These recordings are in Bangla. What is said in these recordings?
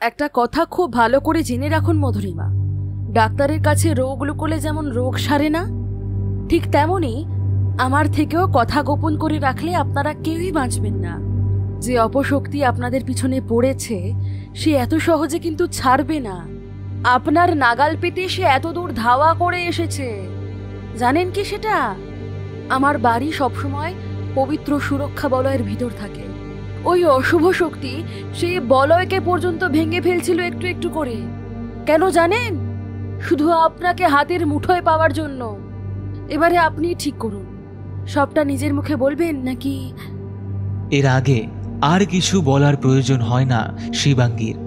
একটা কথা খুব ভালো করে জেনে রাখুন মধুরিমা, ডাক্তারের কাছে রোগ লুকোলে যেমন রোগ সারে না, ঠিক তেমনি আমার থেকেও কথা গোপন করে রাখলে আপনারা কেউই বাঁচবেন না। যে অপশক্তি আপনাদের পিছনে পড়েছে সে এত সহজে কিন্তু ছাড়বে না। আপনার নাগাল পেতে সে এত দূর ধাওয়া করে এসেছে, জানেন কি সেটা? আমার বাড়ি সবসময় পবিত্র সুরক্ষা বলয়ের ভিতর থাকে। ওই অশুভ শক্তি সেই বলয়কে পর্যন্ত ভেঙে ফেলছিল একটু একটু করে। কেন জানেন? শুধু আপনাকে হাতের মুঠোয় পাওয়ার জন্য। এবারে আপনি ঠিক করুন, সবটা নিজের মুখে বলবেন নাকি? এর আগে আর কিছু বলার প্রয়োজন হয় না শিবাঙ্গীর।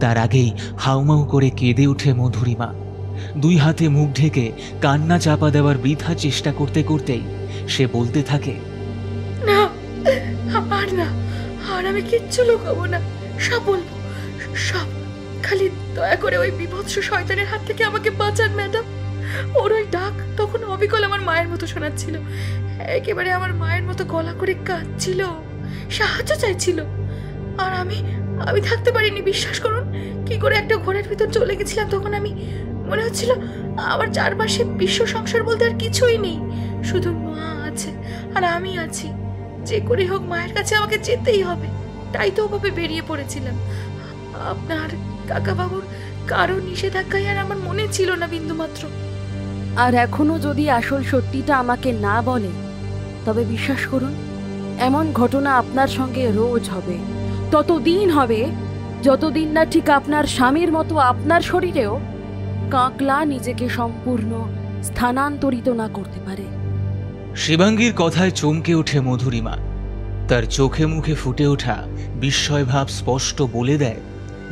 তার আগেই হাউমাউ করে কেঁদে উঠে মধুরিমা। দুই হাতে মুখ ঢেকে কান্না চাপা দেওয়ার বৃথা চেষ্টা করতে করতেই সে বলতে থাকে, না, আর না, আর আমি কিচ্ছু লুকাবো না, সব বলবো, সব। খালি দয়া করে ওই বিভৎস শয়তানের হাত থেকে আমাকে বাঁচান ম্যাডাম। ওর ওই ডাক তখন অবিকল আমার মায়ের মতো শোনাচ্ছিল, একেবারে আমার মায়ের মতো গলা করে কাঁদছিল, সাহায্য চাইছিল। আর আমি থাকতে পারিনি, বিশ্বাস করুন। কি করে একটা ঘরের ভিতর চলে গেছিলাম, তখন আমি মনে হচ্ছিল আমার চারপাশে বিশ্ব সংসার বলতে আর কিছুই নেই, শুধু মা আছে আর আমি আছি। যে করে হোক মায়ের কাছে আমাকে যেতেই হবে, তাই তো ওভাবে বেরিয়ে পড়েছিলাম। আপনার কাকাবাবুর কারো নিষেধাজ্ঞায় আর আমার মনে ছিল না বিন্দুমাত্র। আর এখনো যদি আসল সত্যিটা আমাকে না বলে, তবে বিশ্বাস করুন এমন ঘটনা আপনার সঙ্গে রোজ হবে। ততদিন হবে যতদিন না ঠিক আপনার স্বামীর মতো আপনার শরীরেও কাঁকলা নিজেকে সম্পূর্ণ স্থানান্তরিত না করতে পারে। শিবাঙ্গীর কথায় চমকে ওঠে মধুরিমা। তার চোখে মুখে ফুটে ওঠা বিস্ময় ভাব স্পষ্ট বলে দেয়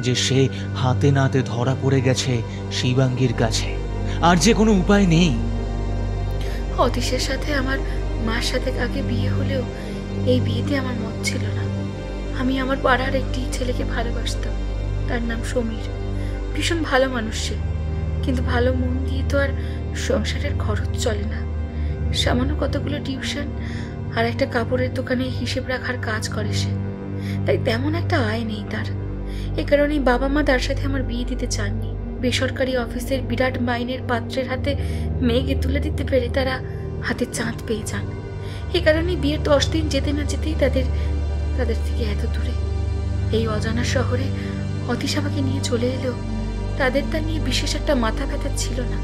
যে সে হাতে নাতে ধরা পড়ে গেছে শিবাঙ্গীর কাছে, আর যে কোনো উপায় নেই। অতীশের সাথে আমার মার সাথে আগে বিয়ে হলেও এই বিয়েতে আমার মত ছিল না। আমি আমার পাড়ার একটি ছেলেকে ভালোবাসতাম, তার নাম সমীর। ভীষণ ভালো মানুষ সে, কিন্তু ভালো মন দিয়ে তো আর সংসারের খরচ চলে না। সামান্য কতগুলো টিউশন আর একটা কাপড়ের দোকানে হিসেব রাখার কাজ করে সে, তাই তেমন একটা আয় নেই তার। এ কারণেই বাবা মা তার সাথে আমার বিয়ে দিতে চাননি। বেসরকারি অফিসের বিরাট মাইনের পাত্রের হাতে মেয়েকে তুলে দিতে পেরে তারা হাতে চাঁদ পেয়ে যান। এ কারণেই বিয়ের 10 দিন যেতে না যেতেই তাদের থেকে এত দূরে এই অজানা শহরে অতীশ আমাকে নিয়ে চলে এলেও তাদের তা নিয়ে বিশেষ একটা মাথা ব্যথা ছিল না।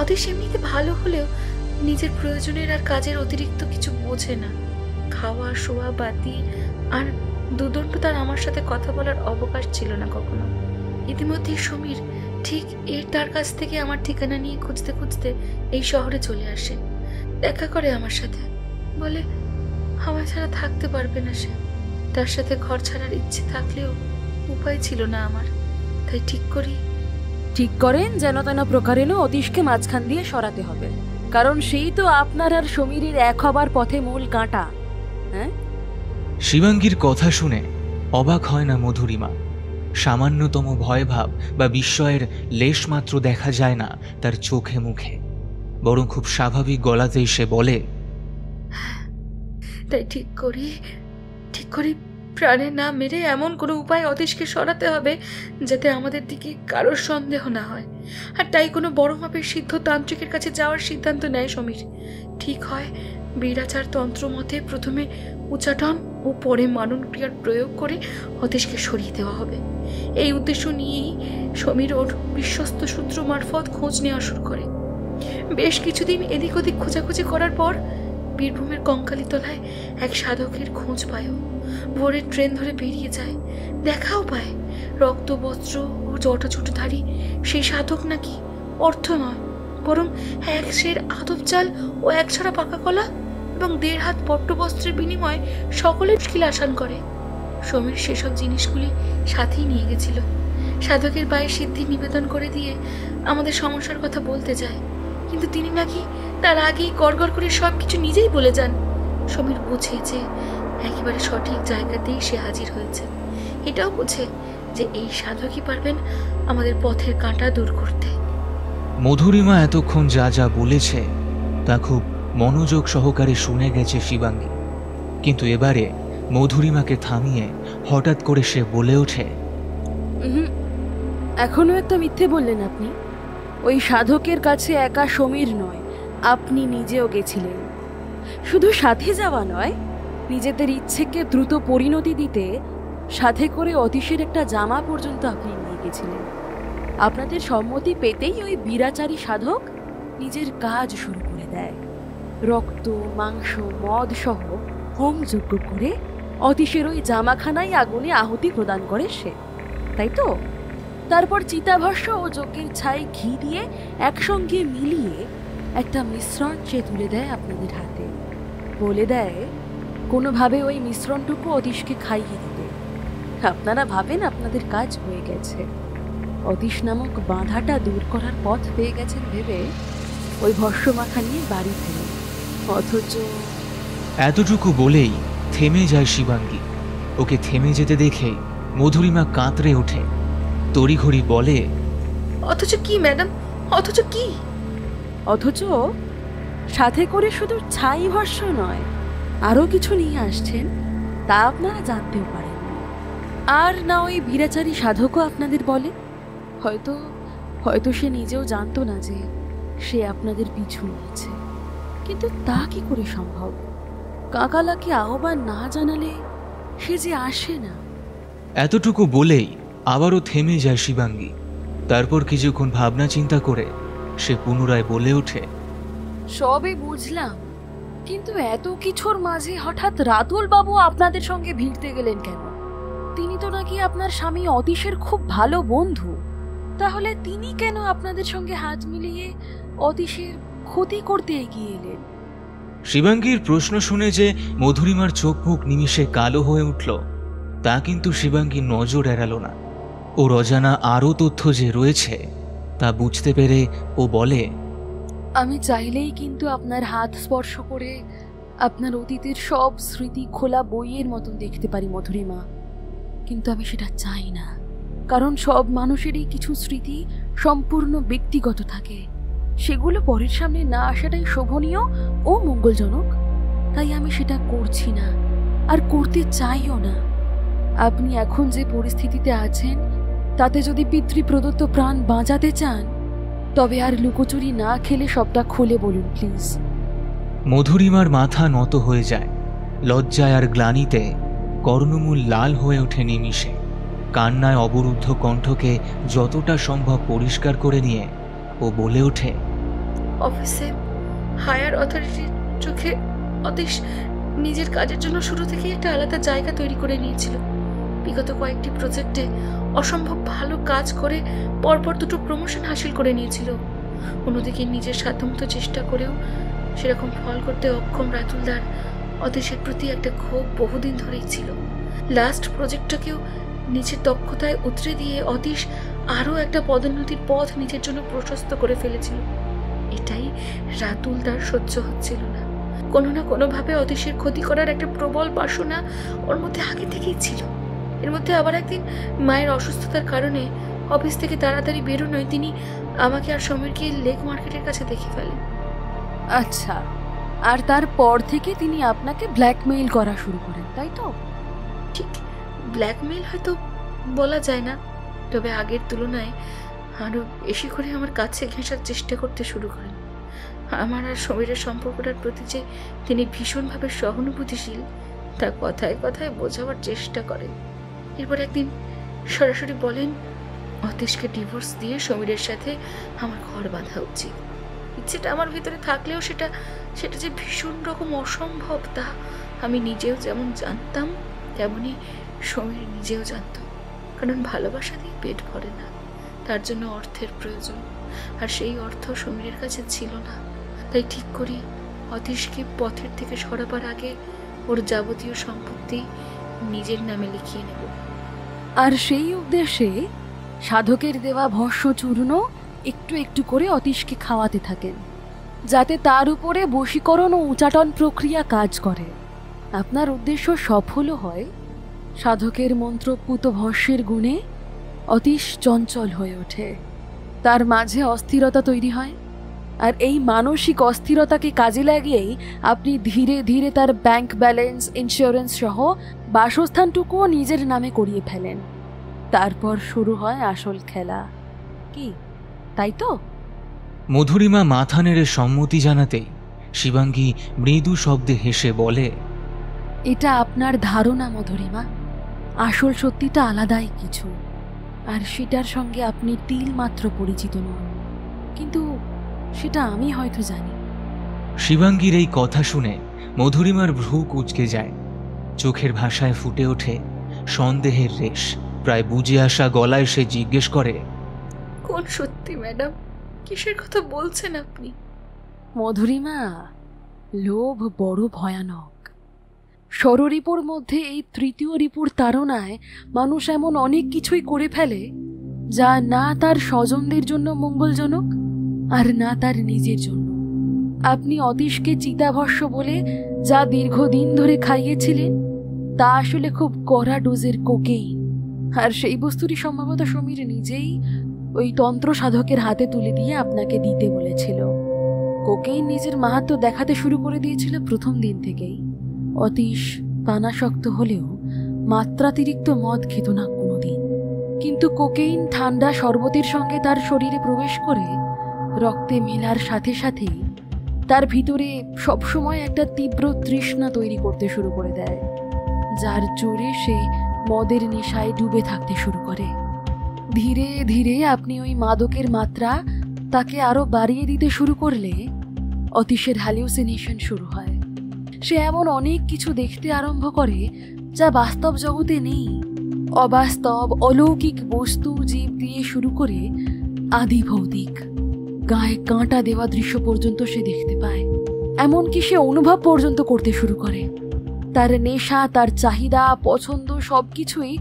অতীশ এমনিতে ভালো হলেও নিজের প্রয়োজনের আর কাজের অতিরিক্ত কিছু বোঝে না। খাওয়া শোয়া বাদ দিয়ে আর দুদণ্ড তার আমার সাথে কথা বলার অবকাশ ছিল না কখনো। ইতিমধ্যেই সমীর ঠিক তার কাছ থেকে আমার ঠিকানা নিয়ে খুঁজতে খুঁজতে এই শহরে চলে আসে। দেখা করে আমার সাথে, বলে আমার ছাড়া থাকতে পারবে না সে। তার সাথে ঘর ছাড়ার ইচ্ছে থাকলেও উপায় ছিল না আমার, তাই ঠিক করেন যেন তেন প্রকারেণ অতীশকে মাঝখান দিয়ে সরাতে হবে, কারণ সেই তো আপনার আর সমীরের এক হবার পথে মূল কাঁটা। হ্যাঁ, শিবাঙ্গীর কথা শুনে অবাক হয় না মধুরিমা। সামান্যতম ভয়ভাব বা বিস্ময়ের লেশ মাত্র দেখা যায় না তার চোখে মুখে, বরং খুব স্বাভাবিক গলাতেই সে বলে, তাই ঠিক করি প্রাণে না মেরে এমন কোনো উপায় অতীশকে সরাতে হবে যাতে আমাদের দিকে কারোর সন্দেহ না হয়। আর তাই কোনো বড় মাপের সিদ্ধ তান্ত্রিকের কাছে যাওয়ার সিদ্ধান্ত নেয় সমীর। ঠিক হয় বীরাচার তন্ত্র মতে প্রথমে উচ্চাটন ও পরে মানন ক্রিয়ার প্রয়োগ করে অতীশকে সরিয়ে দেওয়া হবে। এই উদ্দেশ্য নিয়েই সমীর ওর বিশ্বস্ত সূত্র মারফত খোঁজ নেওয়া শুরু করে। বেশ কিছুদিন এদিক ওদিক খোঁজাখুঁজি করার পর বীরভূমের কঙ্কালীতলায় এক সাধকের খোঁজ পায়। ভোরের ট্রেন ধরে বেরিয়ে যায়, দেখাও পায় রক্ত বস্ত্র ও জটাজুটধারী সেই সাধক নাকি অর্থ নয়, বরং 1 সের আদব চাল ও 1 ছড়া পাকা কলা এবং 1.5 হাত পট্টবস্ত্রের বিনিময়ে সকলের মুশকিল আসান করে। সমীর সেসব জিনিসগুলি সাথেই নিয়ে গেছিল। সাধকের পায়ে সিদ্ধি নিবেদন করে দিয়ে আমাদের সমস্যার কথা বলতে যায়, কিন্তু তিনি নাকি তার আগেই গড়গড় করে সবকিছু নিজেই বলে যান। সমীর বুঝে যে একেবারে সঠিক জায়গাতেই সে হাজির হয়েছে। এটাও বুঝে যে এই সাধকই পারবেন আমাদের পথের কাঁটা দূর করতে। মধুরিমা এতক্ষণ যা যা বলেছে তা খুব মনোযোগ সহকারে শুনে গেছে শিবাঙ্গী, কিন্তু এবারে মধুরিমাকে থামিয়ে হঠাৎ করে সে বলে ওঠে, এখনো একটা মিথ্যে বললেন আপনি। ওই সাধকের কাছে একা সমীর নয়, আপনি নিজেও গেছিলেন। শুধু সাথে যাওয়া নয়, নিজেদের ইচ্ছেকে দ্রুত পরিণতি দিতে সাথে করে অতীশের একটা জামা পর্যন্ত আপনি নিয়ে গেছিলেন। আপনাদের সম্মতি পেতেই ওই বীরাচারী সাধক নিজের কাজ শুরু করে দেয়। রক্ত, মাংস, মদ সহ হোমযজ্ঞ করে অতীশের ওই জামাখানায় আগুনে আহুতি প্রদান করে সে, তাই তো? তারপর চিতাভস্য ও যজ্ঞের ছাই ঘি দিয়ে একসঙ্গে মিলিয়ে একটা মিশ্রণ সে তুলে দেয় আপনাদের হাতে। বলে দেয় কোনোভাবে ওই মিশ্রণটুকু অতীশকে খাইয়ে দিতে। আপনারা ভাবেন আপনাদের কাজ হয়ে গেছে, অতীশ নামক বাঁধাটা দূর করার পথ পেয়ে গেছেন ভেবে ওই ভস্য মাখা নিয়ে বাড়ি ফেরেন। অথচ এতটুকু বলেই থেমে যায় শিবাঙ্গী। ওকে থেমে যেতে দেখে মধুরিমা কাঁতরে ওঠে, তড়িঘড়ি বলে, অথচ কি ম্যাডাম, অথচ কি? অথচ সাথে করে শুধু ছাই ভস্য নয়, আরও কিছু নিয়ে আসছেন, তা আপনারা জানতেও পারেন। আর না ওই বীরাচারী সাধকও আপনাদের বলে, হয়তো হয়তো সে নিজেও জানতো না যে সে আপনাদের পিছু নিয়েছে। কিন্তু তা কি করে সম্ভব? কাকালাকে আহ্বান না জানালে সে যে আসে না। এতটুকু বলেই আবারও থেমে যায় শিবাঙ্গী। তারপর কিছুক্ষণ ভাবনা চিন্তা করে সে পুনরায় বলে ওঠে, সবে বুঝলাম, কিন্তু এত কিছুর মাঝে হঠাৎ রাতুল বাবু আপনাদের সঙ্গে ভিড়তে গেলেন কেন? তিনি তো নাকি আপনার স্বামী অতীশের খুব ভালো বন্ধু। তাহলে তিনি কেন আপনাদের সঙ্গে হাত মিলিয়ে অতীশের ক্ষতি করতে এগিয়ে এলেন? শিবাঙ্গীর প্রশ্ন শুনে যে মধুরিমার চোখ মুখ নিমিষে কালো হয়ে উঠল, তা কিন্তু শিবাঙ্গীর নজর এড়াল না। ওর অজানা আরও তথ্য যে রয়েছে তা বুঝতে পেরে ও বলে, আমি চাইলেই কিন্তু আপনার হাত স্পর্শ করে আপনার অতীতের সব স্মৃতি খোলা বইয়ের মতন দেখতে পারি মধুরিমা, কিন্তু আমি সেটা চাই না। কারণ সব মানুষেরই কিছু স্মৃতি সম্পূর্ণ ব্যক্তিগত থাকে, সেগুলো পরের সামনে না আসাটাই শোভনীয় ও মঙ্গলজনক। তাই আমি সেটা করছি না, আর করতে চাইও না। আপনি এখন যে পরিস্থিতিতে আছেন তাতে যদি পিতৃপ্রদত্ত প্রাণ বাঁচাতে চান, তবে আর লুকোচুরি না খেলে সবটা খুলে বলুন প্লিজ। মধুরিমার মাথা নত হয়ে যায়। লজ্জায় আর গ্লানিতে কর্ণমূল লাল হয়ে ওঠে নিমিষে। কান্নায় অবরুদ্ধ কণ্ঠকে যতটা সম্ভব পরিষ্কার করে নিয়ে ও বলে ওঠে, অফিসে হায়ার অথরিটির চোখে অতীশ নিজের কাজের জন্য শুরু থেকেই একটা আলাদা জায়গা তৈরি করে নিয়েছিল। বিগত কয়েকটি প্রজেক্টে অসম্ভব ভালো কাজ করে পরপর দুটো প্রমোশন হাসিল করে নিয়েছিল। অন্যদিকে নিজের সাধ্যমতো চেষ্টা করেও সেরকম ফল করতে অক্ষম রাতুলদার অতীশের প্রতি একটা ক্ষোভ বহুদিন ধরেই ছিল। লাস্ট প্রজেক্টটাকেও নিজের দক্ষতায় উতরে দিয়ে অতীশ আরও একটা পদোন্নতির পথ নিজের জন্য প্রশস্ত করে ফেলেছিল। এটাই রাতুলদার সহ্য হচ্ছিল না। কোনো না কোনোভাবে অতীশের ক্ষতি করার একটা প্রবল বাসনা ওর মধ্যে আগে থেকেই ছিল। এর মধ্যে আবার একদিন মায়ের অসুস্থতার কারণে অফিস থেকে তাড়াতাড়ি বেরোনোয় তিনি আমাকে আর সমীরকে লেক মার্কেটের কাছে দেখে ফেলেন। আচ্ছা, আর তারপর থেকে তিনি আপনাকে ব্ল্যাকমেইল করা শুরু করেন, তাই তো? ঠিক ব্ল্যাকমেইল হয়তো বলা যায় না, তবে আগের তুলনায় আরও বেশি করে আমার কাছে ঘেঁষার চেষ্টা করতে শুরু করেন। আমার আর সমীরের সম্পর্কটার প্রতি যে তিনি ভীষণভাবে সহানুভূতিশীল তা কথায় কথায় বোঝাবার চেষ্টা করেন। এরপর একদিন সরাসরি বলেন অতীশকে ডিভোর্স দিয়ে সমীরের সাথে আমার ঘর বাঁধা উচিত। ইচ্ছেটা আমার ভিতরে থাকলেও সেটা যে ভীষণ রকম অসম্ভব তা আমি নিজেও যেমন জানতাম তেমনই সমীর নিজেও জানত। কারণ ভালোবাসা দিয়ে পেট ভরে না, তার জন্য অর্থের প্রয়োজন, আর সেই অর্থ সমীরের কাছে ছিল না। তাই ঠিক করি অতীশকে পথের থেকে সরাবার আগে ওর যাবতীয় সম্পত্তি নিজের নামে লিখিয়ে নেব। আর সেই উদ্দেশ্যে সাধকের দেওয়া ভস্য চূর্ণ একটু একটু করে অতীশকে খাওয়াতে থাকেন, যাতে তার উপরে বশীকরণ ও উচাটন প্রক্রিয়া কাজ করে। আপনার উদ্দেশ্য সফলও হয়। সাধকের মন্ত্রপুত ভস্যের গুণে অতীশ চঞ্চল হয়ে ওঠে, তার মাঝে অস্থিরতা তৈরি হয়, আর এই মানসিক অস্থিরতাকে কাজে লাগিয়েই আপনি ধীরে ধীরে তার ব্যাংক ব্যালেন্স, ইন্স্যুরেন্স সহ বাসস্থানটুকুও নিজের নামে করিয়ে ফেলেন। তারপর শুরু হয় আসল খেলা। কি তাই তো? মধুরিমা মাথা নেড়ে সম্মতি জানাতেই শিবাঙ্গী মৃদু শব্দে হেসে বলে, এটা আপনার ধারণা মধুরিমা, আসল সত্যিটা আলাদাই কিছু, আর সেটার সঙ্গে আপনি তিল মাত্র পরিচিত নন, কিন্তু সেটা আমি হয়তো জানি। শিবাঙ্গীর এই কথা শুনে মধুরিমার ভ্রু কুঁচকে যায়, চোখের ভাষায় ফুটে ওঠে সন্দেহের রেশ। প্রায় বুঝে আসা গলায় সে জিজ্ঞেস করে, কোন সত্যি ম্যাডাম? কিসের কথা বলছেন আপনি? মধুরিমা, লোভ বড় ভয়ানক। ষড়রিপুর মধ্যে এই তৃতীয় রিপুর তাড়নায় মানুষ এমন অনেক কিছুই করে ফেলে যা না তার স্বজনদের জন্য মঙ্গলজনক আর না তার নিজের জন্য। আপনি অতীশকে চিতাভস্য বলে যা দীর্ঘদিন ধরে খাইয়েছিলেন তা আসলে খুব কড়া ডোজের কোকেইন, আর সেই বস্তুটি সম্ভবত সমীর নিজেই ওই তন্ত্র সাধকের হাতে তুলে দিয়ে আপনাকে দিতে বলেছিল। কোকেইন নিজের মাহাত্ম্য দেখাতে শুরু করে দিয়েছিল প্রথম দিন থেকেই। অতীশ পানাসক্ত হলেও মাত্রাতিরিক্ত মদ খেত না কোনোদিন, কিন্তু কোকেইন ঠান্ডা শরবতের সঙ্গে তার শরীরে প্রবেশ করে রক্তে মেলার সাথে সাথেই তার ভিতরে সবসময় একটা তীব্র তৃষ্ণা তৈরি করতে শুরু করে দেয়, যার জোরে সে মদের নেশায় ডুবে থাকতে শুরু করে। ধীরে ধীরে আপনি ওই মাদকের মাত্রা তাকে আরো বাড়িয়ে দিতে শুরু করলে অতীশের হ্যালিউসিনেশন শুরু হয়। সে এমন অনেক কিছু দেখতে আরম্ভ করে যা বাস্তব জগতে নেই। অবাস্তব অলৌকিক বস্তু জীব দিয়ে শুরু করে আদি ভৌতিক গায়ে কাঁটা দেওয়া দৃশ্য পর্যন্ত সে দেখতে পায়। এমনকি সে অনুভব পর্যন্ত করতে শুরু করে। তার নেশা, তার চাহিদা, পছন্দ সবকিছুই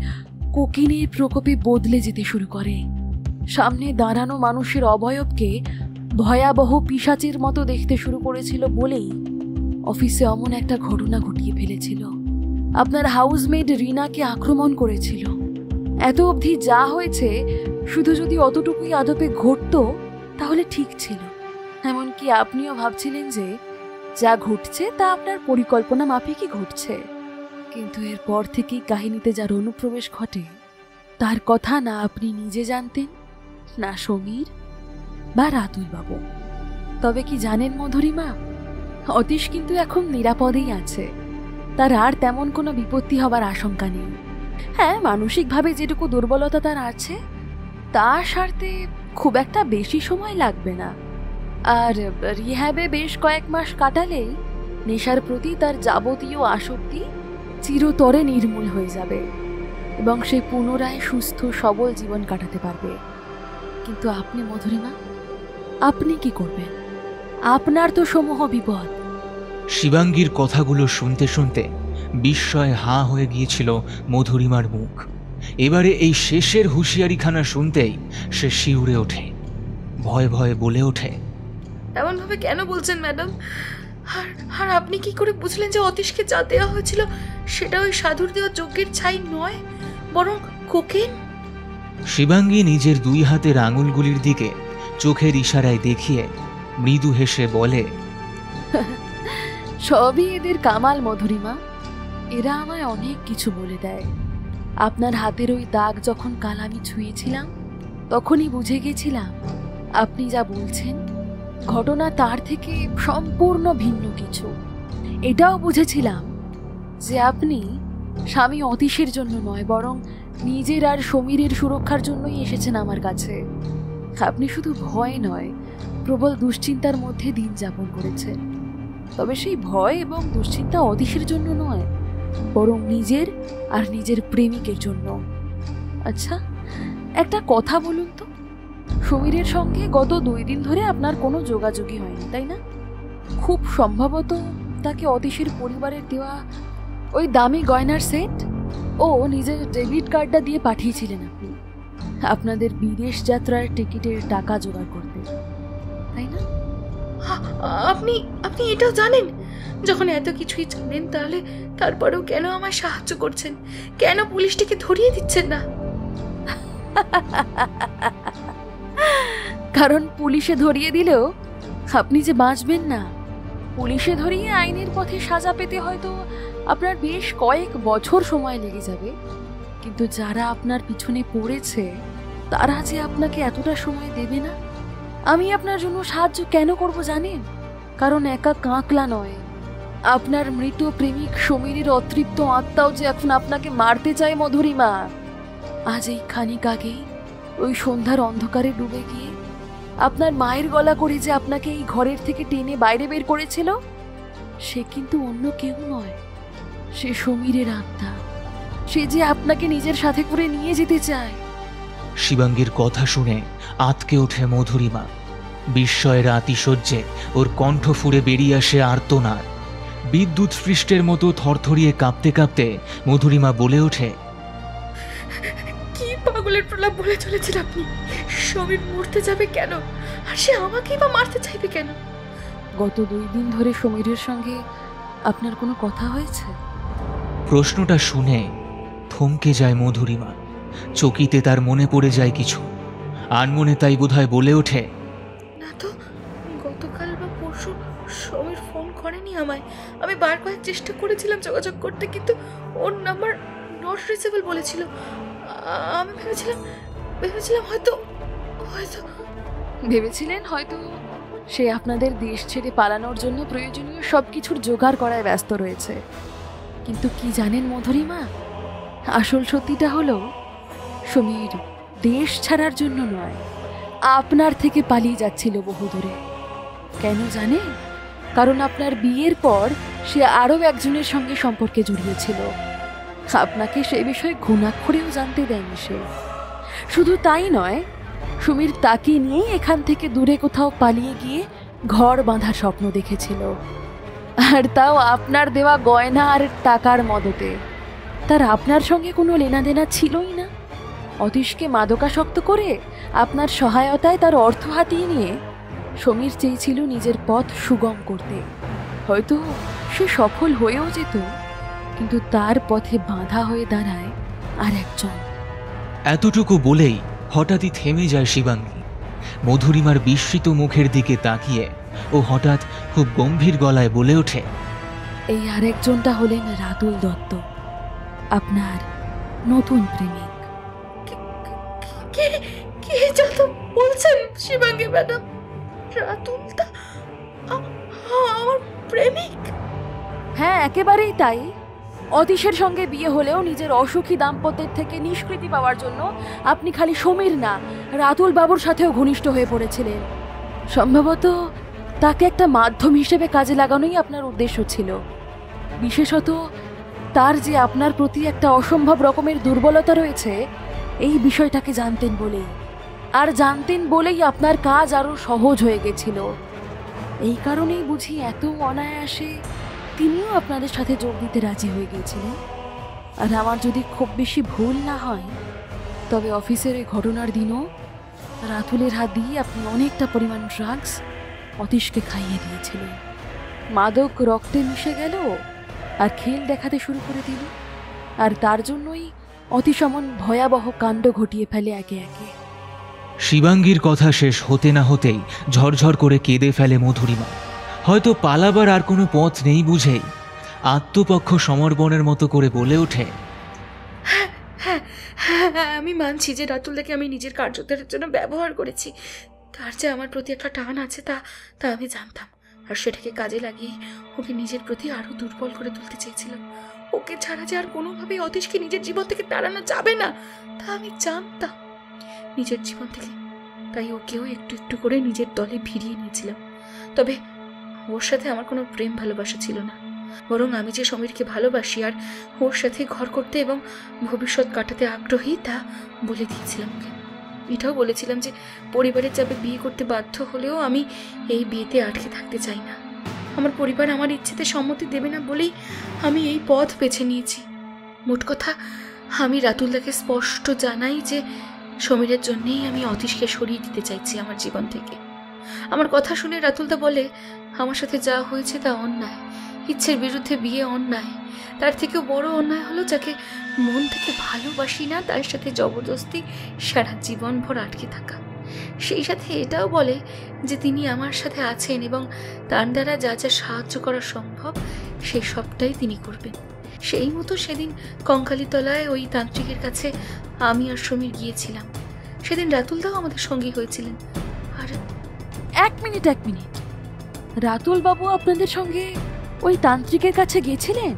কোকিনের প্রকোপে বদলে যেতে শুরু করে। সামনে দাঁড়ানো মানুষের অবয়বকে ভয়াবহ পিশাচের মতো দেখতে শুরু করেছিল বলেই অফিসে অমন একটা ঘটনা ঘটিয়ে ফেলেছিল। আপনার হাউসমেড রিনাকে আক্রমণ করেছিল। এত অবধি যা হয়েছে শুধু যদি অতটুকুই আদপে ঘটতো তাহলে ঠিক ছিল। এমনকি আপনিও ভাবছিলেন যে যা ঘটছে তা আপনার পরিকল্পনা মাফিকই ঘটছে, কিন্তু এরপর থেকেই কাহিনীতে যার অনুপ্রবেশ ঘটে তার কথা না আপনি নিজে জানতেন, না সমীর বা রাতুল বাবু। তবে কি জানেন মধুরিমা, অতীশ কিন্তু এখন নিরাপদেই আছে। তার আর তেমন কোনো বিপত্তি হবার আশঙ্কা নেই। হ্যাঁ, মানসিকভাবে যেটুকু দুর্বলতা তার আছে তা সারতে খুব একটা বেশি সময় লাগবে না, আর রিহ্যাবে বেশ কয়েক মাস কাটালেই নেশার প্রতি তার যাবতীয় আসক্তি চিরতরে নির্মূল হয়ে যাবে এবং সে পুনরায় সুস্থ সবল জীবন কাটাতে পারবে। কিন্তু আপনি মধুরিমা, আপনি কি করবেন? আপনার তো সমূহ বিপদ। শিবাঙ্গীর কথাগুলো শুনতে শুনতে বিস্ময়ে হাঁ হয়ে গিয়েছিল মধুরিমার মুখ। এবারে এই শেষের হুঁশিয়ারিখানা শুনতেই সে শিউরে ওঠে, ভয়ে ভয়ে বলে ওঠে, এমনভাবে কেন বলছেন ম্যাডাম? আর আপনি কি করে বুঝলেন যে অতীশকে যা দেওয়া হয়েছিল সেটা ওই সাধুর দেওয়া যজ্ঞের ছাই নয়, বরং কোকেন? শিবাঙ্গী নিজের দুই হাতের আঙুলগুলির দিকে চোখের ইশারায় দেখিয়ে মৃদু হেসে বলে, সবই এদের কামাল মধুরিমা। এরা আমায় অনেক কিছু বলে দেয়। আপনার হাতের ওই দাগ যখন কাল আমি ছুঁয়েছিলাম তখনই বুঝে গেছিলাম আপনি যা বলছেন ঘটনা তার থেকে সম্পূর্ণ ভিন্ন কিছু। এটাও বুঝেছিলাম যে আপনি স্বামী অতীশের জন্য নয়, বরং নিজের আর সমীরের সুরক্ষার জন্যই এসেছেন আমার কাছে। আপনি শুধু ভয় নয়, প্রবল দুশ্চিন্তার মধ্যে দিন যাপন করেছেন। তবে সেই ভয় এবং দুশ্চিন্তা অতীশের জন্য নয়, বরং নিজের আর নিজের প্রেমিকের জন্য। আচ্ছা, একটা কথা বলুন তো, সমীরের সঙ্গে গত 2 দিন ধরে আপনার কোনো যোগাযোগই হয়নি, তাই না? খুব সম্ভবত তাকে অতীশের পরিবারের দেওয়া ওই দামি গয়নার সেট ও নিজের ডেবিট কার্ডটা দিয়ে পাঠিয়েছিলেন আপনি আপনাদের বিদেশ যাত্রার টিকিটের টাকা জোগাড় করতে, তাই না? আপনি এটাও জানেন? যখন এত কিছুই জানেন তাহলে তারপরেও কেন আমায় সাহায্য করছেন? কেন পুলিশটিকে ধরিয়ে দিচ্ছেন না? কারণ পুলিশে ধরিয়ে দিলেও আপনি যে বাঁচবেন না। পুলিশে ধরিয়ে আইনের পথে সাজা পেতে হয়তো আপনার বেশ কয়েক বছর সময় লেগে যাবে, কিন্তু যারা আপনার পিছনে পড়েছে তারা যে আপনাকে এতটা সময় দেবে না। আমি আপনার জন্য সাহায্য কেন করব জানেন? কারণ একা কাঁকলা নয়, আপনার মৃত প্রেমিক সমীরের অতৃপ্ত আত্মাও যে এখন আপনাকে মারতে চায় মধুরিমা। আজ এই খানিক আগেই ওই সন্ধ্যার অন্ধকারে ডুবে গিয়ে আপনার মায়ের গলা করে যে আপনাকে এই ঘরের থেকে টেনে বাইরে বের করেছিল, সে কিন্তু অন্য কেউ নয়, সে সমীরের আত্মা। সে যে আপনাকে নিজের সাথে করে নিয়ে যেতে চায়। শিবাঙ্গীর কথা শুনে আঁতকে ওঠে মধুরিমা। বিস্ময়ের আতিশয্যে ওর কণ্ঠ ফুঁড়ে বেরিয়ে আসে আর্তনাদ। বিদ্যুৎ স্পৃষ্টের মতো থরথরিয়ে কাঁপতে কাঁপতে মধুরিমা বলে ওঠে, কি পাগলের প্রলাপ বলে চলেছেন আপনি? সমীর মরতে যাবে কেন? আর সে আমাকেই বা মারতে চাইবে কেন? গত 2 দিন ধরে সমীরের সঙ্গে আপনার কোনো কথা হয়েছে? প্রশ্নটা শুনে থমকে যায় মধুরিমা। চকিতে তার মনে পড়ে যায় কিছু, আনমনে তাই বোধহয় বলে ওঠে, না তো, গতকাল বা পরশু সমীর ফোন করেনি আমায়। আমি বার কয়েক চেষ্টা করেছিলাম যোগাযোগ করতে, কিন্তু ওর নাম্বার নট রিচেবল বলেছিল। আমি ভেবেছিলাম হয়তো ভেবেছিলেন হয়তো সে আপনাদের দেশ ছেড়ে পালানোর জন্য প্রয়োজনীয় সবকিছুর জোগাড় করায় ব্যস্ত রয়েছে। কিন্তু কি জানেন মধুরিমা, আসল সত্যিটা হলো সমীর দেশ ছাড়ার জন্য নয়, আপনার থেকে পালিয়ে যাচ্ছিল বহু দূরে। কেন জানেন? কারণ আপনার বিয়ের পর সে আরও একজনের সঙ্গে সম্পর্কে জড়িয়েছিল। আপনাকে সে বিষয়ে ঘুণাক্ষরেও জানতে দেয়নি সে। শুধু তাই নয়, সমীর তাকে নিয়েই এখান থেকে দূরে কোথাও পালিয়ে গিয়ে ঘর বাঁধার স্বপ্ন দেখেছিল, আর তাও আপনার দেওয়া গয়না আর টাকার মদতে। তার আপনার সঙ্গে কোনো লেনাদেনা ছিলই না। অতীশকে মাদকাসক্ত করে আপনার সহায়তায় তার অর্থ হাতিয়ে নিয়ে সমীর চেয়েছিল নিজের পথ সুগম করতে। হয়তো সে সফল হয়েও যেত, কিন্তু তার পথে বাঁধা হয়ে দাঁড়ায় আর একজন। এতটুকু বলেই হঠাৎই থেমে যায় শিবাঙ্গী। মধুরিমার বিস্মিত মুখের দিকে তাকিয়ে ও হঠাৎ খুব গম্ভীর গলায় বলে ওঠে, এই আরেকজনটা হলেন রাতুল দত্ত, আপনার নতুন প্রেমিক। কে যত বলছেন শিবাঙ্গী ম্যাডাম? রাতুলদা আমার প্রেমিক? হ্যাঁ, একেবারেই তাই। অতীশের সঙ্গে বিয়ে হলেও নিজের অসুখী দাম্পত্যের থেকে নিষ্কৃতি পাওয়ার জন্য আপনি খালি সমীর না, রাতুল বাবুর সাথেও ঘনিষ্ঠ হয়ে পড়েছিলেন। সম্ভবত তাকে একটা মাধ্যম হিসেবে কাজে লাগানোই আপনার উদ্দেশ্য ছিল। বিশেষত তার যে আপনার প্রতি একটা অসম্ভব রকমের দুর্বলতা রয়েছে, এই বিষয়টাকে জানতেন বলেই, আর জানতেন বলেই আপনার কাজ আরও সহজ হয়ে গেছিল। এই কারণেই বুঝি এত অনায়াসে তিনিও আপনাদের সাথে যোগ দিতে রাজি হয়ে গিয়েছিলেন। আর আমার যদি খুব বেশি ভুল না হয়, তবে অফিসের এই ঘটনার দিনও রাতুলের হাত দিয়ে আপনি অনেকটা পরিমাণ ড্রাগস অতীশকে খাইয়ে দিয়েছিলেন। মাদক রক্তে মিশে গেল আর খেল দেখাতে শুরু করে দিল, আর তার জন্যই অতীশ এমন ভয়াবহ কাণ্ড ঘটিয়ে ফেলে একে একে। শিবাঙ্গীর কথা শেষ হতে না হতেই ঝরঝর করে কেঁদে ফেলে মধুরিমা। হয়তো পালাবার আর কোনো পথ নেই বুঝেই আত্মপক্ষ সমর্পণের মতো করে বলে ওঠে, হ্যাঁ, আমি মানছি যে রাতুলদাকে আমি নিজের কার্যতার জন্য ব্যবহার করেছি। তার যে আমার প্রতি একটা টান আছে তা আমি জানতাম, আর সেটাকে কাজে লাগিয়ে ওকে নিজের প্রতি আরো দুর্বল করে তুলতে চেয়েছিলাম। ওকে ছাড়া যে আর কোনোভাবেই অতীশকে নিজের জীবন থেকে তাড়ানো যাবে না, তা আমি জানতাম নিজের জীবন থেকে। তাই ওকেও একটু একটু করে নিজের দলে ভিড়িয়ে নিয়েছিলাম। তবে ওর সাথে আমার কোনো প্রেম ভালোবাসা ছিল না, বরং আমি যে সমীরকে ভালোবাসি আর ওর সাথে ঘর করতে এবং ভবিষ্যৎ কাটাতে আগ্রহী তা বলে দিয়েছিলাম ওকে। এটাও বলেছিলাম যে পরিবারের চাপে বিয়ে করতে বাধ্য হলেও আমি এই বিয়েতে আটকে থাকতে চাই না। আমার পরিবার আমার ইচ্ছেতে সম্মতি দেবে না বলেই আমি এই পথ বেছে নিয়েছি। মোট কথা, আমি রাতুলদাকে স্পষ্ট জানাই যে সমীরের জন্যেই আমি অতীশকে সরিয়ে দিতে চাইছি আমার জীবন থেকে। আমার কথা শুনে রাতুলদা বলে, আমার সাথে যা হয়েছে তা অন্যায়, ইচ্ছের বিরুদ্ধে বিয়ে অন্যায়। তার থেকেও বড় অন্যায় হলো যাকে মন থেকে ভালোবাসি না তার সাথে জবরদস্তি সারা জীবন ভর আটকে থাকা। সেই সাথে এটাও বলে যে তিনি আমার সাথে আছেন এবং তার দ্বারা যা যা সাহায্য করা সম্ভব সেই সবটাই তিনি করবেন। সেই মতো সেদিন কঙ্কালীতলায় ওই তান্ত্রিকের কাছে আমি আর সমীর গিয়েছিলাম। সেদিন রাতুলদাও আমাদের সঙ্গী হয়েছিলেন। আর এক মিনিট, রাতুল বাবু আপনাদের সঙ্গে ওই তান্ত্রিকের কাছে গিয়েছিলেন?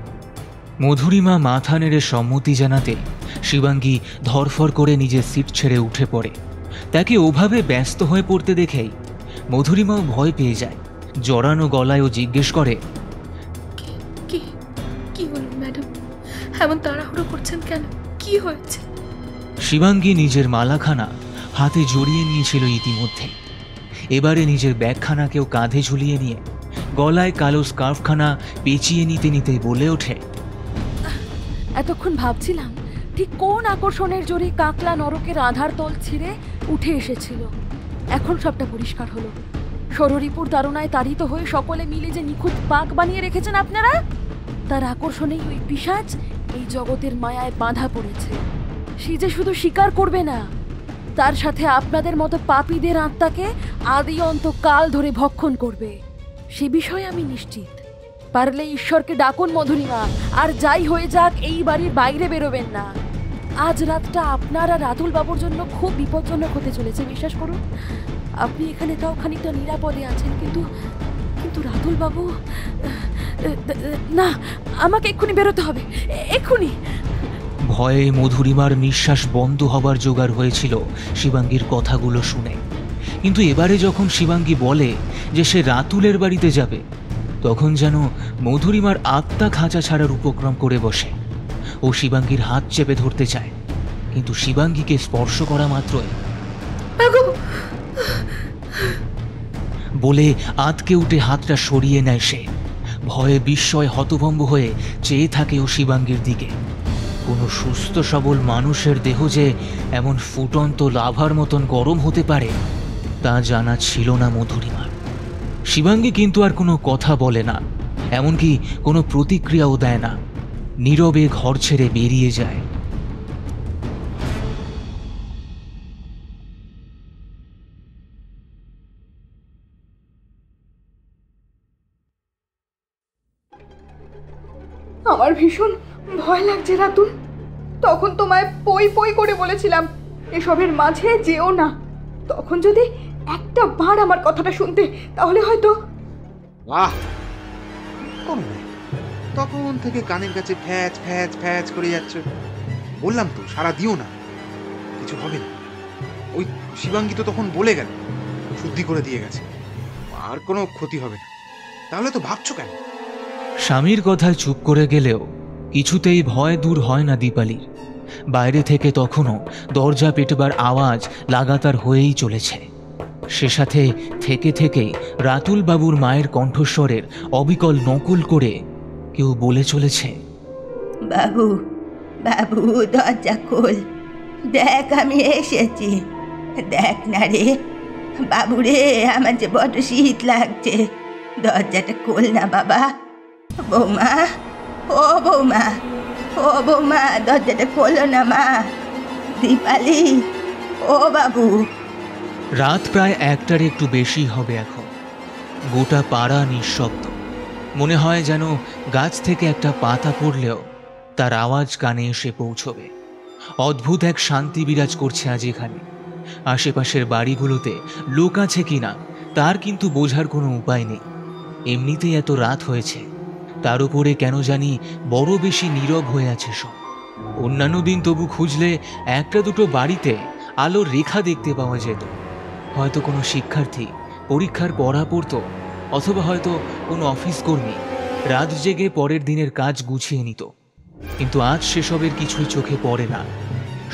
মধুরিমা মাথা নেড়ে সম্মতি জানাতে শিবাঙ্গী ধরফর করে নিজের সিট ছেড়ে উঠে পড়ে। তাকে ওভাবে ব্যস্ত হয়ে পড়তে দেখেই মধুরিমাও ভয় পেয়ে যায়। জড়ানো গলায় ও জিজ্ঞেস করে, কি কি হলো ম্যাডাম? এমন তাড়াহুড়ো করছেন কেন? কি হয়েছে? শিবাঙ্গী নিজের মালাখানা হাতে জড়িয়ে নিয়েছিল ইতিমধ্যে। এবারে নিজের ব্যাগখানাকেও কাঁধে ঝুলিয়ে নিয়ে গলায় কালো স্কার্ফখানা পেঁচিয়ে নিতে নিতে বলে ওঠে, এতক্ষণ ভাবছিলাম ঠিক কোন আকর্ষণের জোরে কাকলা নরকের আধার তল ছিঁড়ে উঠে এসেছিল। এখন সবটা পরিষ্কার হলো। ষড়রিপুর তাড়নায় তাড়িত হয়ে সকলে মিলে যে নিখুঁত পাক বানিয়ে রেখেছেন আপনারা, তার আকর্ষণেই ওই পিশাচ এই জগতের মায়ায় বাঁধা পড়েছে। সে যে শুধু স্বীকার করবে না, তার সাথে আপনাদের মতো পাপীদের আত্মাকে আদি অন্ত কাল ধরে ভক্ষণ করবে, সে বিষয়ে আমি নিশ্চিত। পারলে ঈশ্বরকে ডাকুন মধুরিমা, আর যাই হয়ে যাক এই বাড়ির বাইরে বেরোবেন না। আজ রাতটা আপনার আর রাতুল বাবুর জন্য খুব বিপজ্জনক হতে চলেছে, বিশ্বাস করুন। আপনি এখানে তাও খানিকটা নিরাপদে আছেন, কিন্তু রাতুল বাবু, না, আমাকে এক্ষুনি বেরোতে হবে, এক্ষুনি। ভয়ে মধুরিমার নিঃশ্বাস বন্ধ হবার জোগাড় হয়েছিল শিবাঙ্গীর কথাগুলো শুনে। কিন্তু এবারে যখন শিবাঙ্গী বলে যে সে রাতুলের বাড়িতে যাবে, তখন যেন মধুরিমার আত্মা খাঁচা ছাড়ার উপক্রম করে বসে। ও শিবাঙ্গীর হাত চেপে ধরতে চায়, কিন্তু শিবাঙ্গীকে স্পর্শ করা মাত্রই বলে আতকে উঠে হাতটা সরিয়ে নেয় সে। ভয়ে বিস্ময় হতভম্ব হয়ে চেয়ে থাকে ও শিবাঙ্গীর দিকে। কোনো সুস্থ সবল মানুষের দেহ যে এমন ফুটন্ত লাভার মতন গরম হতে পারে তা জানা ছিল না মধুরিমার। শিবাঙ্গী কিন্তু আর কোনো কথা বলে না, এমনকি কোনো প্রতিক্রিয়াও দেয় না। নীরবে ঘর ছেড়ে বেরিয়ে যায়। আমার ভীষণ ভয় লাগছে রাতুল। তখন তোমায় পই পই করে বলেছিলাম এসবের মাঝে যেও না। তখন যদি একটা বার আমার কথাটা শুনতে, তাহলে হয়তো। বাহ, তখন থেকে কানের কাছে ফ্যাচ ফ্যাচ ফ্যাচ করে যাচ্ছ। বললাম তো সারা দিও না, কিছু হবে না। ওই শিবাঙ্গী তো তখন বলে গেল, শুদ্ধি করে দিয়ে গেছে, আর কোনো ক্ষতি হবে না। তাহলে তো ভাবছো কেন? স্বামীর কথায় চুপ করে গেলেও কিছুতেই ভয় দূর হয় না দীপালির। বাইরে থেকে তখনও দরজা পেটবার আওয়াজ লাগাতার হয়েই চলেছে। সে সাথে থেকে থেকেই রাতুল বাবুর মায়ের কণ্ঠস্বরের অবিকল নকল করে কেউ বলে চলেছে, বাবু বাবু দরজা খোল, দেখ আমি এসেছি, দেখ না রে বাবু রে, আমার যে বড্ড শীত লাগছে, দরজাটা খোল না বাবা। বৌমা, ও বৌমা, ও বৌমা, দরজাটা খোলো না মা। দীপালি, ও বাবু। রাত প্রায় একটার একটু বেশি হবে এখন। গোটা পাড়া নিঃশব্দ। মনে হয় যেন গাছ থেকে একটা পাতা পড়লেও তার আওয়াজ কানে এসে পৌঁছবে। অদ্ভুত এক শান্তি বিরাজ করছে আজ এখানে। আশেপাশের বাড়িগুলোতে লোক আছে কিনা তার কিন্তু বোঝার কোনো উপায় নেই। এমনিতেই এত রাত হয়েছে, তার উপরে কেন জানি বড় বেশি নীরব হয়ে আছে সব। অন্যান্য দিন তবু খুঁজলে একটা দুটো বাড়িতে আলোর রেখা দেখতে পাওয়া যেত। হয়তো কোনো শিক্ষার্থী পরীক্ষার পড়া পড়তো, অথবা হয়তো কোনো অফিস কর্মী রাত জেগে পরের দিনের কাজ গুছিয়ে নিত। কিন্তু আজ সেসবের কিছুই চোখে পড়ে না।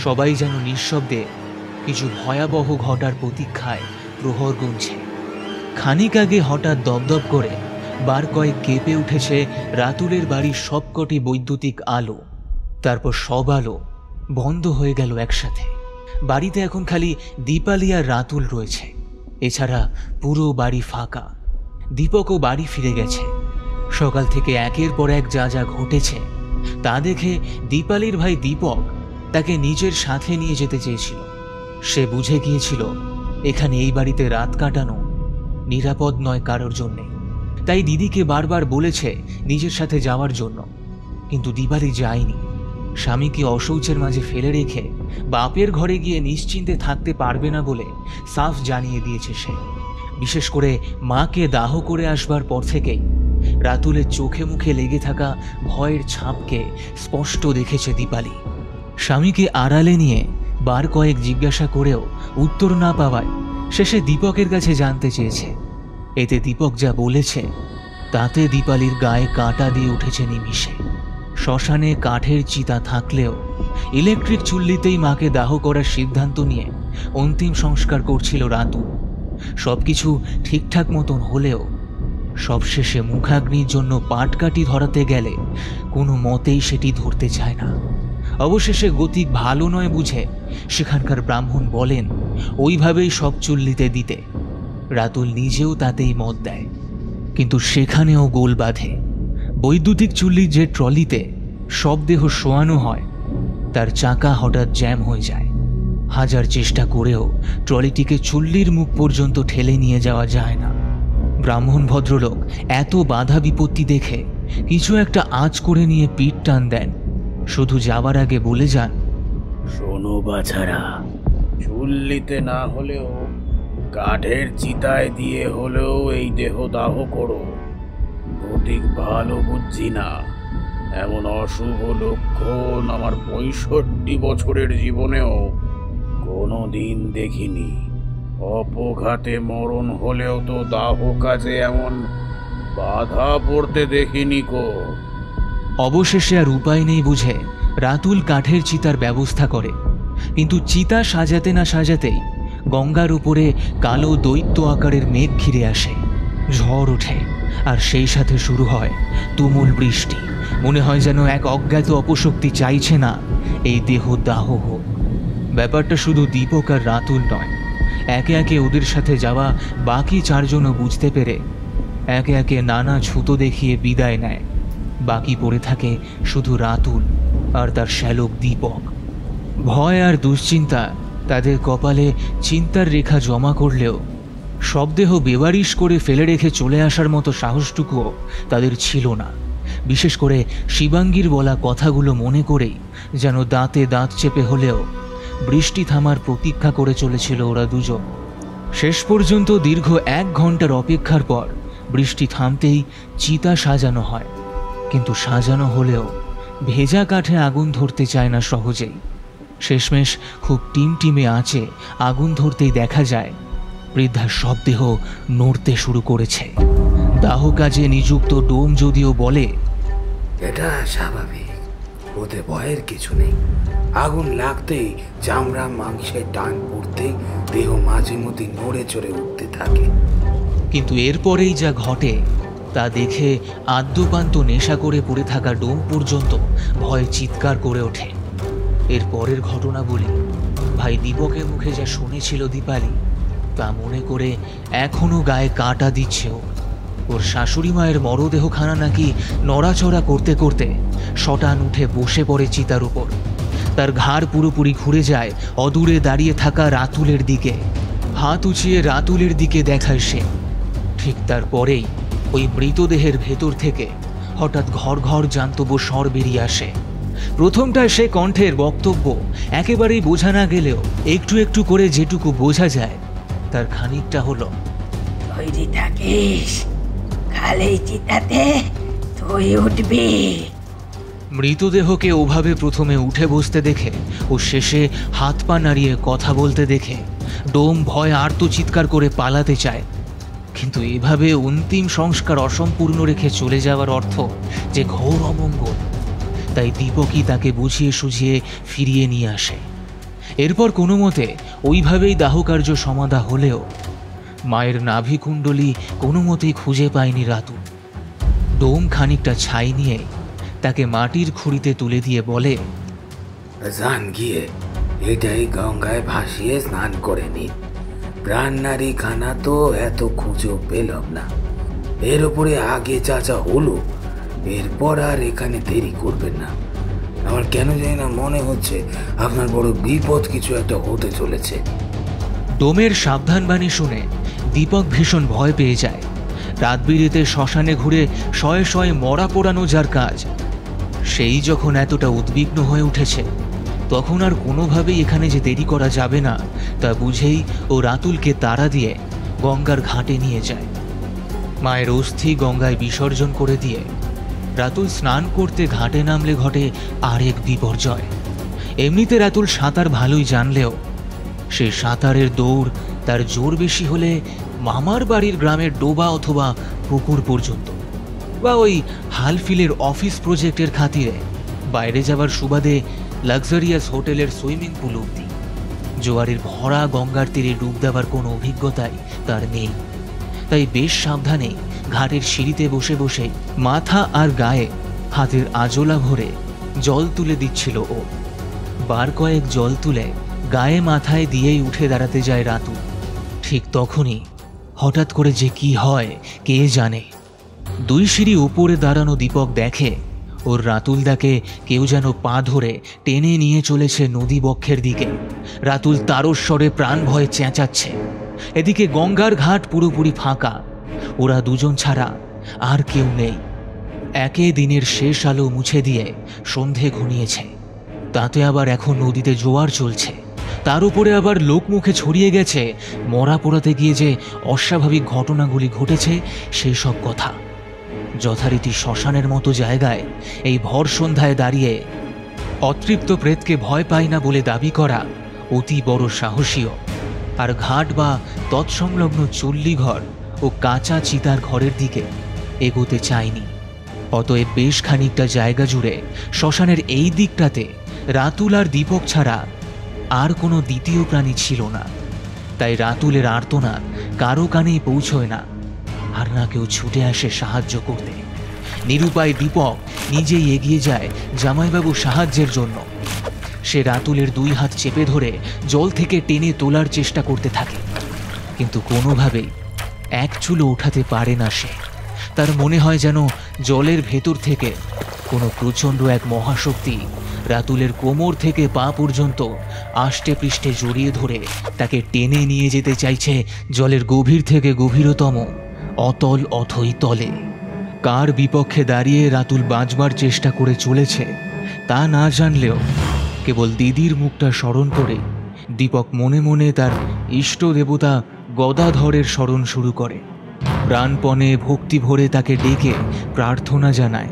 সবাই যেন নিঃশব্দে কিছু ভয়াবহ ঘটার প্রতীক্ষায় প্রহর গুনছে। খানিক আগে হঠাৎ দপদপ করে বার কয়েক কেঁপে উঠেছে রাতুলের বাড়ির সবকটি বৈদ্যুতিক আলো। তারপর সব আলো বন্ধ হয়ে গেল একসাথে। বাড়িতে এখন খালি দীপালি আর রাতুল রয়েছে। এছাড়া পুরো বাড়ি ফাঁকা। দীপকও বাড়ি ফিরে গেছে। সকাল থেকে একের পর এক যা যা ঘটেছে তা দেখে দীপালির ভাই দীপক তাকে নিজের সাথে নিয়ে যেতে চেয়েছিল। সে বুঝে গিয়েছিল এখানে এই বাড়িতে রাত কাটানো নিরাপদ নয় কারোর জন্যে। তাই দিদিকে বারবার বলেছে নিজের সাথে যাওয়ার জন্য, কিন্তু দীপালি যায়নি। স্বামীকে অশৌচের মাঝে ফেলে রেখে বাপের ঘরে গিয়ে নিশ্চিন্তে থাকতে পারবে না বলে সাফ জানিয়ে দিয়েছে সে। বিশেষ করে মাকে দাহ করে আসবার পর থেকেই রাতুলের চোখে মুখে লেগে থাকা ভয়ের ছাপকে স্পষ্ট দেখেছে দীপালি। স্বামীকে আড়ালে নিয়ে বার কয়েক জিজ্ঞাসা করেও উত্তর না পাওয়ায় শেষে দীপকের কাছে জানতে চেয়েছে। এতে দীপক যা বলেছে তাতে দীপালির গায়ে কাঁটা দিয়ে উঠেছে নিমিষে। শ্মশানে কাঠের চিতা থাকলেও ইলেকট্রিক চুল্লিতেই মাকে দাহ করার সিদ্ধান্ত নিয়ে অন্তিম সংস্কার করছিল রাতুল। সবকিছু ঠিকঠাক মতন হলেও সবশেষে মুখাগ্নির জন্য পাটকাঠি ধরাতে গেলে কোনো মতেই সেটি ধরতে চায় না। অবশেষে গতিক ভালো নয় বুঝে সেখানকার ব্রাহ্মণ বলেন ওইভাবেই সব চুল্লিতে দিতে। রাতুল নিজেও তাতেই মত দেয়, কিন্তু সেখানেও গোল বাঁধে। বৈদ্যুতিক চুল্লির যে ট্রলিতে সব দেহ শোয়ানো হয় তার চাকা হঠাৎ জ্যাম হয়ে যায়। হাজার চেষ্টা করেও ট্রলিটিকে চুল্লির মুখ পর্যন্ত ঠেলে নিয়ে যাওয়া যায় না। ব্রাহ্মণ ভদ্রলোক এত বাধা বিপত্তি দেখে কিছু একটা আঁচ করে নিয়ে পিঠ টান দেন। শুধু যাওয়ার আগে বলে যান, শোনো বাছারা, চুল্লিতে না হলেও কাঠের চিতায় দিয়ে হলেও এই দেহ দাহ করো। গতিক ভালো বুঝছি না, এমন অশুভ লক্ষণ আমার 65 বছরের জীবনেও কোনো দিন দেখিনি। অপঘাতে মরণ হলেও তো দাহ কাজে এমন বাধা পড়তে দেখিনি কো। অবশেষে আর উপায় নেই বুঝে রাতুল কাঠের চিতার ব্যবস্থা করে। কিন্তু চিতা সাজাতে না সাজাতেই গঙ্গার উপরে কালো দৈত্য আকারের মেঘ ঘিরে আসে। ঝড় ওঠে আর সেই সাথে শুরু হয় তুমুল বৃষ্টি। মনে হয় যেন এক অজ্ঞাত অপশক্তি চাইছে না এই দেহ দাহ হোক। ব্যাপারটা শুধু দীপক আর রাতুল নয়, একে একে ওদের সাথে যাওয়া বাকি 4 জনও বুঝতে পেরে একে একে নানা ছুতো দেখিয়ে বিদায় নেয়। বাকি পড়ে থাকে শুধু রাতুল আর তার শ্যালক দীপক। ভয় আর দুশ্চিন্তা তাদের কপালে চিন্তার রেখা জমা করলেও শবদেহ বেবারিশ করে ফেলে রেখে চলে আসার মতো সাহসটুকুও তাদের ছিল না। বিশেষ করে শিবাঙ্গীর বলা কথাগুলো মনে করেই যেন দাঁতে দাঁত চেপে হলেও বৃষ্টি থামার প্রতীক্ষা করে চলেছিল ওরা দুজন। শেষ পর্যন্ত দীর্ঘ 1 ঘন্টার অপেক্ষার পর বৃষ্টি থামতেই চিতা সাজানো হয়। কিন্তু সাজানো হলেও ভেজা কাঠে আগুন ধরতে চায় না সহজেই। শেষমেশ খুব টিমটিমে আঁচে আগুন ধরতেই দেখা যায় বৃদ্ধার শবদেহ নড়তে শুরু করেছে। দাহ কাজে নিযুক্ত ডোম যদিও বলে, এটা স্বাভাবিক, ওতে ভয়ের কিছু নেই। আগুন লাগতেই চামড়া মাংসের টান পড়তেই দেহ মাঝে মধ্যে নড়ে চড়ে উঠতে থাকে। কিন্তু এরপরেই যা ঘটে তা দেখে আদ্যপান্ত নেশা করে পড়ে থাকা ডোম পর্যন্ত ভয়ে চিৎকার করে ওঠে। এর পরের ঘটনা বলি, ভাই দীপকের মুখে যা শুনেছিল দীপালি তা মনে করে এখনো গায়ে কাঁটা দিচ্ছে। ওর শাশুড়ি মায়ের মরদেহখানা নাকি নড়াচড়া করতে করতে শটান উঠে বসে পড়ে চিতার উপর। তার ঘাড় পুরোপুরি ঘুরে যায় অদূরে দাঁড়িয়ে থাকা রাতুলের দিকে। হাত উঁচিয়ে রাতুলের দিকে দেখায় সে। ঠিক তারপরেই ওই মৃতদেহের ভেতর থেকে হঠাৎ ঘর ঘর জান্তব্য স্বর বেরিয়ে আসে। প্রথমটায় সে কণ্ঠের বক্তব্য একেবারেই বোঝা না গেলেও একটু একটু করে যেটুকু বোঝা যায় তার খানিকটা হলো, তৈরি থাকিস, খালি চিতাতে তুই উঠবি। মৃতদেহকে ওভাবে প্রথমে উঠে বসতে দেখে ও শেষে হাত পা নাড়িয়ে কথা বলতে দেখে ডোম ভয় আর্তচিৎকার করে পালাতে চায়। কিন্তু এভাবে অন্তিম সংস্কার অসম্পূর্ণ রেখে চলে যাওয়ার অর্থ যে ঘোর অমঙ্গল। তাই দীপকই তাকে বুঝিয়ে সুঝিয়ে ফিরিয়ে নিয়ে আসে। এরপর কোনো মতে ওইভাবেই দাহকার্য সমাধা হলেও মায়ের নাভিকুণ্ডলী কোনো মতেই খুঁজে পায়নি রাতুল। ডোম খানিকটা ছাই নিয়ে তাকে মাটির খুঁড়িতে তুলে দিয়ে বলে, যান গিয়ে এটাই গঙ্গায় ভাসিয়ে স্নান করে নিন। প্রাণ নারী খানা তো এত খুঁজো পেলাম না। এর উপরে আগে চাচা হলো, এরপর আর এখানে দেরি করবেন না। আমার কেন জানি না মনে হচ্ছে আপনার বড় বিপদ কিছু একটা হতে চলেছে। ডোমের সাবধানবাণী শুনে দীপক ভীষণ ভয় পেয়ে যায়। রাত বিরেতে শ্মশানে ঘুরে শয়ে শয়ে মরা পোড়ানো যার কাজ, সেই যখন এতটা উদ্বিগ্ন হয়ে উঠেছে, তখন আর কোনোভাবেই এখানে যে দেরি করা যাবে না তা বুঝেই ও রাতুলকে তাড়া দিয়ে গঙ্গার ঘাটে নিয়ে যায়। মায়ের অস্থি গঙ্গায় বিসর্জন করে দিয়ে রাতুল স্নান করতে ঘাটে নামলে ঘটে আরেক বিপর্যয়। এমনিতে রাতুল সাঁতার ভালোই জানলেও সে সাঁতারের দৌড় তার জোর বেশি হলে মামার বাড়ির গ্রামের ডোবা অথবা পুকুর পর্যন্ত, বা ওই হালফিলের অফিস প্রজেক্টের খাতিরে বাইরে যাবার সুবাদে লাক্সারিয়াস হোটেলের সুইমিং পুল অবধি। জোয়ারের ভরা গঙ্গার তীরে ডুব দেওয়ার কোনো অভিজ্ঞতাই তার নেই। তাই বেশ সাবধানে ঘাটের সিঁড়িতে বসে বসে মাথা আর গায়ে হাতের আজলা ভরে জল তুলে দিচ্ছিল ও। বার কয়েক জল তুলে গায়ে মাথায় দিয়েই উঠে দাঁড়াতে যায় রাতুল। ঠিক তখনই হঠাৎ করে যে কি হয় কে জানে। দুই সিঁড়ি উপরে দাঁড়ানো দীপক দেখে ওর রাতুলদাকে কেউ যেন পা ধরে টেনে নিয়ে চলেছে নদী বক্ষের দিকে। রাতুল তারস্বরে প্রাণ ভয়ে চেঁচাচ্ছে। এদিকে গঙ্গার ঘাট পুরোপুরি ফাঁকা, ওরা দুজন ছাড়া আর কেউ নেই। একে দিনের শেষ আলো মুছে দিয়ে সন্ধে ঘনিয়েছে, তাতে আবার এখন নদীতে জোয়ার চলছে। তার উপরে আবার লোকমুখে ছড়িয়ে গেছে মরা পোড়াতে গিয়ে যে অস্বাভাবিক ঘটনাগুলি ঘটেছে সেসব কথা। যথারীতি শ্মশানের মতো জায়গায় এই ভর সন্ধ্যায় দাঁড়িয়ে অতৃপ্ত প্রেতকে ভয় পায় না বলে দাবি করা অতি বড় সাহসীয়। আর ঘাট বা তৎসংলগ্ন চুল্লিঘর ও কাঁচা চিতার ঘরের দিকে এগোতে চায়নি। অতএব বেশ খানিকটা জায়গা জুড়ে শ্মশানের এই দিকটাতে রাতুল আর দীপক ছাড়া আর কোনো দ্বিতীয় প্রাণী ছিল না। তাই রাতুলের আর্তনাদ কারো কানেই পৌঁছয় না, আর না কেউ ছুটে আসে সাহায্য করতে। নিরুপায় দীপক নিজেই এগিয়ে যায় জামাইবাবু সাহায্যের জন্য। সে রাতুলের দুই হাত চেপে ধরে জল থেকে টেনে তোলার চেষ্টা করতে থাকে, কিন্তু কোনোভাবেই এক চুলো ওঠাতে পারে না সে। তার মনে হয় যেন জলের ভেতর থেকে কোনো প্রচণ্ড এক মহাশক্তি রাতুলের কোমর থেকে পা পর্যন্ত আষ্টে পৃষ্ঠে জড়িয়ে ধরে তাকে টেনে নিয়ে যেতে চাইছে জলের গভীর থেকে গভীরতম অতল অথই তলে। কার বিপক্ষে দাঁড়িয়ে রাতুল বাঁচবার চেষ্টা করে চলেছে তা না জানলেও কেবল দিদির মুখটা স্মরণ করে দীপক মনে মনে তার ইষ্ট দেবতা গদাধরের স্মরণ শুরু করে। প্রাণপণে ভক্তি ভরে তাকে ডেকে প্রার্থনা জানায়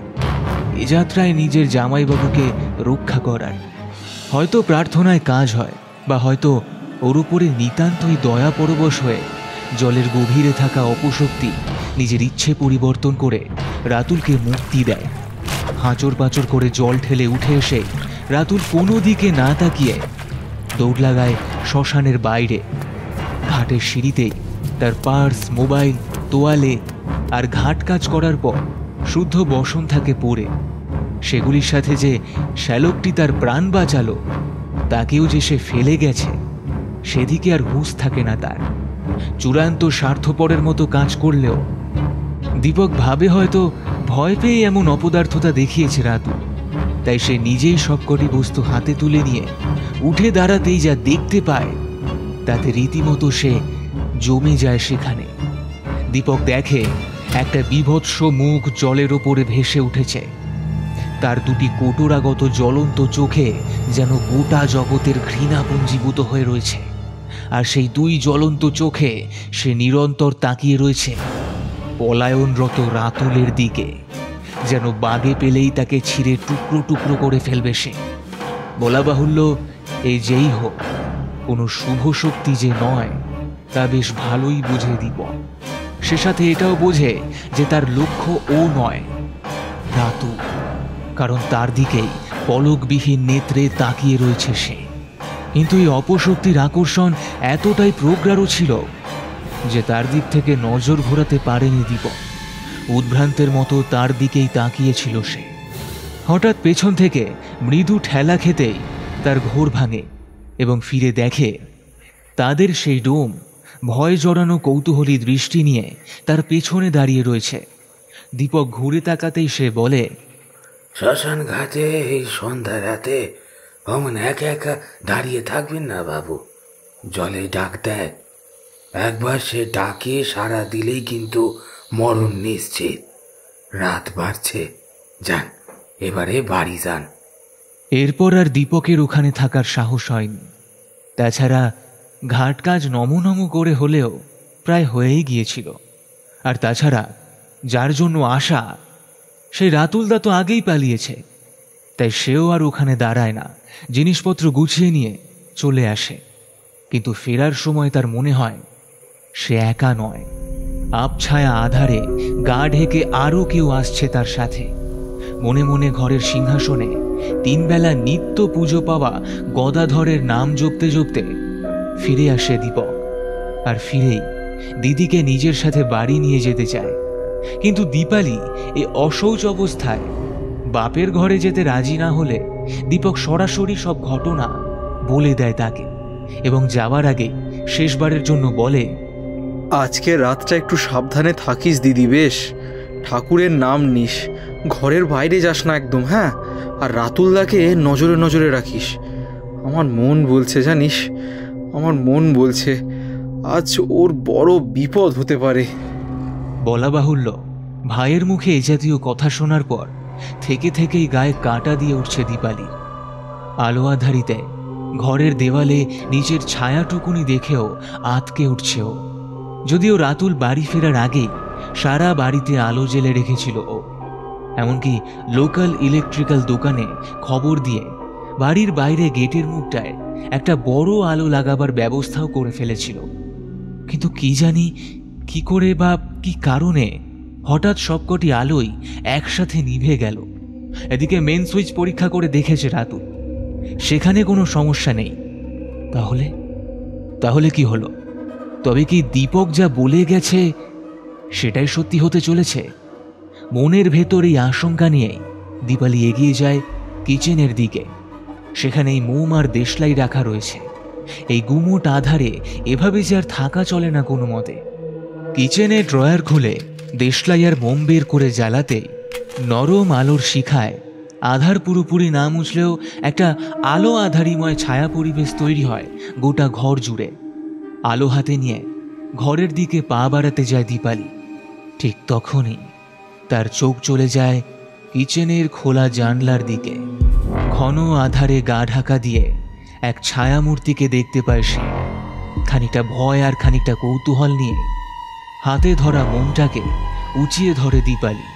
এ যাত্রায় নিজের জামাইবাবুকে রক্ষা করার। হয়তো প্রার্থনায় কাজ হয়, বা হয়তো ওর উপরে নিতান্তই দয়া পরবশ হয়ে জলের গভীরে থাকা অপশক্তি নিজের ইচ্ছে পরিবর্তন করে রাতুলকে মুক্তি দেয়। হাঁচড় পাঁচড় করে জল ঠেলে উঠে এসে রাতুল কোনো দিকে না তাকিয়ে দৌড় লাগায় শ্মশানের বাইরে। ঘাটের সিঁড়িতেই তার পার্স, মোবাইল, তোয়ালে আর ঘাট কাজ করার পর শুদ্ধ বসন থাকে পড়ে। সেগুলির সাথে যে শ্যালকটি তার প্রাণ বাঁচালো তাকেও যে সে ফেলে গেছে সেদিকে আর হুঁশ থাকে না তার। চূড়ান্ত স্বার্থপরের মতো কাজ করলেও দীপক ভাবে হয়তো ভয় পেয়ে এমন অপদার্থতা দেখিয়েছে রাতুল, তাই সে নিজেই সবকটি বস্তু হাতে তুলে নিয়ে উঠে দাঁড়াতেই যা দেখতে পায় তাতে রীতিমতো সে জমে যায় সেখানে। দীপক দেখে একটা বীভৎস মুখ জলের ওপরে ভেসে উঠেছে। তার দুটি কোটরাগত জ্বলন্ত চোখে যেন গোটা জগতের ঘৃণা পুঞ্জীভূত হয়ে রয়েছে, আর সেই দুই জ্বলন্ত চোখে সে নিরন্তর তাকিয়ে রয়েছে পলায়নরত রাতুলের দিকে, যেন বাগে পেলেই তাকে ছিঁড়ে টুকরো টুকরো করে ফেলবে সে। বলা বাহুল্য, এই যেই হোক কোনো শুভ শক্তি যে নয় তা বেশ ভালোই বুঝে দীপক। সে সাথে এটাও বোঝে যে তার লক্ষ্য ও নয়, রাতুল, কারণ তার দিকেই পলকবিহীন নেত্রে তাকিয়ে রয়েছে সে। কিন্তু এই অপশক্তির আকর্ষণ এতটাই প্রগাঢ় ছিল যে তার দিক থেকে নজর ঘোরাতে পারেনি দীপক। উদ্ভ্রান্তের মতো তার দিকেই তাকিয়েছিল সে। হঠাৎ পেছন থেকে মৃদু ঠেলা খেতেই তার ঘোর ভাঙে এবং ফিরে দেখে তাদের সেই ডোম ভয় জড়ানো কৌতূহলী দৃষ্টি নিয়ে তার পেছনে দাঁড়িয়ে রয়েছে। দীপক ঘুরে তাকাতেই সে বলে, শ্মশান ঘাটে এই সন্ধ্যা রাতে অমন একা একা দাঁড়িয়ে থাকবেন না বাবু। জলে ডাক দেয়, একবার সে ডাকে সাড়া দিলেই কিন্তু মরণ নিশ্চিত। রাত বাড়ছে, যান এবারে বাড়ি যান। এরপর আর দীপকের ওখানে থাকার সাহস হয়নি। তাছাড়া ঘাট কাজ নমনম করে হলেও প্রায় হয়েই গিয়েছিল। আর তাছাড়া যার জন্য আসা, সেই রাতুলদা তো আগেই পালিয়েছে, তাই সেও আর ওখানে দাঁড়ায় না, জিনিসপত্র গুছিয়ে নিয়ে চলে আসে। কিন্তু ফেরার সময় তার মনে হয় সে একা নয়, আবছায়া আধারে গা ঢেকে আরও কেউ আসছে তার সাথে। মনে মনে ঘরের সিংহাসনে 3 বেলা নিত্য পুজো পাওয়া গদাধরের নাম জপতে জপতে ফিরে আসে দীপক। আর ফিরেই দিদিকে নিজের সাথে বাড়ি নিয়ে যেতে চায়। কিন্তু দীপালি এই অশৌচ অবস্থায় বাপের ঘরে যেতে রাজি না হলে দীপক সরাসরি সব ঘটনা বলে দেয় তাকে, এবং যাওয়ার আগে শেষবারের জন্য বলে, আজকে রাতটা একটু সাবধানে থাকিস দিদি, বেশ? ঠাকুরের নাম নিস, ঘরের বাইরে যাস না একদম, হ্যাঁ? আর রাতুলদাকে নজরে নজরে রাখিস। আমার মন বলছে, জানিস, আমার মন বলছে আজ ওর বড় বিপদ হতে পারে। বলা বাহুল্য, ভাইয়ের মুখে এ জাতীয় কথা শোনার পর থেকে থেকেই গায়ে কাঁটা দিয়ে উঠছে দীপালির। আলো আধারিতে ঘরের দেওয়ালে নিজের ছায়াটুকুনি দেখেও আতকে উঠছে ও। যদিও রাতুল বাড়ি ফেরার আগেই সারা বাড়িতে আলো জেলে রেখেছিল ও, এমনকি লোকাল ইলেকট্রিক্যাল দোকানে খবর দিয়ে বাড়ির বাইরে গেটের মুখটায় একটা বড় আলো লাগাবার ব্যবস্থাও করে ফেলেছিল। কিন্তু কি জানি কি করে বা কি কারণে হঠাৎ সবকটি আলোই একসাথে নিভে গেল। এদিকে মেন সুইচ পরীক্ষা করে দেখেছে রাতুল, সেখানে কোনো সমস্যা নেই। তাহলে কি হলো? তবে কি দীপক যা বলে গেছে সেটাই সত্যি হতে চলেছে? মনের ভেতর এই আশঙ্কা নিয়ে দীপালি এগিয়ে যায় কিচেনের দিকে। সেখানেই মোম আর দেশলাই রাখা রয়েছে। এই গুমোট আধারে এভাবে যে আর থাকা চলে না কোনো মতে। কিচেনে ড্রয়ার খুলে দেশলাই আর মোম বের করে জ্বালাতেই নরম আলোর শিখায় আধার পুরোপুরি না মুছলেও একটা আলো আধারিময় ছায়া পরিবেশ তৈরি হয় গোটা ঘর জুড়ে। আলো হাতে নিয়ে ঘরের দিকে পা বাড়াতে যায় দীপালি। ঠিক তখনই তার চোখ চলে যায় কিচেনের খোলা জানলার দিকে। ঘন আধারে গা ঢাকা দিয়ে এক ছায়ামূর্তিকে দেখতে পায় সে। খানিকটা ভয় আর খানিকটা কৌতূহল নিয়ে হাতে ধরা মোমটাকে উঁচিয়ে ধরে দীপালি,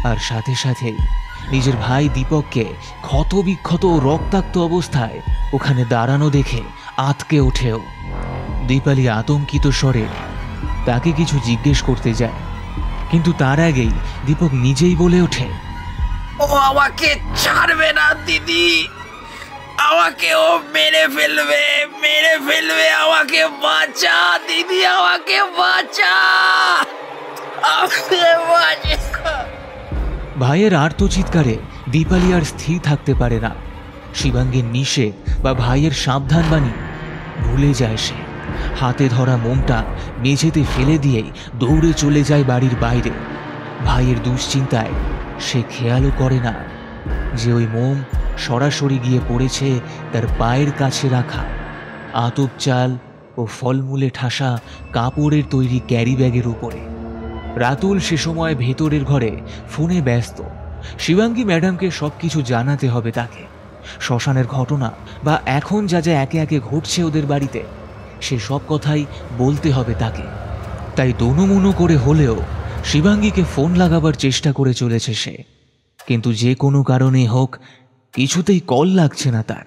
আর সাথে সাথে নিজের ভাই দীপককে ক্ষতবিক্ষত ও রক্তাক্ত অবস্থায় ওখানে দাঁড়ানো দেখে আতকে ওঠেও। দীপালি আতঙ্কিত স্বরে তাকে কিছু জিজ্ঞেস করতে যায়, কিন্তু তার আগেই দীপক নিজেই বলে ওঠে, ও আমাকে ছাড়বে না দিদি, আমাকে ও মেরে ফেলবে, আমাকে বাঁচা দিদি, আমাকে বাঁচা। ভাইয়ের আর্তচিৎকারে দীপালি আর স্থির থাকতে পারে না। শিবাঙ্গীর নিষেধ বা ভাইয়ের সাবধানবাণী ভুলে যায় সে। হাতে ধরা মোমটা মেঝেতে ফেলে দিয়েই দৌড়ে চলে যায় বাড়ির বাইরে। ভাইয়ের দুশ্চিন্তায় সে খেয়ালও করে না যে ওই মোম সরাসরি গিয়ে পড়েছে তার পায়ের কাছে রাখা আতপ চাল ও ফলমূলে ঠাসা কাপড়ের তৈরি ক্যারি ব্যাগের উপরে। রাতুল সে সময় ভেতরের ঘরে ফোনে ব্যস্ত। শিবাঙ্গী ম্যাডামকে সবকিছু জানাতে হবে তাকে। শ্মশানের ঘটনা বা এখন যা যা একে একে ঘটছে ওদের বাড়িতে, সে সব কথাই বলতে হবে তাকে। তাই দোনোমুনো করে হলেও শিবাঙ্গীকে ফোন লাগাবার চেষ্টা করে চলেছে সে। কিন্তু যে কোনো কারণে হোক কিছুতেই কল লাগছে না তার।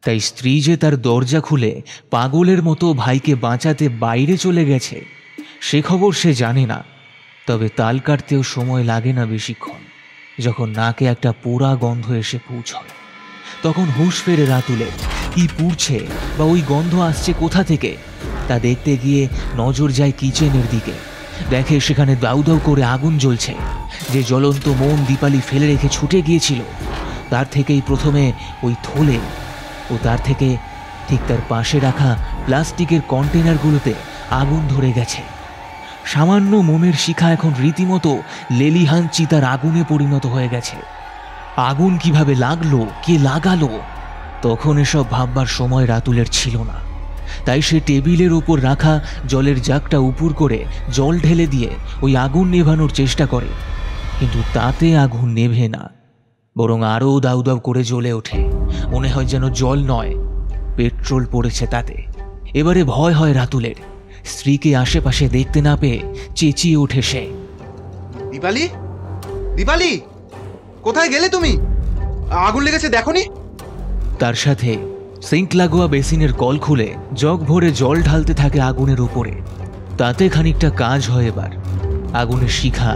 তাই স্ত্রী যে তার দরজা খুলে পাগলের মতো ভাইকে বাঁচাতে বাইরে চলে গেছে সে খবর সে জানে না। তবে তাল কাটতেও সময় লাগে না বেশিক্ষণ। যখন নাকে একটা পোড়া গন্ধ এসে পৌঁছয় তখন হুঁশ ফেরে রাতুলের। কি পুড়ছে বা ওই গন্ধ আসছে কোথা থেকে তা দেখতে গিয়ে নজর যায় কিচেনের দিকে। দেখে সেখানে দাউ দাউ করে আগুন জ্বলছে। যে জ্বলন্ত মোম দীপালি ফেলে রেখে ছুটে গিয়েছিল তার থেকেই প্রথমে ওই থলে ও তার থেকে ঠিক তার পাশে রাখা প্লাস্টিকের কন্টেনারগুলোতে আগুন ধরে গেছে। সামান্য মোমের শিখা এখন রীতিমতো লেলিহান চিতার আগুনে পরিণত হয়ে গেছে। আগুন কিভাবে লাগলো, কে লাগালো, তখন এসব ভাববার সময় রাতুলের ছিল না। তাই সে টেবিলের ওপর রাখা জলের জাগটা উপর করে জল ঢেলে দিয়ে ওই আগুন নেভানোর চেষ্টা করে, কিন্তু তাতে আগুন নেভে না। বরং আরও দাউ দাউ করে জ্বলে ওঠে। মনে হয় যেন জল নয়, পেট্রোল পড়েছে তাতে। এবারে ভয় হয় রাতুলের। স্ত্রীকে আশেপাশে দেখতে না পেয়ে চেঁচিয়ে ওঠে সে, দীপালি, দীপালি, কোথায় গেলে তুমি? আগুন লেগেছে দেখোনি? তার সাথে সিঙ্ক লাগোয়া বেসিনের কল খুলে জগ ভরে জল ঢালতে থাকে আগুনের উপরে। তাতে খানিকটা কাজ হয়। এবার আগুনের শিখা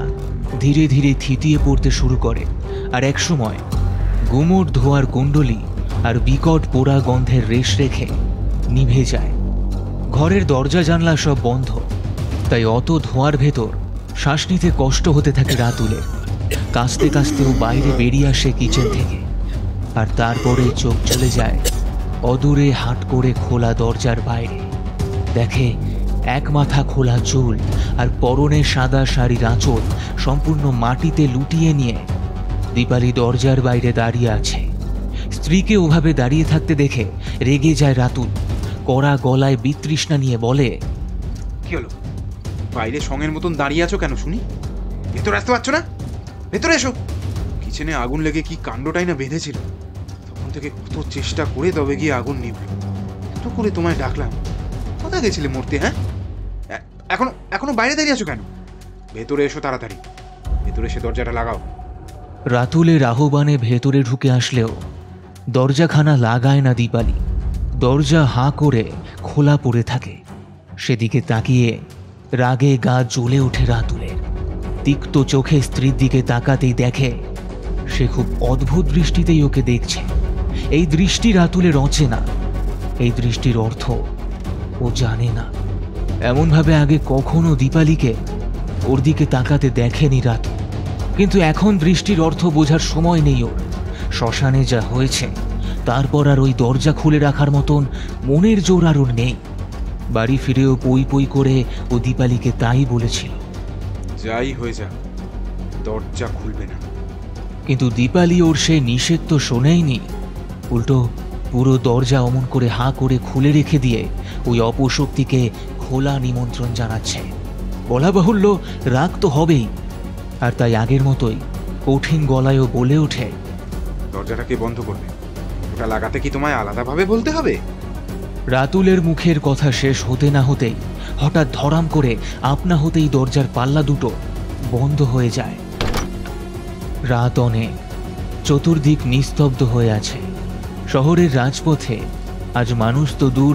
ধীরে ধীরে থিতিয়ে পড়তে শুরু করে, আর একসময় গুমোট ধোয়ার কুণ্ডলি আর বিকট পোড়া গন্ধের রেশ রেখে নিভে যায়। ঘরের দরজা জানলা সব বন্ধ, তাই অত ধোঁয়ার ভেতর শ্বাস নিতে কষ্ট হতে থাকে রাতুলের। কাঁচতে কাঁচতেও বাইরে বেরিয়ে আসে কিচেন থেকে, আর তারপরে চোখ চলে যায় অদূরে হাট করে খোলা দরজার বাইরে। দেখে এক মাথা খোলা চুল আর পরনে সাদা শাড়ির আঁচল সম্পূর্ণ মাটিতে লুটিয়ে নিয়ে দীপালি দরজার বাইরে দাঁড়িয়ে আছে। স্ত্রীকে ওভাবে দাঁড়িয়ে থাকতে দেখে রেগে যায় রাতুল। কড়া গলায় বিতৃষ্ণা নিয়ে বলে, কি হলো? বাইরে সঙ্গের মতন দাঁড়িয়ে আছো কেন শুনি? ভেতরে আসতে পারছো না? ভেতরে এসো। কিচেনে আগুন লেগে কি কাণ্ডটাই না বেঁধেছিল। তখন থেকে কত চেষ্টা করে তবে গিয়ে আগুন নিভল। কত করে তোমায় ডাকলাম, কোথায় গেছিলে মূর্তি? হ্যাঁ, এখনো বাইরে দাঁড়িয়ে আছো কেন? ভেতরে এসো তাড়াতাড়ি। ভেতরে এসে দরজাটা লাগাও। রাতুলের আহ্বানে ভেতরে ঢুকে আসলেও দরজাখানা লাগায় না দীপালি। দরজা হাঁ করে খোলা পড়ে থাকে। সেদিকে তাকিয়ে রাগে গা জ্বলে ওঠে রাতুলের। তিক্ত চোখে স্ত্রীর দিকে তাকাতেই দেখে সে খুব অদ্ভুত দৃষ্টিতেই ওকে দেখছে। এই দৃষ্টি রাতুলের অচেনা। এই দৃষ্টির অর্থ ও জানে না। এমনভাবে আগে কখনো দীপালিকে ওর দিকে তাকাতে দেখেনি রাতুল। কিন্তু এখন দৃষ্টির অর্থ বোঝার সময় নেই ওর। শ্মশানে যা হয়েছে তারপর আর ওই দরজা খুলে রাখার মতন মনের জোর আর ওর নেই। বাড়ি ফিরেও পই পই করে ও দীপালিকে তাই বলেছিল, যাই হয়ে যা, দরজা খুলবে না। কিন্তু দীপালি ওর সে নিষেধ তো শোনেইনি। উল্টো পুরো দরজা অমন করে হাঁ করে খুলে রেখে দিয়ে ওই অপশক্তিকে খোলা নিমন্ত্রণ জানাচ্ছে। বলা বাহুল্য, রাগ তো হবেই। আর তাই আগের মতোই কঠিন গলায়ও বলে ওঠে, দরজাটাকে বন্ধ করবে। ওটা লাগাতে কি তোমায় আলাদাভাবে বলতে হবে? রাতুলের মুখের কথা শেষ হতে না হতেই হঠাৎ ধরাম করে আপনা হতেই দরজার পাল্লা দুটো বন্ধ হয়ে যায়। রাত অনেক, চতুর্দিক নিস্তব্ধ হয়ে আছে। শহরের রাজপথে আজ মানুষ তো দূর,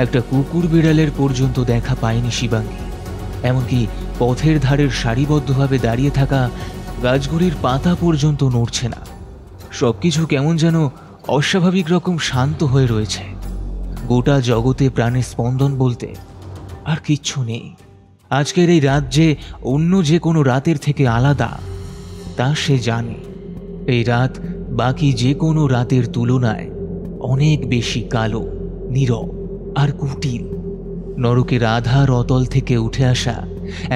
একটা কুকুর বিড়ালের পর্যন্ত দেখা পায়নি শিবাঙ্গী। এমনকি পথের ধারের সারিবদ্ধভাবে দাঁড়িয়ে থাকা গাছগুলির পাতা পর্যন্ত নড়ছে না। সবকিছু কেমন যেন অস্বাভাবিক রকম শান্ত হয়ে রয়েছে। গোটা জগতে প্রাণের স্পন্দন বলতে আর কিচ্ছু নেই। আজকের এই রাত যে অন্য যে কোনো রাতের থেকে আলাদা তা সে জানে। এই রাত বাকি যে কোনো রাতের তুলনায় অনেক বেশি কালো, নীরব আর কুটিল। নরকের আধার অতল থেকে উঠে আসা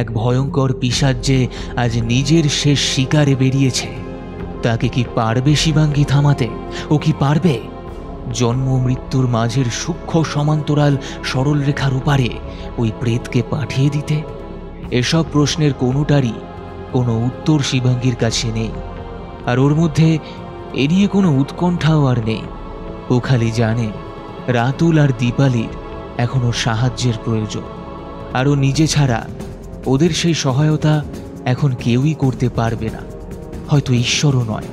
এক ভয়ঙ্কর পিশাচ যে আজ নিজের শেষ শিকারে বেরিয়েছে। তাকে কি পারবে শিবাঙ্গী থামাতে? ও কি পারবে জন্ম মৃত্যুর মাঝের সূক্ষ্ম সমান্তরাল সরল রেখার ওপারে ওই প্রেতকে পাঠিয়ে দিতে? এসব প্রশ্নের কোনোটারই কোনো উত্তর শিবাঙ্গীর কাছে নেই। আর ওর মধ্যে এ নিয়ে কোনো উৎকণ্ঠাও আর নেই। ও খালি জানে রাতুল আর দীপালির এখনো সাহায্যের প্রয়োজন। আর ও নিজে ছাড়া ওদের সেই সহায়তা এখন কেউই করতে পারবে না, হয়তো ঈশ্বরও নয়।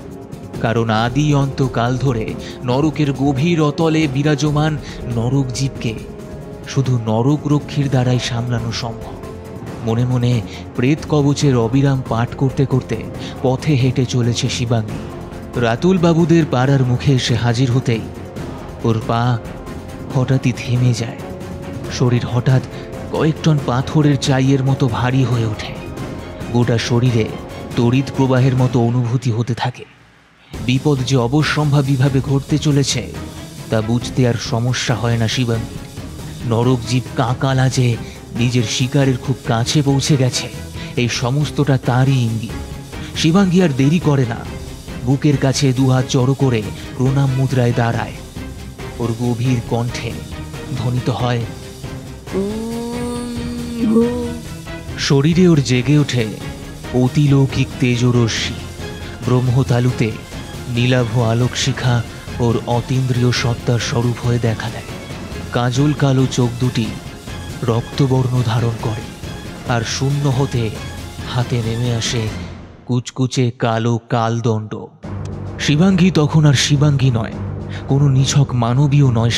কারণ আদি অন্তকাল ধরে নরকের গভীর অতলে বিরাজমান নরক জীবকে শুধু নরক রক্ষীর দ্বারাই সামলানো সম্ভব। মনে মনে প্রেত কবচের অবিরাম পাঠ করতে করতে পথে হেঁটে চলেছে শিবাঙ্গী। রাতুল বাবুদের পাড়ার মুখে এসে হাজির হতেই ওর পা হঠাৎই থেমে যায়। শরীর হঠাৎ কয়েক টন পাথরের চাইয়ের মতো ভারী হয়ে ওঠে। গোটা শরীরে তড়িৎ প্রবাহের মতো অনুভূতি হতে থাকে। বিপদ যে অবশ্যম্ভাবীভাবে ঘটতে চলেছে তা বুঝতে আর সমস্যা হয় না শিবাঙ্গীর। নরক জীব কাঁকালা যে নিজের শিকারের খুব কাছে পৌঁছে গেছে, এই সমস্তটা তারই ইঙ্গিত। শিবাঙ্গী আর দেরি করে না, বুকের কাছে দুহাত জড়ো করে প্রণাম মুদ্রায় দাঁড়ায়। ওর গভীর কণ্ঠে ধ্বনিত হয়, শরীরে ওর জেগে ওঠে অতিলৌকিক তেজরশ্মি। ব্রহ্মতালুতে নীলাভ আলোক শিখা ওর অতীন্দ্রিয় সত্তার স্বরূপ হয়ে দেখা দেয়। কাজল কালো চোখ দুটি রক্তবর্ণ ধারণ করে, আর শূন্য হতে হাতে নেমে আসে কুচকুচে কালো কালদণ্ড। শিবাঙ্গী তখন আর শিবাঙ্গী নয়, কোনো নিছক মানবীয় নয়।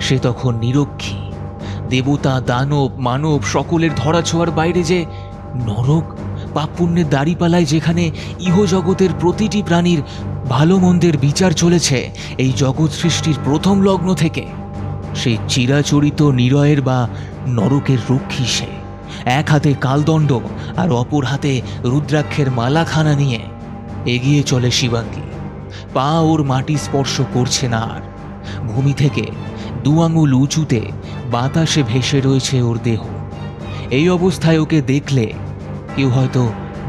সে তখন নিরক্ষী। দেবতা, দানব, মানব সকলের ধরাছোঁয়ার বাইরে যে নরক, পাপ পুণ্যের দাড়িপালায় যেখানে ইহজগতের প্রতিটি প্রাণীর ভালো মন্দের বিচার চলেছে এই জগৎ সৃষ্টির প্রথম লগ্ন থেকে, সেই চিরাচরিত নিরয়ের বা নরকের রক্ষী সে। এক হাতে কালদণ্ড আর অপর হাতে রুদ্রাক্ষের মালাখানা নিয়ে এগিয়ে চলে শিবাঙ্গী। পা ওর মাটি স্পর্শ করছে না আর। ভূমি থেকে 2 আঙুল উঁচুতে বাতাসে ভেসে রয়েছে ওর দেহ। এই অবস্থায় ওকে দেখলে কেউ হয়তো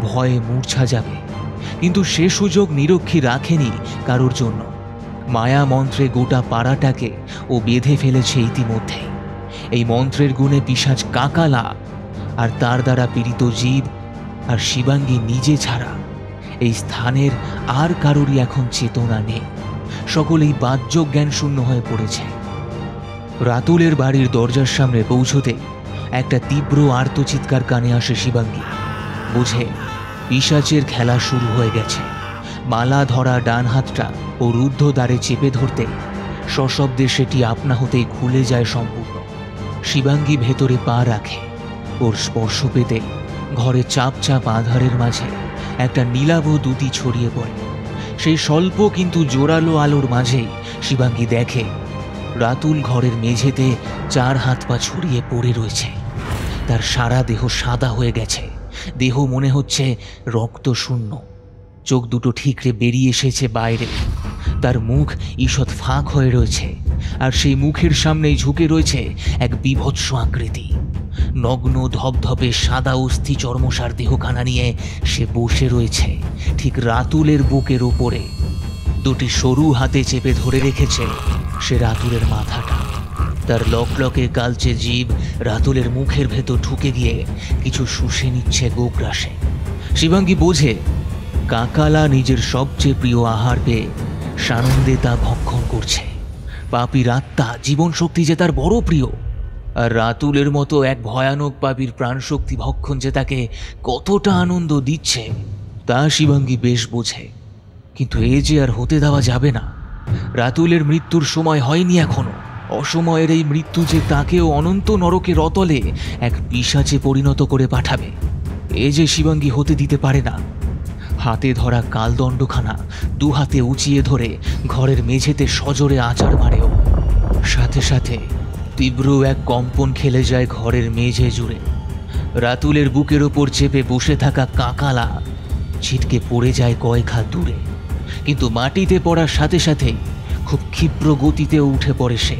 ভয়ে মূর্ছা যাবে, কিন্তু সে সুযোগ নিরক্ষী রাখেনি কারোর জন্য। মায়া মন্ত্রে গোটা পাড়াটাকে ও বেঁধে ফেলেছে ইতিমধ্যেই। এই মন্ত্রের গুণে পিশাচ কাকালা আর তার দ্বারা পীড়িত জীব আর শিবাঙ্গী নিজে ছাড়া এই স্থানের আর কারোরই এখন চেতনা নেই। সকলেই বাহ্য জ্ঞান শূন্য হয়ে পড়েছে। রাতুলের বাড়ির দরজার সামনে পৌঁছতে একটা তীব্র আর্তচিৎকার কানে আসে শিবাঙ্গী। বুঝে পিশাচের খেলা শুরু হয়ে গেছে। মালা ধরা ডান হাতটা ও রুদ্ধ দ্বারে চেপে ধরতে সশব্দে সেটি আপনা হতেই খুলে যায় সম্পূর্ণ। শিবাঙ্গী ভেতরে পা রাখে। ওর স্পর্শ পেতে ঘরে চাপ চাপ আধারের মাঝে একটা নীলাভ দ্যুতি ছড়িয়ে পড়ে। সেই স্বল্প কিন্তু জোরালো আলোর মাঝেই শিবাঙ্গী দেখে রাতুল ঘরের মেঝেতে 4 হাত পা ছড়িয়ে পড়ে রয়েছে। তার সারা দেহ সাদা হয়ে গেছে। দেহ মনে হচ্ছে রক্ত শূন্য। চোখ দুটো ঠিকরে বেরিয়ে এসেছে বাইরে। তার মুখ ঈষৎ ফাঁক হয়ে রয়েছে, আর সেই মুখের সামনেই ঝুঁকে রয়েছে এক বিভৎস আকৃতি। নগ্ন ধপধপে সাদা অস্থি চর্মসার দেহখানা নিয়ে সে বসে রয়েছে ঠিক রাতুলের বুকের ওপরে। 2টি সরু হাতে চেপে ধরে রেখেছে সে রাতুলের মাথাটা। তার লকলকে কালচে জীব রাতুলের মুখের ভেতর ঢুকে গিয়ে কিছু শুষে নিচ্ছে গোগ্রাসে। শিবাঙ্গী বোঝে কাকালা নিজের সবচেয়ে প্রিয় আহার পেয়ে সানন্দে তা ভক্ষণ করছে। পাপীর আত্মা, জীবন শক্তি যে তার বড় প্রিয়, আর রাতুলের মতো এক ভয়ানক পাপীর প্রাণশক্তি ভক্ষণ যে তাকে কতটা আনন্দ দিচ্ছে তা শিবাঙ্গী বেশ বোঝে। কিন্তু এ যে আর হতে দেওয়া যাবে না। রাতুলের মৃত্যুর সময় হয়নি এখনো। অসময়ের এই মৃত্যু যে তাকেও অনন্ত নরকের অতলে এক পিশাচে পরিণত করে পাঠাবে, এ যে শিবাঙ্গী হতে দিতে পারে না। হাতে ধরা কালদণ্ডখানা 2 হাতে উঁচিয়ে ধরে ঘরের মেঝেতে সজোরে আছাড় মারেও। সাথে সাথে তীব্র এক কম্পন খেলে যায় ঘরের মেঝে জুড়ে। রাতুলের বুকের ওপর চেপে বসে থাকা কাকালা ছিটকে পড়ে যায় কয়েক হাত দূরে, কিন্তু মাটিতে পড়ার সাথে সাথেই খুব ক্ষিপ্র গতিতে উঠে পড়ে সে।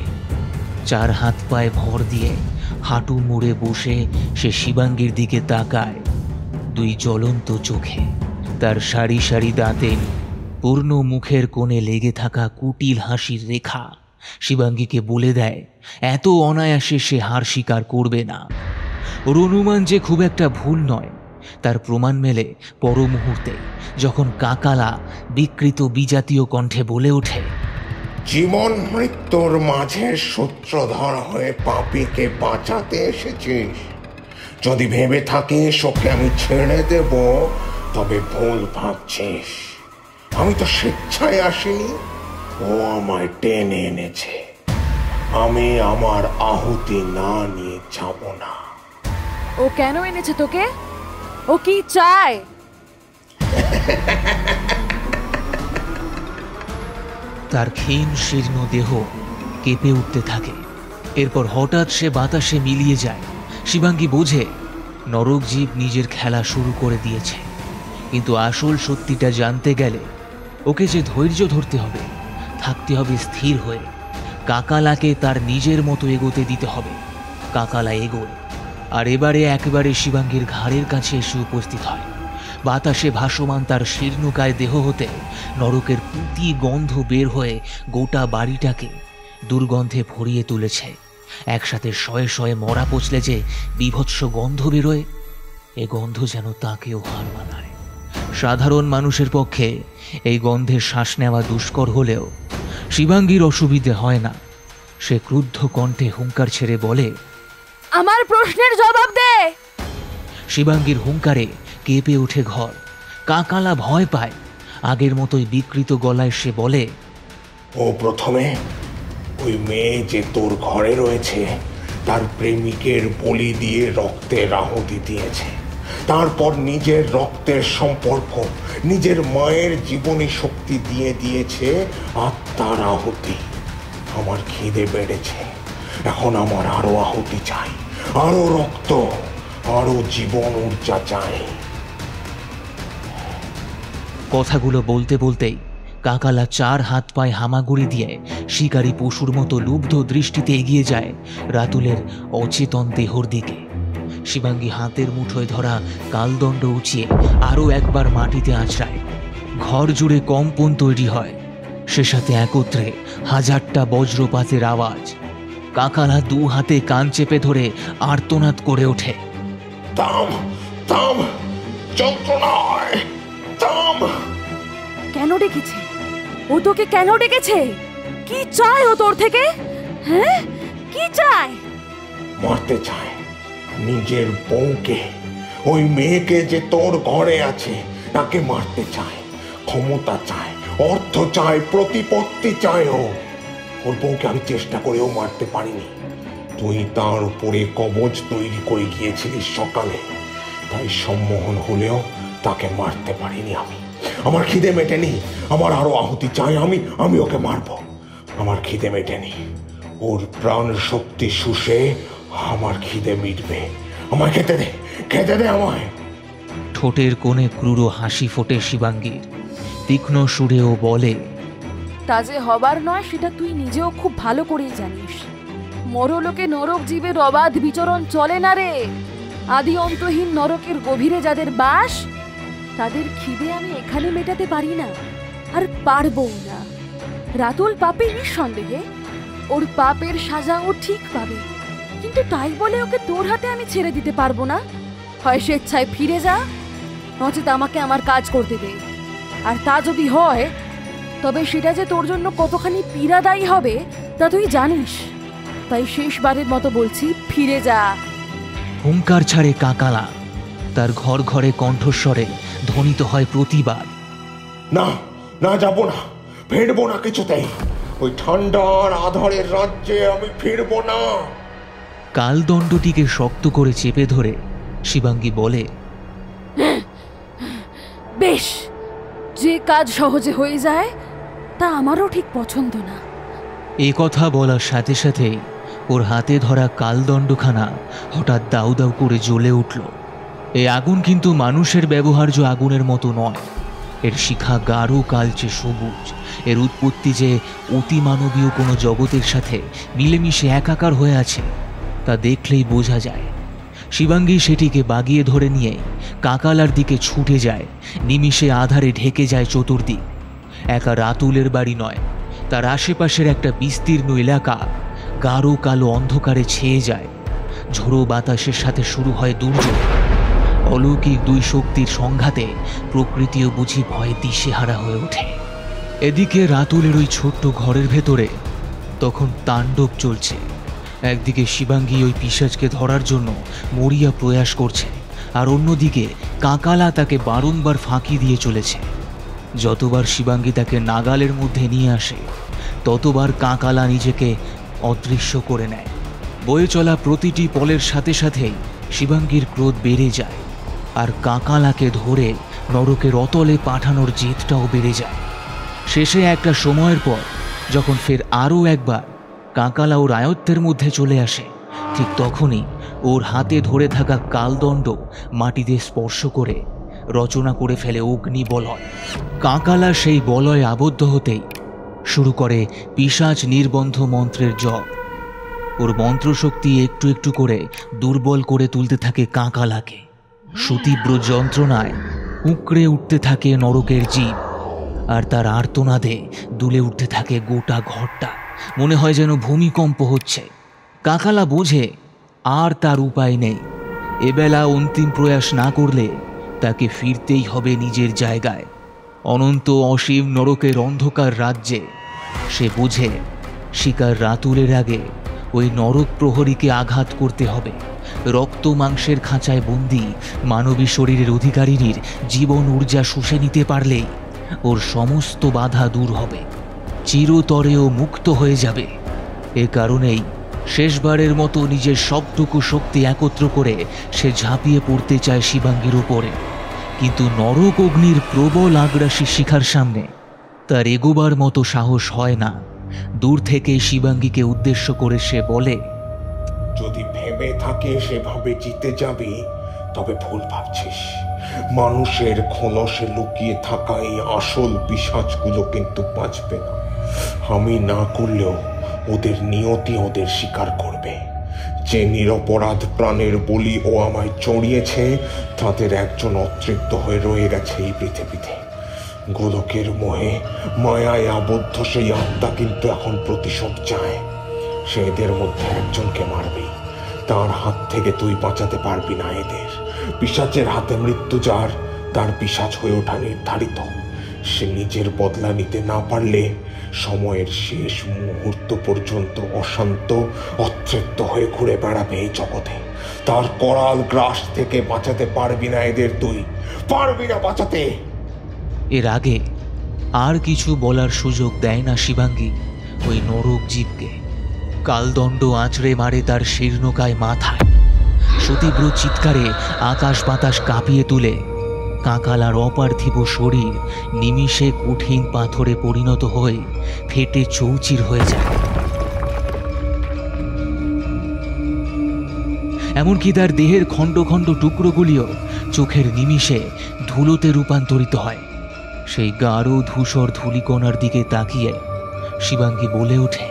4 হাত পায়ে ভর দিয়ে হাঁটু মুড়ে বসে সে শিবাঙ্গীর দিকে তাকায় 2 জ্বলন্ত চোখে। তার সারি সারি দাঁতে পূর্ণ মুখের কোণে লেগে থাকা কুটিল হাসির রেখা শিবাঙ্গীকে বলে দেয় এত অনায়াসে সে হার স্বীকার করবে না। ওর অনুমান যে খুব একটা ভুল নয় তার প্রমাণ মেলে পর মুহূর্তে, যখন কাকালা বিকৃত বিজাতীয় কণ্ঠে বলে ওঠে, জীবন মৃত্যুর মাঝে সূত্রধর হয়ে পাপীকে বাঁচাতে এসেছিস। যদি ভেবে থাকিস ওকে আমি ছেড়ে দেব, তবে ভুল ভাবছিস। আমি তো স্বেচ্ছায় আসিনি, ও আমায় টেনে এনেছে। আমি আমার আহুতি না নিয়ে যাব না। ও কেন এনেছে তোকে? ও কি চায়? তার ক্ষীণ শীর্ণ দেহ কেঁপে উঠতে থাকে। এরপর হঠাৎ সে বাতাসে মিলিয়ে যায়। শিবাঙ্গী বোঝে নরক জীব নিজের খেলা শুরু করে দিয়েছে। কিন্তু আসল সত্যিটা জানতে গেলে ওকে যে ধৈর্য ধরতে হবে, থাকতে হবে স্থির হয়ে। কাকালাকে তার নিজের মতো এগোতে দিতে হবে। কাকালা এগোয়, আর এবারে একেবারে শিবাঙ্গীর ঘাড়ের কাছে এসে উপস্থিত হয়। বাতাসে ভাসমান তার শীর্ণকায় দেহ হতে নরকের পুঁতি গন্ধ বের হয়ে গোটা বাড়িটাকে দুর্গন্ধে ভরিয়ে তুলেছে। একসাথে শয়ে শয়ে মরা পচলে যে বিভৎস গন্ধ বেরোয়, এ গন্ধ যেন তাকেও হার মানায়। সাধারণ মানুষের পক্ষে এই গন্ধের শ্বাস নেওয়া দুষ্কর হলেও শিবাঙ্গীর অসুবিধে হয় না। সে ক্রুদ্ধ কণ্ঠে হুঙ্কার ছেড়ে বলে, আমার প্রশ্নের জবাব দে। শিবাঙ্গীর হুঙ্কারে কেঁপে ওঠে ঘর। কাকালা ভয় পায়। আগের মতোই বিকৃত গলায় সে বলে, ও প্রথমে ওই মেয়ে যে তোর ঘরে রয়েছে তার প্রেমিকের বলি দিয়ে রক্তের আহুতি দিয়েছে, তারপর নিজের রক্তের সম্পর্ক, নিজের মায়ের জীবনী শক্তি দিয়ে দিয়েছে আত্মার আহুতি। আমার খিদে বেড়েছে, এখন আমার আরো আহুতি চাই, আরো রক্ত, আরো জীবন ঊর্জা চাই। কথাগুলো বলতে বলতেই কাকালা 4 হাত পায়ে হামাগুড়ি দিয়ে শিকারী পশুর মতো লুব্ধ দৃষ্টিতে এগিয়ে যায় রাতুলের অচেতন দেহর দিকে। শিবাঙ্গী হাতের মুঠোয় ধরা কালদণ্ড উঁচিয়ে আরও একবার মাটিতে আঁচড়ায়। ঘর জুড়ে কম্পন তৈরি হয়, সে সাথে একত্রে 1000টা বজ্রপাতের আওয়াজ। কাকালা 2 হাতে কান চেপে ধরে আর্তনাদ করে ওঠে, থাম, থাম, যন্ত্রণায় থাম। কেন ডেকেছে ও তোকে? কেন ডেকেছে? কি চায় ও তোর থেকে? হ্যাঁ, কি চায়? মারতে চায় নিজের বউকে, ওই মেয়েকে যে তোর ঘরে আছে তাকে মারতে চায়। ক্ষমতা চায়, অর্থ চায়, প্রতিপত্তি চায়। ওর বউকে আমি চেষ্টা করেও মারতে পারিনি। তুই তার উপরে কবচ তৈরি করে গিয়েছিলিস সকালে, তাই সম্মোহন হলেও তাকে মারতে পারিনি আমি। আমার খিদে মেটেনি, আমার আরো আহুতি চাই। আমি ওকে মারবো। আমার খিদে মেটেনি, ওর প্রাণ শক্তি শুষে আমার খিদে মিটবে। আমায় খেতে দে, খেতে দে আমায়। ঠোঁটের কোণে ক্রূর হাসি ফোটে শিবাঙ্গীর। তীক্ষ্ণ সুরেও বলে, তা যে হবার নয় সেটা তুই নিজেও খুব ভালো করেই জানিস। মরলোকে নরক জীবের অবাধ বিচরণ চলে না রে। আদি অন্তহীন নরকের গভীরে যাদের বাস, তাদের খিদে আমি এখানে মেটাতে পারি না, আর পারবো না। রাতুল পাপে নিঃসন্দেহে, ওর পাপের সাজা ও ঠিক পাবে, কিন্তু তাই বলে ওকে তোর হাতে আমি ছেড়ে দিতে পারবো না। হয় স্বেচ্ছায় ফিরে যা, নচেত আমাকে আমার কাজ করতে দে। আর তা যদি হয় তবে সেটা যে তোর জন্য কতখানি পীড়াদায়ী হবে তা তুই জানিস। তাই শেষবারের মতো বলছি, ফিরে যা। হুঙ্কার ছাড়ে কাকালা। তার ঘর ঘরে কণ্ঠস্বরে ধ্বনিত হয় প্রতিবাদ। না, না, যাবো না, ফিরবো না কিছুতেই। ওই ঠান্ডার আধারের রাজ্যে আমি ফিরবো না। কালদণ্ডটিকে শক্ত করে চেপে ধরে শিবাঙ্গী বলে, বেশ, যে কাজ সহজে হয়ে যায় তা আমারও ঠিক পছন্দ না। এ কথা বলার সাথে সাথেই ওর হাতে ধরা কালদণ্ডখানা হঠাৎ দাউ দাউ করে জ্বলে উঠল। এই আগুন কিন্তু মানুষের ব্যবহার্য আগুনের মতো নয়। এর শিখা গাঢ় কালচে সবুজ। এর উৎপত্তি যে অতিমানবীয় কোনো জগতের সাথে মিলেমিশে একাকার হয়ে আছে তা দেখলেই বোঝা যায়। শিবাঙ্গী সেটিকে বাগিয়ে ধরে নিয়ে কাকালার দিকে ছুটে যায়। নিমিষে আধারে ঢেকে যায় চতুর্দিক। একা রাতুলের বাড়ি নয়, তার আশেপাশের একটা বিস্তীর্ণ এলাকা গাঢ় কালো অন্ধকারে ছেয়ে যায়। ঝোড়ো বাতাসের সাথে শুরু হয় দুর্যোগ। অলৌকিক 2 শক্তির সংঘাতে প্রকৃতিও বুঝি ভয়ে দিশেহারা হয়ে ওঠে। এদিকে রাতুলের ওই ছোট্ট ঘরের ভেতরে তখন তাণ্ডব চলছে। একদিকে শিবাঙ্গী ওই পিশাচকে ধরার জন্য মরিয়া প্রয়াস করছে, আর অন্যদিকে কাকালা তাকে বারংবার ফাঁকি দিয়ে চলেছে। যতবার শিবাঙ্গী তাকে নাগালের মধ্যে নিয়ে আসে ততবার কাকালা নিজেকে অদৃশ্য করে নেয়। বয়ে চলা প্রতিটি পলের সাথে সাথেই শিবাঙ্গীর ক্রোধ বেড়ে যায়, আর কাকালাকে ধরে নরকের অতলে পাঠানোর জেদটাও বেড়ে যায়। শেষে একটা সময়ের পর যখন ফের আরও একবার কাকালা ওর আয়ত্তের মধ্যে চলে আসে, ঠিক তখনই ওর হাতে ধরে থাকা কালদণ্ড মাটিতে স্পর্শ করে রচনা করে ফেলে অগ্নি বলয়। কাকালা সেই বলয়ে আবদ্ধ হতেই শুরু করে পিশাচ নির্বন্ধ মন্ত্রের জপ। ওর মন্ত্রশক্তি একটু একটু করে দুর্বল করে তুলতে থাকে কাকালাকে। সুতীব্র যন্ত্রণায় উকড়ে উঠতে থাকে নরকের জীব, আর তার আর্তনাদে দুলে উঠতে থাকে গোটা ঘরটা। মনে হয় যেন ভূমিকম্প হচ্ছে। কাকালা বোঝে আর তার উপায় নেই। এবেলা অন্তিম প্রয়াস না করলে তাকে ফিরতেই হবে নিজের জায়গায়, অনন্ত অসীম নরকের অন্ধকার রাজ্যে। সে বুঝে শিকার রাতুলের আগে ওই নরক প্রহরীকে আঘাত করতে হবে। রক্ত মাংসের খাঁচায় বন্দি মানবী শরীরের অধিকারীর জীবন ঊর্জা শুষে নিতে পারলেই ওর সমস্ত বাধা দূর হবে, চিরতরেও মুক্ত হয়ে যাবে। এ কারণেই শেষবারের মতো নিজের সবটুকু শক্তি একত্র করে সে ঝাঁপিয়ে পড়তে চায় শিবাঙ্গীর উপরে। কিন্তু নরক অগ্নির প্রবল আগ্রাসী শিখার সামনে তার এগোবার মতো সাহস হয় না। দূর থেকে শিবাঙ্গীকে উদ্দেশ্য করে সে বলে, যদি ভেবে থাকে সেভাবে জিতে যাবি তবে ভুল ভাবছিস। মানুষের খোলসে লুকিয়ে থাকা এই আসল পিশাচগুলো কিন্তু বাঁচবে না। আমি না করলেও ওদের নিয়তি ওদের স্বীকার করবে। যে নিরপরাধ প্রাণের বলি ও আমায় চড়িয়েছে তাদের একজন অতৃপ্ত হয়ে রয়ে গেছে এই পৃথিবীতে। গোলকের মোহে মায়ায় আবদ্ধ সেই আত্মা কিন্তু এখন প্রতিশোধ চায়। সে এদের মধ্যে একজনকে মারবে, তার হাত থেকে তুই বাঁচাতে পারবি না এদের। পিশাচের হাতে মৃত্যু যার, তার পিশাচ হয়ে ওঠা নির্ধারিত। সে নিজের বদলা নিতে না পারলে সময়ের শেষ মুহূর্ত পর্যন্ত অশান্ত অতৃপ্ত হয়ে ঘুরে বেড়াবে এই জগতে। তার করাল গ্রাস থেকে বাঁচাতে পারবি না এদের, তুই পারবি না বাঁচাতে। এর আগে আর কিছু বলার সুযোগ দেয় না শিবাঙ্গী ওই নরক জীবকে। কালদণ্ড আঁচড়ে মারে তার শীর্ণকায় মাথায়। সুতীব্র চিৎকারে আকাশ বাতাস কাঁপিয়ে তুলে কাঁকালার অপার্থিব শরীর নিমিষে কঠিন পাথরে পরিণত হয়ে ফেটে চৌচির হয়ে যায়। এমনকি তার দেহের খণ্ড খণ্ড টুকরোগুলিও চোখের নিমিষে ধুলোতে রূপান্তরিত হয়। সেই গাঢ় ধূসর ধূলিকণার দিকে তাকিয়ে শিবাঙ্গী বলে ওঠে,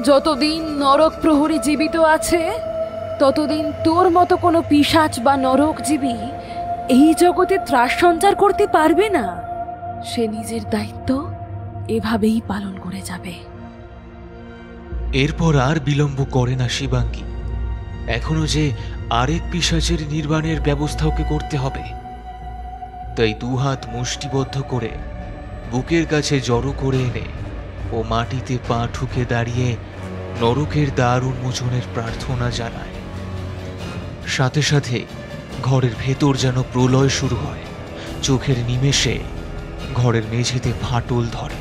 যতদিন নরক প্রহরী জীবিত আছে ততদিন তোর মতো কোনো পিশাচ বা নরক জীবী এই জগতে ত্রাস সঞ্চার করতে পারবে না। সে নিজের দায়িত্ব এভাবেই পালন করে যাবে। এরপর আর বিলম্ব করে না শিবাঙ্গী। এখনো যে আরেক পিশাচের নির্বাণের ব্যবস্থা ওকে করতে হবে। তাই দুহাত মুষ্টিবদ্ধ করে বুকের কাছে জড়ো করে এনে ও মাটিতে পা ঠুকে দাঁড়িয়ে নরকের দ্বার উন্মোচনের প্রার্থনা জানায়। সাথে সাথে ঘরের ভেতর যেন প্রলয় শুরু হয়। চোখের নিমেষে ঘরের মেঝেতে ফাটল ধরে।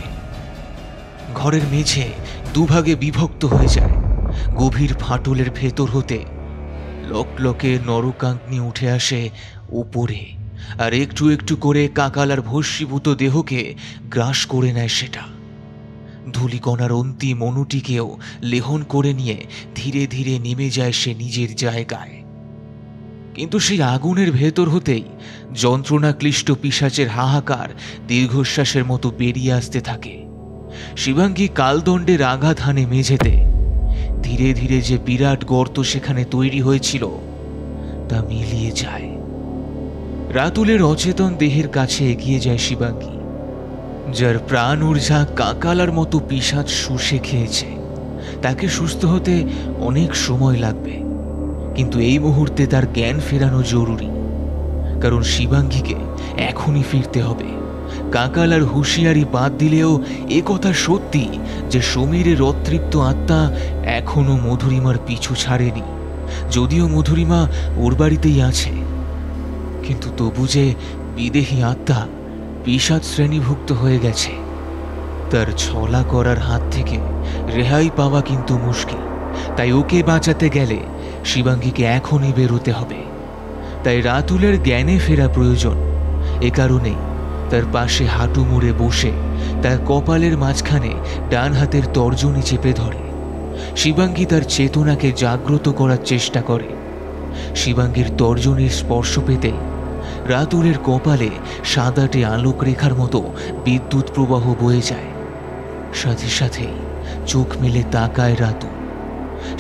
ঘরের মেঝে দুভাগে বিভক্ত হয়ে যায়। গভীর ফাটলের ভেতর হতে লকলকে নরকাগ্নি উঠে আসে উপরে, আর একটু একটু করে কাকালার ভস্মীভূত দেহকে গ্রাস করে নেয় সেটা। ধূলিকণার অন্তিম অণুটিকেও লেহন করে নিয়ে ধীরে ধীরে নেমে যায় সে নিজের জায়গায়। কিন্তু সেই আগুনের ভেতর হতেই যন্ত্রণাক্লিষ্ট পিশাচের হাহাকার দীর্ঘশ্বাসের মতো বেরিয়ে আসতে থাকে। শিবাঙ্গী কালদণ্ডের আঘাত হানে মেঝেতে। ধীরে ধীরে যে বিরাট গর্ত সেখানে তৈরি হয়েছিল তা মিলিয়ে যায়। রাতুলের অচেতন দেহের কাছে এগিয়ে যায় শিবাঙ্গী, যার প্রাণ ঊর্জা কাকালার মতো পিশাচ শুষে খেয়েছে। তাকে সুস্থ হতে অনেক সময় লাগবে, কিন্তু এই মুহূর্তে তার জ্ঞান ফেরানো জরুরি। কারণ শিবাঙ্গীকে এখনই ফিরতে হবে। কাকালার হুঁশিয়ারি বাদ দিলেও এ কথা সত্যি যে সমীরের অতৃপ্ত আত্মা এখনো মধুরিমার পিছু ছাড়েনি। যদিও মধুরিমা ওর বাড়িতেই আছে, কিন্তু তবু যে বিদেহী আত্মা পিশাচ শ্রেণীভুক্ত হয়ে গেছে, তার ছলা করার হাত থেকে রেহাই পাওয়া কিন্তু মুশকিল। তাই ওকে বাঁচাতে গেলে শিবাঙ্গীকে এখনই বেরোতে হবে। তাই রাতুলের জ্ঞানে ফেরা প্রয়োজন। এ কারণেই তার পাশে হাঁটু মুড়ে বসে তার কপালের মাঝখানে ডান হাতের তর্জনী চেপে ধরে শিবাঙ্গী তার চেতনাকে জাগ্রত করার চেষ্টা করে। শিবাঙ্গীর তর্জনীর স্পর্শ পেতে রাতুলের কপালে সাদাটে আলোক রেখার মতো বিদ্যুৎ প্রবাহ বয়ে যায়। সাথে সাথেই চোখ মেলে তাকায় রাতুল।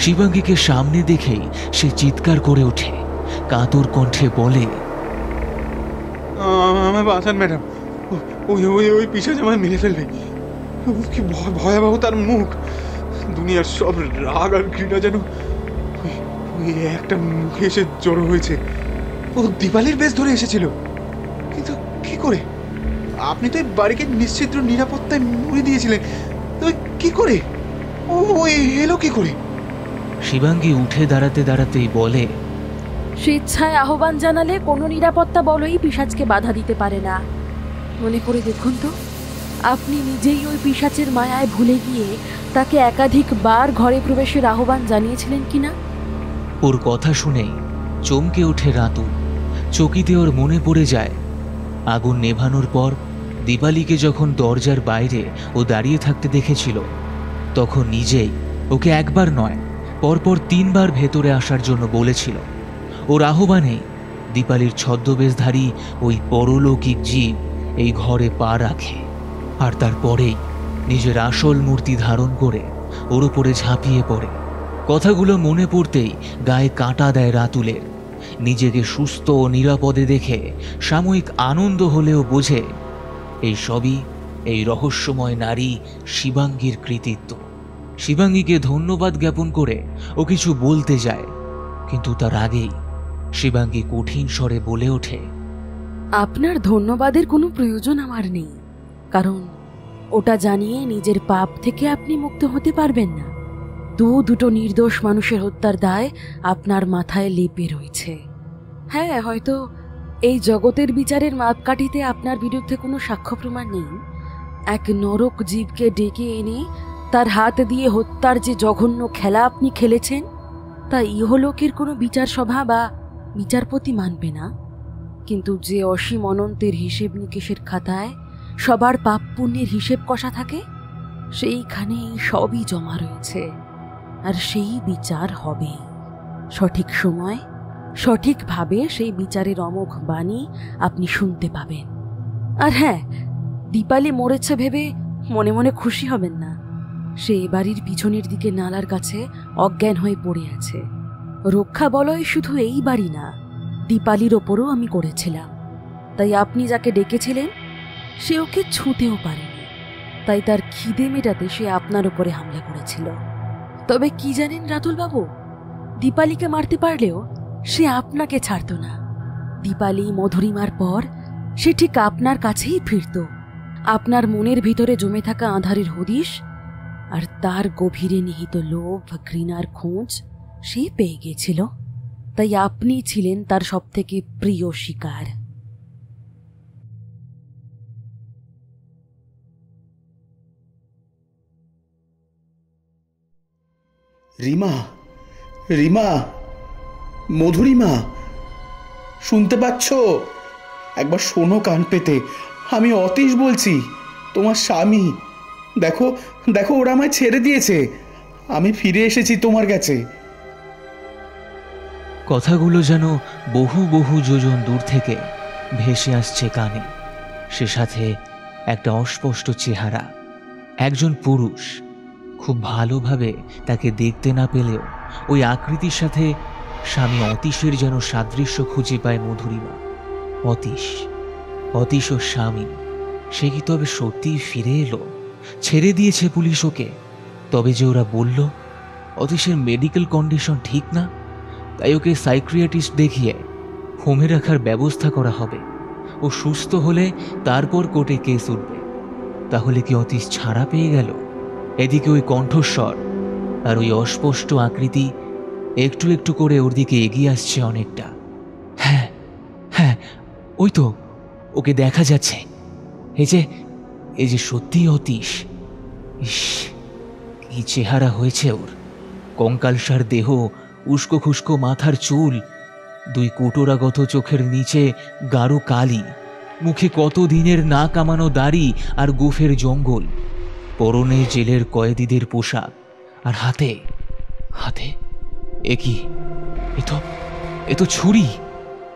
শিবাঙ্গীকে সামনে দেখেই সে চিৎকার করে ওঠে, কাতর কণ্ঠে বলে, আমায় বাঁচান ম্যাডাম, ওই পিশাচ আমায় মেরে ফেলবে। কি ভয়াবহ তার মুখ। দুনিয়ার সব রাগ আর ঘৃণা যেন ওই একটা মুখে এসে জড়ো হয়েছে। ও দীপালির বেশ ধরে এসেছিল। কিন্তু কি করে? আপনি তো এই বাড়িকে নিশ্চিদ্র নিরাপত্তায় মুড়ে দিয়েছিলেন, তো কি করে ও এলো কি করে? শিবাঙ্গী উঠে দাঁড়াতে দাঁড়াতেই বলে, স্বেচ্ছায় আহ্বান জানালে কোনো নিরাপত্তা বলই পিশাচকে বাধা দিতে পারে না। মনে করে দেখুন তো, আপনি নিজেই ওই পিশাচের মায়ায় ভুলে গিয়ে তাকে একাধিকবার ঘরে প্রবেশের আহ্বান জানিয়েছিলেন কিনা? ওর কথা শুনেই চমকে ওঠে রাতুল। চকিতে ওর মনে পড়ে যায় আগুন নেভানোর পর দীপালিকে যখন দরজার বাইরে ও দাঁড়িয়ে থাকতে দেখেছিল, তখন নিজেই ওকে একবার নয় পরপর 3 বার ভেতরে আসার জন্য বলেছিল। ওর আহ্বানে দীপালির ছদ্মবেশধারী ওই পরলৌকিক জীব এই ঘরে পা রাখে, আর তারপরেই নিজের আসল মূর্তি ধারণ করে ওর উপরে ঝাঁপিয়ে পড়ে। কথাগুলো মনে পড়তেই গায়ে কাঁটা দেয় রাতুলের। নিজেকে সুস্থ ও নিরাপদে দেখে সাময়িক আনন্দ হলেও বোঝে এই সবই এই রহস্যময় নারী শিবাঙ্গীর কৃতিত্ব। শিবাঙ্গীকে ধন্যবাদ জ্ঞাপন করে ও কিছু বলতে যায়, কিন্তু তার আগেই শিবাঙ্গী কঠিন স্বরে বলে ওঠে, আপনার ধন্যবাদের কোনো প্রয়োজন আমার নেই, কারণ ওটা জানিয়ে নিজের পাপ থেকে আপনি মুক্ত হতে পারবেন না। দুটো নির্দোষ মানুষের হত্যার দায় আপনার মাথায় লেপে রয়েছে। হ্যাঁ, হয়তো এই জগতের বিচারের মাপকাঠিতে আপনার বিরুদ্ধে কোনো সাক্ষ্য প্রমাণ নেই। এক নরক জীবকে ডেকে এনে তার হাত দিয়ে হত্যার যে জঘন্য খেলা আপনি খেলেছেন, তা ইহলোকের কোনো বিচার সভা বা বিচারপতি মানবে না। কিন্তু যে অসীম অনন্তের হিসেব নিকেশের খাতায় সবার পাপ পুণ্যের হিসেব কষা থাকে, সেইখানে সবই জমা রয়েছে, আর সেই বিচার হবে। সঠিক সময় সঠিকভাবে সেই বিচারের অমোঘ বাণী আপনি শুনতে পাবেন। আর হ্যাঁ, দীপালি মরেছে ভেবে মনে মনে খুশি হবেন না। সে বাড়ির পিছনের দিকে নালার কাছে অজ্ঞান হয়ে পড়ে আছে। রক্ষা বলয় শুধু এই বাড়ি না, দীপালির ওপরও আমি করেছিলাম। তাই আপনি যাকে ডেকেছিলেন সে ওকে ছুঁতেও পারেনি, তাই তার খিদে মেটাতে সে আপনার ওপরে হামলা করেছিল। তবে কি জানেন রাতুল বাবু, দীপালিকে মারতে পারলেও সে আপনাকে ছাড়ত না। দীপালি মধুরিমার পর সে ঠিক আপনার কাছেই ফিরত। আপনার মনের ভিতরে জমে থাকা আঁধারের হদিশ আর তার গভীরে নিহিত লোভ ঘৃণার খোঁজ সে পেয়ে গেছিল। তাই আপনি ছিলেন তার সবথেকে প্রিয় শিকার। রিমা, রিমা, মধুরিমা, শুনতে পাচ্ছ? একবার শোনো কান পেতে। আমি অতীশ বলছি, তোমার স্বামী। দেখো দেখো, ওরা আমায় ছেড়ে দিয়েছে। আমি ফিরে এসেছি তোমার কাছে। কথাগুলো যেন বহু বহু যোজন দূর থেকে ভেসে আসছে কানে। সে সাথে একটা অস্পষ্ট চেহারা, একজন পুরুষ। খুব ভালোভাবে তাকে দেখতে না পেলেও ওই আকৃতির সাথে স্বামী অতীশের যেন সাদৃশ্য খুঁজে পায় মধুরিমা। অতীশ ও স্বামী, সে কি তবে সত্যিই ফিরে এলো? ছেড়ে দিয়েছে পুলিশ ওকে? তবে যে ওরা বলল অতীশের মেডিকেল কন্ডিশন ঠিক না, তাই ওকে সাইক্রিয়াটিস্ট দেখিয়ে হোমে রাখার ব্যবস্থা করা হবে। ও সুস্থ হলে তারপর কোর্টে কেস উঠবে। তাহলে কি অতীশ ছাড়া পেয়ে গেল? এদিকে ওই কণ্ঠস্বর আর ওই অস্পষ্ট আকৃতি একটু একটু করে ওর দিকে এগিয়ে আসছে অনেকটা। হ্যাঁ হ্যাঁ, ওই তো ওকে দেখা যাচ্ছে। এই যে সত্যিই অতীশ। ইস, কি চেহারা হয়েছে ওর! কঙ্কালসার দেহ, উস্কো খুস্কো মাথার চুল, 2 কুটোরাগত চোখের নিচে গাঢ় কালি, মুখে কত দিনের না কামানো দাড়ি আর গোফের জঙ্গল, পরনে জেলের কয়েদিদের পোশাক, আর হাতে এ তো ছুরি।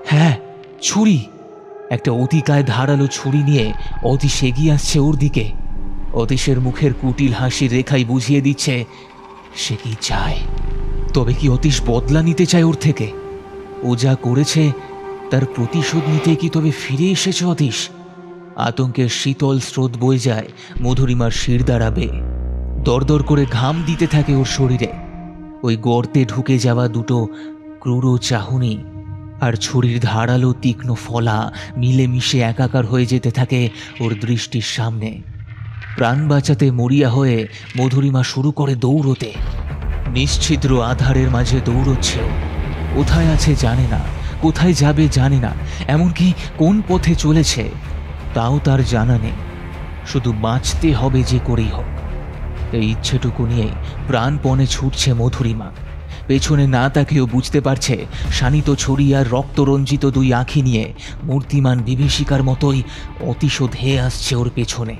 হ্যাঁ, ছুরি। একটা অতিকায় ধারালো ছুরি নিয়ে অতীশ এগিয়ে আসছে ওর দিকে। অতীশের মুখের কুটিল হাসির রেখাই বুঝিয়ে দিচ্ছে সে কি চায়। তবে কি অতীশ বদলা নিতে চায় ওর থেকে? ও যা করেছে তার প্রতিশোধ নিতে কি তবে ফিরে এসেছে অতীশ? আতঙ্কের শীতল স্রোত বয়ে যায় মধুরিমার শির দাঁড়াবে। দরদর করে ঘাম দিতে থাকে ওর শরীরে। ওই গর্তে ঢুকে যাওয়া 2 ক্রূর চাহনি আর ছুরির ধারালো তীক্ষ্ণ ফলা মিলেমিশে একাকার হয়ে যেতে থাকে ওর দৃষ্টির সামনে। প্রাণ বাঁচাতে মরিয়া হয়ে মধুরিমা শুরু করে দৌড়তে। নিশ্ছিদ্র আধারের মাঝে দৌড়চ্ছে। কোথায় আছে জানে না, কোথায় যাবে জানে না, এমনকি কোন পথে চলেছে তাও তার জানা নেই। শুধু বাঁচতে হবে যে করেই হোক, এই ইচ্ছেটুকু নিয়েই প্রাণপণে ছুটছে মধুরিমা। পেছনে না তাকেও বুঝতে পারছে শানিত ছড়ি আর রক্তরঞ্জিত দুই আঁখি নিয়ে মূর্তিমান বিভীষিকার মতোই অতিশোধ ধেয়ে আসছে ওর পেছনে।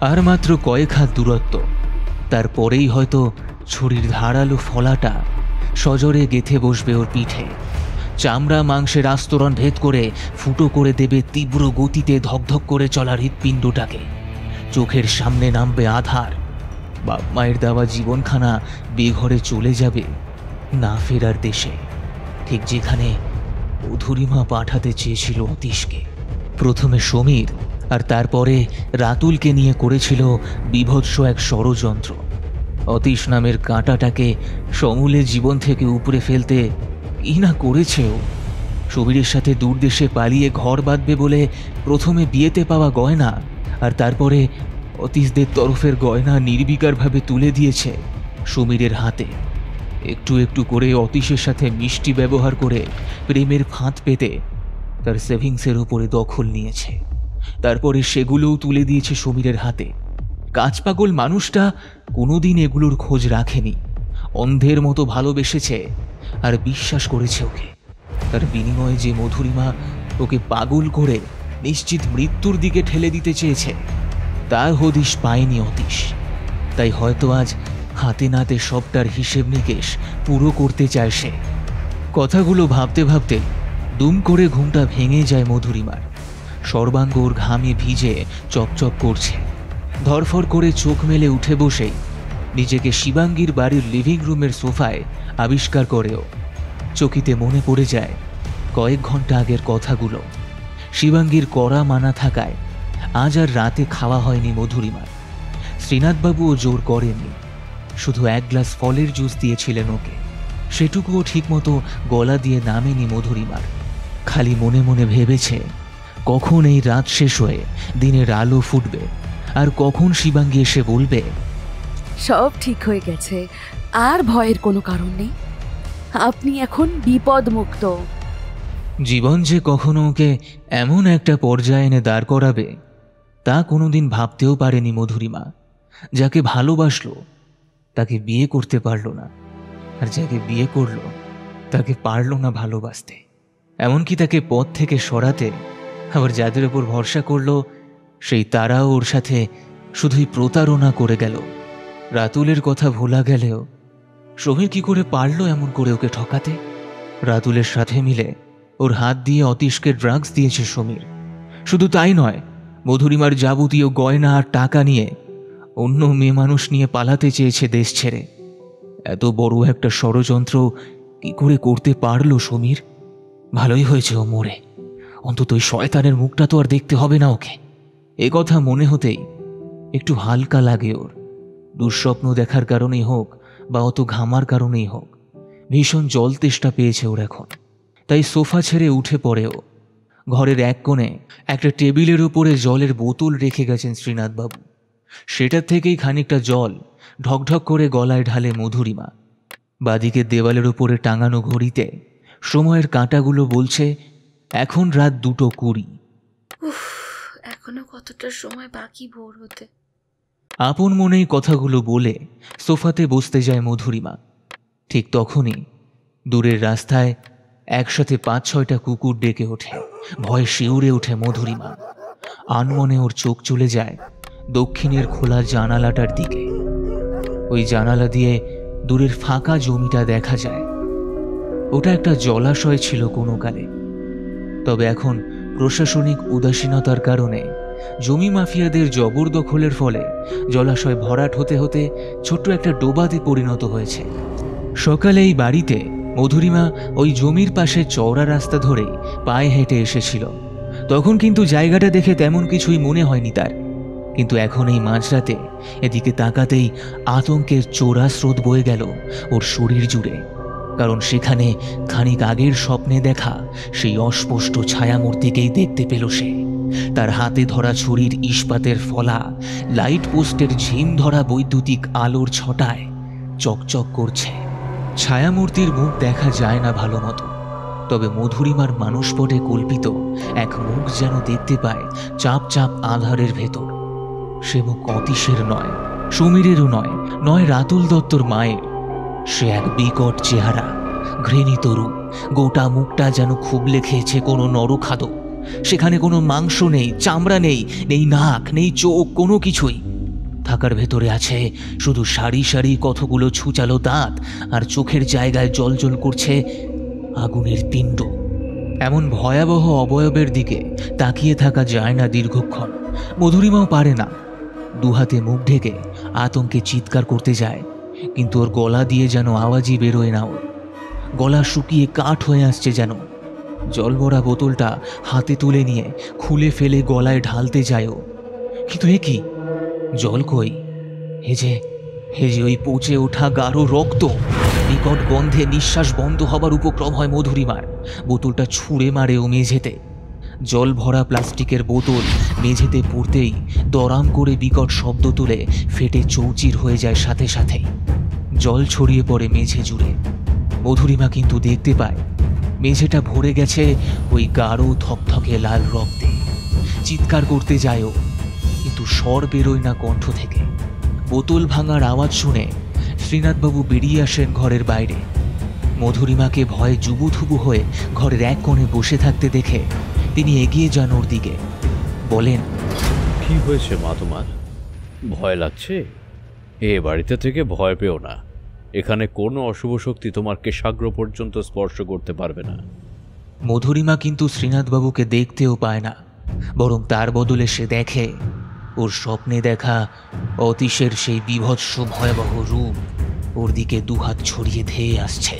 আর মাত্র কয়েক হাত দূরত্ব, তারপরেই হয়তো ছুরির ধারালো ফলাটা সজোরে গেঁথে বসবে ওর পিঠে। চামড়া মাংসের আস্তরণ ভেদ করে ফুটো করে দেবে তীব্র গতিতে ধকধক করে চলা হৃৎপিণ্ডটাকে। চোখের সামনে নামবে আধার। বাপ মায়ের দেওয়া জীবনখানা বেঘরে চলে যাবে না ফেরার দেশে, ঠিক যেখানে মধুরিমা পাঠাতে চেয়েছিল অতীশকে। প্রথমে সমীর আর তারপরে রাতুলকে নিয়ে করেছিল বিভৎস এক ষড়যন্ত্র। অতীশ নামের কাঁটাটাকে সমূলে জীবন থেকে উপড়ে ফেলতে কি না করেছেও। সমীরের সাথে দূর দেশে পালিয়ে ঘর বাঁধবে বলে প্রথমে বিয়েতে পাওয়া গয়না, আর তারপরে অতীশদের তরফের গয়না নির্বিকারভাবে তুলে দিয়েছে সমীরের হাতে। একটু একটু করে অতীশের সাথে মিষ্টি ব্যবহার করে প্রেমের ফাঁদ পেতে তার সেভিংসের উপরে দখল নিয়েছে। তারপরে সেগুলোও তুলে দিয়েছে সমীরের হাতে। কাজপাগল মানুষটা কোনোদিন এগুলোর খোঁজ রাখেনি, অন্ধের মতো ভালোবেসেছে আর বিশ্বাস করেছে ওকে। তার বিনিময়ে যে মধুরিমা ওকে পাগল করে নিশ্চিত মৃত্যুর দিকে ঠেলে দিতে চেয়েছে, তার হদিশ পায়নি অতীশ। তাই হয়তো আজ হাতে নাতে সবটার হিসেব নিকেশ পুরো করতে চায় সে। কথাগুলো ভাবতে ভাবতে দুম করে ঘুমটা ভেঙে যায় মধুরিমার। সর্বাঙ্গ ওর ঘামে ভিজে চকচক করছে। ধরফর করে চোখ মেলে উঠে বসেই নিজেকে শিবাঙ্গীর বাড়ির লিভিং রুমের সোফায় আবিষ্কার করেও চকিতে মনে পড়ে যায় কয়েক ঘন্টা আগের কথাগুলো। শিবাঙ্গীর কড়া মানা থাকায় আজ আর রাতে খাওয়া হয়নি মধুরিমার। শ্রীনাথবাবুও জোর করেননি, শুধু এক গ্লাস ফলের জুস দিয়েছিলেন ওকে। সেটুকুও ঠিকমতো গলা দিয়ে নামেনি মধুরিমার। খালি মনে মনে ভেবেছে কখন এই রাত শেষ হয়ে দিনের আলো ফুটবে, আর কখন শিবাঙ্গী এসে বলবে সব ঠিক হয়ে গেছে, আর ভয়ের কোনো কারণ নেই, আপনি এখন বিপদ মুক্ত। জীবন যে কখনো ওকে এমন একটা পর্যায়ে এনে দাঁড় করাবে তা কোনোদিন ভাবতেও পারেনি মধুরিমা। যাকে ভালোবাসলো তাকে বিয়ে করতে পারল না, আর যাকে বিয়ে করলো তাকে পারল না ভালোবাসতে। এমনকি তাকে পথ থেকে সরাতে, আবার যাদের ওপর ভরসা করলো সেই তারাও ওর সাথে শুধুই প্রতারণা করে গেল। রাতুলের কথা ভোলা গেলেও সমীর কি করে পারল এমন করে ওকে ঠকাতে? রাতুলের সাথে মিলে ওর হাত দিয়ে অতীশকে ড্রাগস দিয়েছে সমীর। শুধু তাই নয়, মধুরিমার যাবতীয় গয়না আর টাকা নিয়ে অন্য মেয়ে মানুষ নিয়ে পালাতে চেয়েছে দেশ ছেড়ে। এত বড় একটা ষড়যন্ত্র কি করে করতে পারল সমীর? ভালোই হয়েছে ও মরে, অন্তত ওই শয়তানের মুখটা তো আর দেখতে হবে না ওকে। এ কথা মনে হতেই একটু হালকা লাগে ওর। দুঃস্বপ্ন দেখার কারণেই হোক বা অত ঘামার কারণেই হোক, ভীষণ জল তেষ্টা পেয়েছে ওর এখন। তাই সোফা ছেড়ে উঠে পড়েও ঘরের এক কোণে একটা টেবিলের উপরে জলের বোতল রেখে গেছেন শ্রীনাথবাবু। সেটার থেকেই খানিকটা জল ঢকঢক করে গলায় ঢালে মধুরিমা। বাদিকে দেওয়ালের উপরে টাঙানো ঘড়িতে সময়ের কাঁটাগুলো বলছে এখন রাত 2:20। উফ, এখনো কতটা সময় বাকি ভোর হতে। আপন মনেই কথাগুলো বলে সোফাতে বসতে যায় মধুরিমা। ঠিক তখনই দূরের রাস্তায় একসাথে 5-6টা কুকুর ডেকে ওঠে। ভয়ে শিউরে ওঠে মধুরিমা। আনমনে ওর চোখ চলে যায় দক্ষিণের খোলা জানালাটার দিকে। ওই জানালা দিয়ে দূরের ফাঁকা জমিটা দেখা যায়। ওটা একটা জলাশয় ছিল কোনো কালে, তবে এখন প্রশাসনিক উদাসীনতার কারণে জমি মাফিয়াদের জবরদখলের ফলে জলাশয় ভরাট হতে হতে ছোট্ট একটা ডোবাতে পরিণত হয়েছে। সকালে এই বাড়িতে মধুরিমা ওই জমির পাশে চওড়া রাস্তা ধরেই পায়ে হেঁটে এসেছিল। তখন কিন্তু জায়গাটা দেখে তেমন কিছুই মনে হয়নি তার, কিন্তু এখন এই মাঝরাতে এদিকে তাকাতেই আতঙ্কের চোরা স্রোত বয়ে গেল ওর শরীর জুড়ে। কারণ সেখানে খানিক আগের স্বপ্নে দেখা সেই অস্পষ্ট ছায়ামূর্তিকেই দেখতে পেল সে। তার হাতে ধরা ছুরির ইস্পাতের ফলা লাইট পোস্টের ঝিম ধরা বৈদ্যুতিক আলোর ছটায় চকচক করছে। ছায়ামূর্তির মুখ দেখা যায় না ভালো মতো, তবে মধুরিমার মানসপটে কল্পিত এক মুখ যেন দেখতে পায় চাপ চাপ আধারের ভেতর। সে মুখ অতীশের নয়, সমীরেরও নয়, নয় রাতুল দত্তর মায়ের। সে এক বিকট চেহারা, ঘৃণিত রূপ, গোটা মুখটা যেন খুবলে খেয়েছে কোনো নরখাদক। সেখানে কোনো মাংস নেই, চামড়া নেই, নেই নাক, নেই চোখ, কোনো কিছুই। থাকার ভেতরে আছে শুধু সারি সারি কতগুলো ছুচালো দাঁত, আর চোখের জায়গায় জলজল করছে আগুনের পিণ্ড। এমন ভয়াবহ অবয়বের দিকে তাকিয়ে থাকা যায় না দীর্ঘক্ষণ। মধুরিমাও পারে না। দুহাতে মুখ ঢেকে আতঙ্কে চিৎকার করতে যায়, কিন্তু ওর গলা দিয়ে যেন আওয়াজই বেরোয় না। ওর গলা শুকিয়ে কাঠ হয়ে আসছে যেন। জল ভরা বোতলটা হাতে তুলে নিয়ে খুলে ফেলে গলায় ঢালতে যায় ও, কিন্তু এ কি, জল কই? হেজে ওই পচে ওঠা গাঢ় রক্ত। বিকট গন্ধে নিঃশ্বাস বন্ধ হবার উপক্রম হয় মধুরিমার। বোতলটা ছুঁড়ে মারে ও মেঝেতে। জল ভরা প্লাস্টিকের বোতল মেঝেতে পড়তেই দরাম করে বিকট শব্দ তুলে ফেটে চৌচির হয়ে যায় সাথে সাথেই। জল ছড়িয়ে পড়ে মেঝে জুড়ে। মধুরিমা কিন্তু দেখতে পায় মেঝেটা ভরে গেছে ওই গাঢ় থকথকে লাল রক্তে। চিৎকার করতে যায় ও, কিন্তু স্বর বেরোয় না কণ্ঠ থেকে। বোতল ভাঙার আওয়াজ শুনে শ্রীনাথবাবু বেরিয়ে আসেন ঘরের বাইরে। মধুরিমাকে ভয়ে জুবুথুবু হয়ে ঘরের এক কোণে বসে থাকতে দেখে তিনি এগিয়ে যান ওর দিকে। বলেন, কি হয়েছে মা তোমার? ভয় লাগছে? এ বাড়িতে থেকে ভয় পেও না। এখানে কোনো অশুভ শক্তি তোমার কেশাগ্র পর্যন্ত স্পর্শ করতে পারবে না। মধুরিমা কিন্তু শ্রীনাথবাবুকে দেখতেও পায় না, বরং তার বদলে সে দেখে ওর স্বপ্নে দেখা অতীশের সেই বীভৎস ভয়াবহ রূপ ওর দিকে দুহাত ছড়িয়ে ধেয়ে আসছে।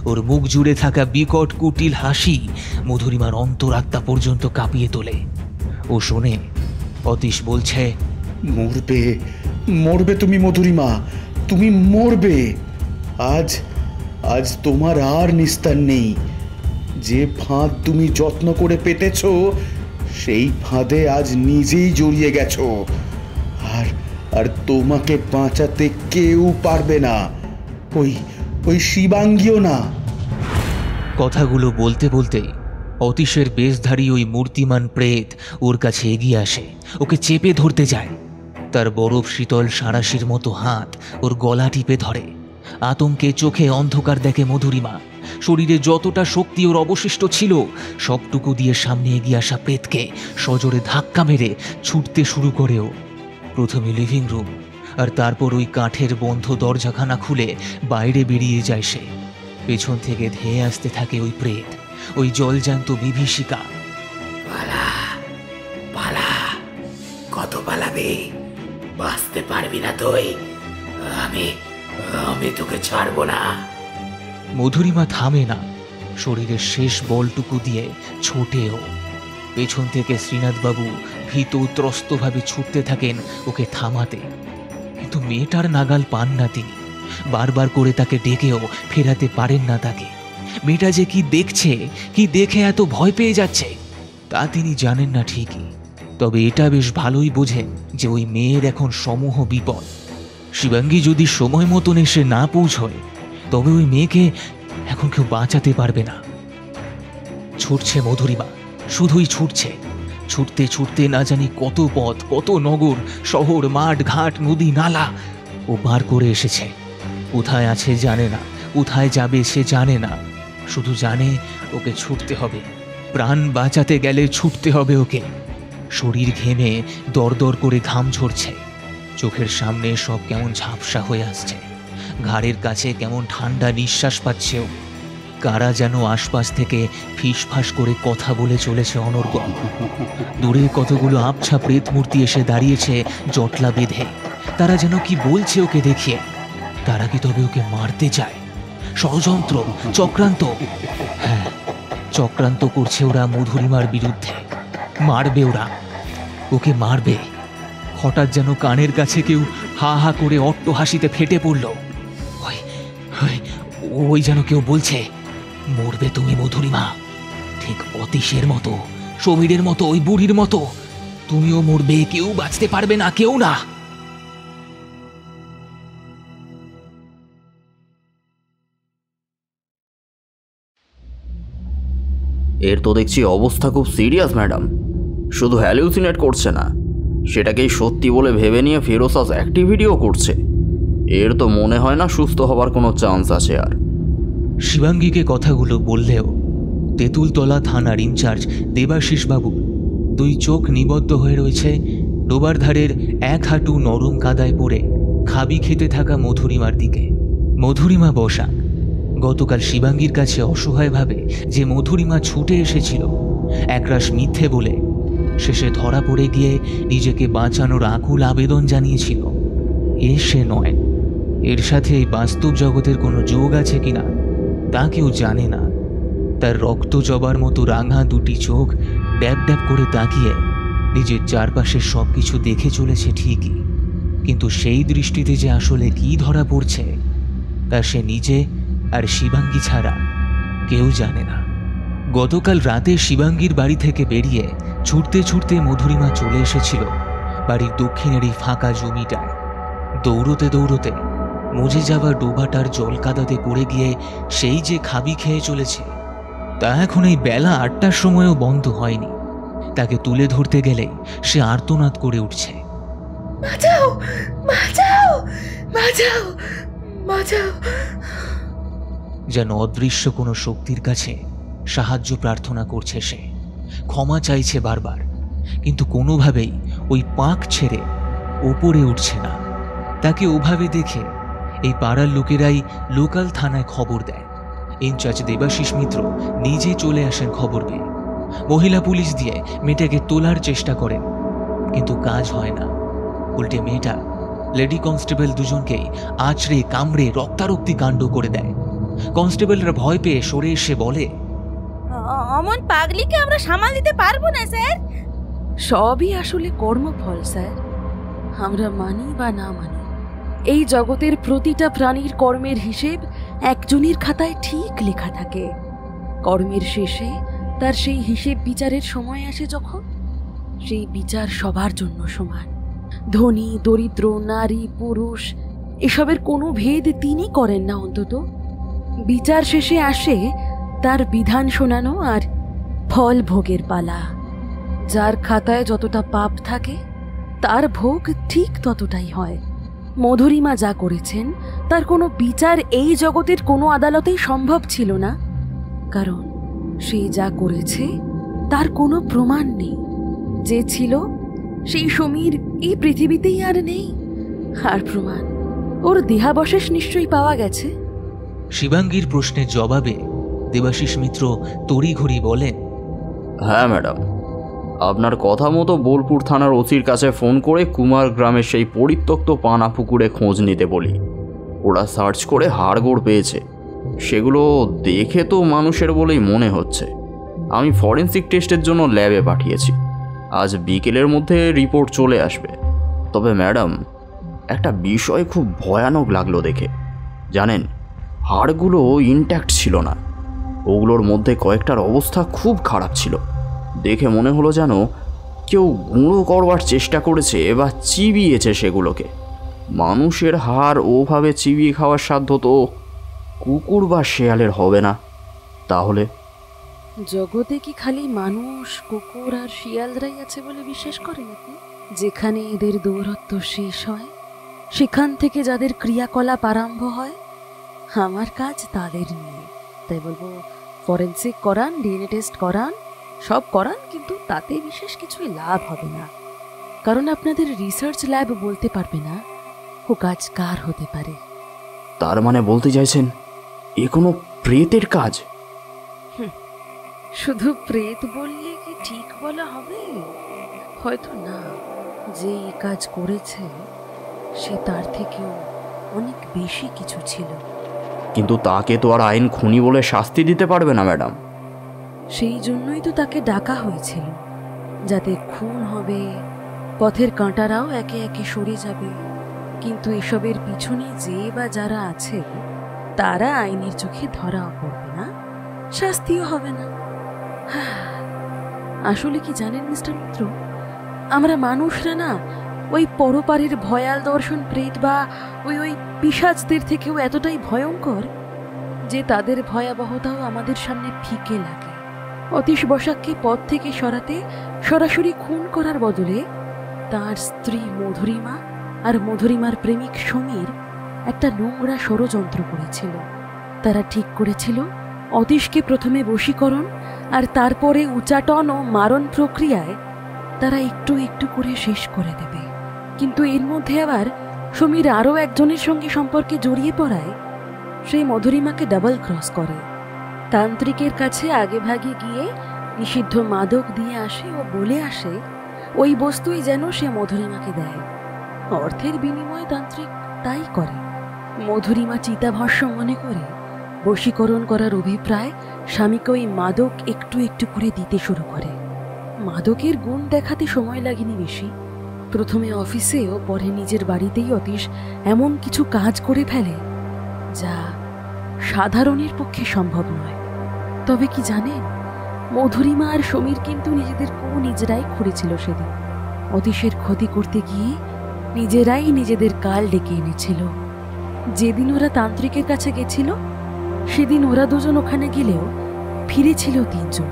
ওর মুখ জুড়ে থাকা বিকট কুটিল হাসি মধুরিমার অন্তরাত্মা পর্যন্ত কাঁপিয়ে তোলে। ও শোনে অতীশ বলছে, মরবে, মরবে তুমি মধুরিমা, তুমি মরবে। আজ তোমার আর নিস্তার নেই। যে ফাঁদ তুমি যত্ন করে পেতেছ, সেই ফাঁদে আজ নিজেই জড়িয়ে গেছো। আর তোমাকে বাঁচাতে কেউ পারবে না, ওই শিবাঙ্গীও না। কথাগুলো বলতে বলতেই অতীশের বেশধারী ওই মূর্তিমান প্রেত ওর কাছে এগিয়ে আসে, ওকে চেপে ধরতে যায়। তার বরফ শীতল সাঁড়াশির মতো হাত ওর গলা টিপে ধরে। আতঙ্কে চোখে অন্ধকার দেখে মধুরিমা। শরীরে যতটা শক্তি ওর অবশিষ্ট ছিল সবটুকু দিয়ে সামনে এগিয়ে আসা প্রেতকে সজোরে ধাক্কা মেরে ছুটতে শুরু করেও। প্রথমে লিভিং রুম, আর তারপর ওই কাঠের বন্ধ দরজাখানা খুলে বাইরে বেরিয়ে যায় সে। পেছন থেকে ধেয়ে আসতে থাকে ওই প্রেত, ওই জলজ্যান্ত বিভীষিকা। পালা পালা, কত পালাবি? বাঁচতে পারবি না তুই। আমি তোকে ছাড়বো না। মধুরিমা থামে না, শরীরের শেষ বলটুকু দিয়ে ছোটেও। পেছন থেকে শ্রীনাথবাবু ভীত ত্রস্তভাবে ছুটতে থাকেন ওকে থামাতে, কিন্তু মেয়েটার নাগাল পান না তিনি। বারবার করে তাকে ডেকেও ফেরাতে পারেন না তাকে। মেয়েটা যে কি দেখছে, কি দেখে এত ভয় পেয়ে যাচ্ছে তা তিনি জানেন না ঠিকই, তবে এটা বেশ ভালোই বোঝেন যে ওই মেয়ের এখন সমূহ বিপদ। শিবাঙ্গী যদি সময় মতন এসে না পৌঁছয়, তবে ওই মেয়েকে এখন কেউ বাঁচাতে পারবে না। ছুটছে মধুরিমা, শুধুই ছুটছে। ছুটতে ছুটতে না জানি কত পথ, কত নগর, শহর, মাঠ, ঘাট, নদী, নালা ও পার করে এসেছে। কোথায় আছে জানে না, কোথায় যাবে সে জানে না, শুধু জানে ওকে ছুটতে হবে। প্রাণ বাঁচাতে গেলে ছুটতে হবে ওকে। শরীর ঘেমে দরদর করে ঘাম ঝরছে। চোখের সামনে সব কেমন ঝাপসা হয়ে আসছে। ঘাড়ের কাছে কেমন ঠান্ডা নিঃশ্বাস পাচ্ছেও। কারা যেন আশপাশ থেকে ফিসফাস করে কথা বলে চলেছে অনর্গল। দূরে কতগুলো আবছা প্রেত মূর্তি এসে দাঁড়িয়েছে জটলা বেঁধে। তারা যেন কি বলছে ওকে দেখিয়ে। তারা কি তবে ওকে মারতে চায়? ষড়যন্ত্র, চক্রান্ত? হ্যাঁ, চক্রান্ত করছে ওরা মধুরিমার বিরুদ্ধে। মারবে ওরা, ওকে মারবে। হঠাৎ যেন কানের কাছে কেউ হা হা করে অট্ট হাসিতে ফেটে পড়ল। ওই যেন কেউ বলছে, মরবে তুমি মধুরিমা, ঠিক অতীশের মতো, সমীরের মতো, ওই বুড়ির মতো তুমিও মরবে, কেউ বাঁচতে পারবে না, কেউ না। এর তো দেখছি অবস্থা খুব সিরিয়াস ম্যাডাম। শুধু হ্যালিউসিনেট করছে না, সেটাকেই সত্যি বলে ভেবে নিয়ে ফেরোসাস অ্যাক্টিভিটিও করছে। এর তো মনে হয় না সুস্থ হবার কোনো চান্স আছে আর। শিবাঙ্গীকে কথাগুলো বললেও তেঁতুলতলা থানার ইনচার্জ দেবাশিস বাবু দুই চোখ নিবদ্ধ হয়ে রয়েছে ডোবার ধারের এক হাঁটু নরম কাদায় পড়ে খাবি খেতে থাকা মধুরিমার দিকে। মধুরিমা বসা গতকাল শিবাঙ্গীর কাছে অসহায়ভাবে যে মধুরিমা ছুটে এসেছিল একরাশ মিথ্যে বলে শেষে ধরা পড়ে গিয়ে নিজেকে বাঁচানোর আকুল আবেদন জানিয়েছিল, এ সে নয়। এর সাথে এই বাস্তব জগতের কোনো যোগ আছে কিনা তা কেউ জানে না। তার রক্ত জবার মতো রাঙা দুটি চোখ ড্যাব ড্যাব করে তাকিয়ে নিজের চারপাশের সব কিছু দেখে চলেছে ঠিকই, কিন্তু সেই দৃষ্টিতে যে আসলে কি ধরা পড়ছে তা সে নিজে আর শিবাঙ্গী ছাড়া কেউ জানে না। গতকাল রাতে শিবাঙ্গীর বাড়ি থেকে বেরিয়ে ছুটতে ছুটতে মধুরিমা চলে এসেছিল বাড়ির দক্ষিণের এই ফাঁকা জমিটায়। দৌড়তে দৌড়তে মজে যাওয়া ডোবাটার জল কাদাতে পড়ে গিয়ে সেই যে খাবি খেয়ে চলেছে তা এখন এই বেলা 8টার সময়ও বন্ধ হয়নি। তাকে তুলে ধরতে গেলেই সে আর্তনাদ করে উঠছে, বাঁচাও বাঁচাও বাঁচাও বাঁচাও। যেন অদৃশ্য কোনো শক্তির কাছে সাহায্য প্রার্থনা করছে সে, ক্ষমা চাইছে বারবার, কিন্তু কোনোভাবেই ওই পাঁক ছেড়ে ওপরে উঠছে না। তাকে ওভাবে দেখে এই পাড়ার লোকেরাই লোকাল থানায় খবর দেয়। ইনচার্জ দেবাশিস মিত্র নিজে চলে আসেন খবর পেয়ে। মহিলা পুলিশ দিয়ে মেয়েটাকে তোলার চেষ্টা করেন, কিন্তু কাজ হয় না। উল্টে মেয়েটা লেডি কনস্টেবল দুজনকেই আছড়ে কামড়ে রক্তারক্তি কাণ্ড করে দেয়। কনস্টেবলরা ভয় পেয়ে সরে এসে বলে, অমন পাগলিকে আমরা সামাল দিতে পারবো না স্যার। সবই আসলে কর্মফল স্যার, আমরা মানি বা না মানি। এই জগতের প্রতিটা প্রাণীর কর্মের হিসেব একজনের খাতায় ঠিক লেখা থাকে। কর্মের শেষে তার সেই হিসেব বিচারের সময় আসে যখন, সেই বিচার সবার জন্য সমান। ধনী দরিদ্র নারী পুরুষ এসবের কোনো ভেদ তিনি করেন না। অন্তত বিচার শেষে আসে তার বিধান শোনানো আর ফল ভোগের পালা। যার খাতায় যতটা পাপ থাকে তার ভোগ ঠিক ততটাই হয়। মধুরিমা যা করেছেন তার কোনো বিচার এই জগতের কোনো আদালতেই সম্ভব ছিল না, কারণ সে যা করেছে তার কোনো প্রমাণ নেই। যে ছিল সেই সমীর এই পৃথিবীতেই আর নেই, আর প্রমাণ ওর দেহাবশেষ নিশ্চয়ই পাওয়া গেছে। শিবাঙ্গীর প্রশ্নের জবাবে দেবাশিস মিত্র তড়িঘড়ি বলেন, হ্যাঁ ম্যাডাম, আপনার কথা মতো বোলপুর থানার ওসির কাছে ফোন করে কুমার গ্রামের সেই পরিত্যক্ত পানা পুকুরে খোঁজ নিতে বলি। ওরা সার্চ করে হাড়গোড় পেয়েছে, সেগুলো দেখে তো মানুষের বলেই মনে হচ্ছে। আমি ফরেন্সিক টেস্টের জন্য ল্যাবে পাঠিয়েছি, আজ বিকেলের মধ্যে রিপোর্ট চলে আসবে। তবে ম্যাডাম, একটা বিষয় খুব ভয়ানক লাগলো দেখে। জানেন, হাড়গুলো ইনট্যাক্ট ছিল না, ওগুলোর মধ্যে কয়েকটার অবস্থা খুব খারাপ ছিল। দেখে মনে হলো যেন কেউ গুঁড়ো করবার চেষ্টা করেছে বা চিবিয়েছে সেগুলোকে। মানুষের হাড় ওভাবে চিবিয়ে খাওয়ার সাধ্য তো কুকুর বা শেয়ালের হবে না। তাহলে জগতে কি খালি মানুষ কুকুর আর শিয়ালরাই আছে বলে বিশ্বাস করেন আপনি? যেখানে এদের দৌরত্ব শেষ হয় সেখান থেকে যাদের ক্রিয়াকলাপ আরম্ভ হয়, আমার কাজ তাদের নিয়ে। তাই বলবো, ফরেন্সিক করান, ডিএনএ টেস্ট করান, সব করান, কিন্তু তাতে বিশেষ কিছুই লাভ হবে না। কারণ আপনাদের রিসার্চ ল্যাব বলতে পারবে না ও কাজ কার হতে পারে। তার মানে বলতে চাইছেন এ কোনো প্রেতের কাজ? শুধু প্রেত বললে কি ঠিক বলা হবে? হয়তো না। যে এই কাজ করেছে সে তার থেকেও অনেক বেশি কিছু ছিল। কিন্তু তাকে তো আর আইন খুনি বলে শাস্তি দিতে পারবে না ম্যাডাম। সেই জন্যই তো তাকে ডাকা হয়েছিল, যাতে খুন হবে, পথের কাঁটারাও একে একে সরে যাবে। কিন্তু এসবের পিছনে যে বা যারা আছে তারা আইনের চোখে ধরাও পড়বে না, শাস্তিও হবে না। আসলে কি জানেন মিস্টার মিত্র, আমরা মানুষরা না ওই পরপারের ভয়াল দর্শন প্রেত বা ওই পিশাচদের থেকেও এতটাই ভয়ঙ্কর যে তাদের ভয়াবহতাও আমাদের সামনে ফিকে লাগে। অতীশ বসাককে পথ থেকে সরাতে সরাসরি খুন করার বদলে তার স্ত্রী মধুরিমা আর মধুরিমার প্রেমিক সমীর একটা নোংরা ষড়যন্ত্র করেছিল। তারা ঠিক করেছিল অতীশকে প্রথমে বশীকরণ আর তারপরে উচাটন ও মারণ প্রক্রিয়ায় তারা একটু একটু করে শেষ করে দেবে। কিন্তু এর মধ্যে আবার সমীর আরও একজনের সঙ্গে সম্পর্কে জড়িয়ে পড়ায় সেই মধুরিমাকে ডাবল ক্রস করে। তান্ত্রিকের কাছে আগে ভাগে গিয়ে নিষিদ্ধ মাদক দিয়ে আসে ও বলে আসে ওই বস্তুই যেন সে মধুরিমাকে দেয়। অর্থের বিনিময়ে তান্ত্রিক তাই করে। মধুরিমা চিতাভস্য মনে করে বশীকরণ করার অভিপ্রায় স্বামীকে ওই মাদক একটু একটু করে দিতে শুরু করে। মাদকের গুণ দেখাতে সময় লাগেনি বেশি। প্রথমে অফিসে ও পরে নিজের বাড়িতেই অতীশ এমন কিছু কাজ করে ফেলে যা সাধারণের পক্ষে সম্ভব নয়। তবে কি জানেন, মধুরিমা আর সমীর কিন্তু নিজেদের নিজেরাই খুঁড়েছিল সেদিন। অতীশের ক্ষতি করতে গিয়ে নিজেরাই নিজেদের কাল ডেকে এনেছিল। যেদিন ওরা তান্ত্রিকের কাছে গেছিল সেদিন ওরা দুজন ওখানে গেলেও ফিরেছিল 3 জন।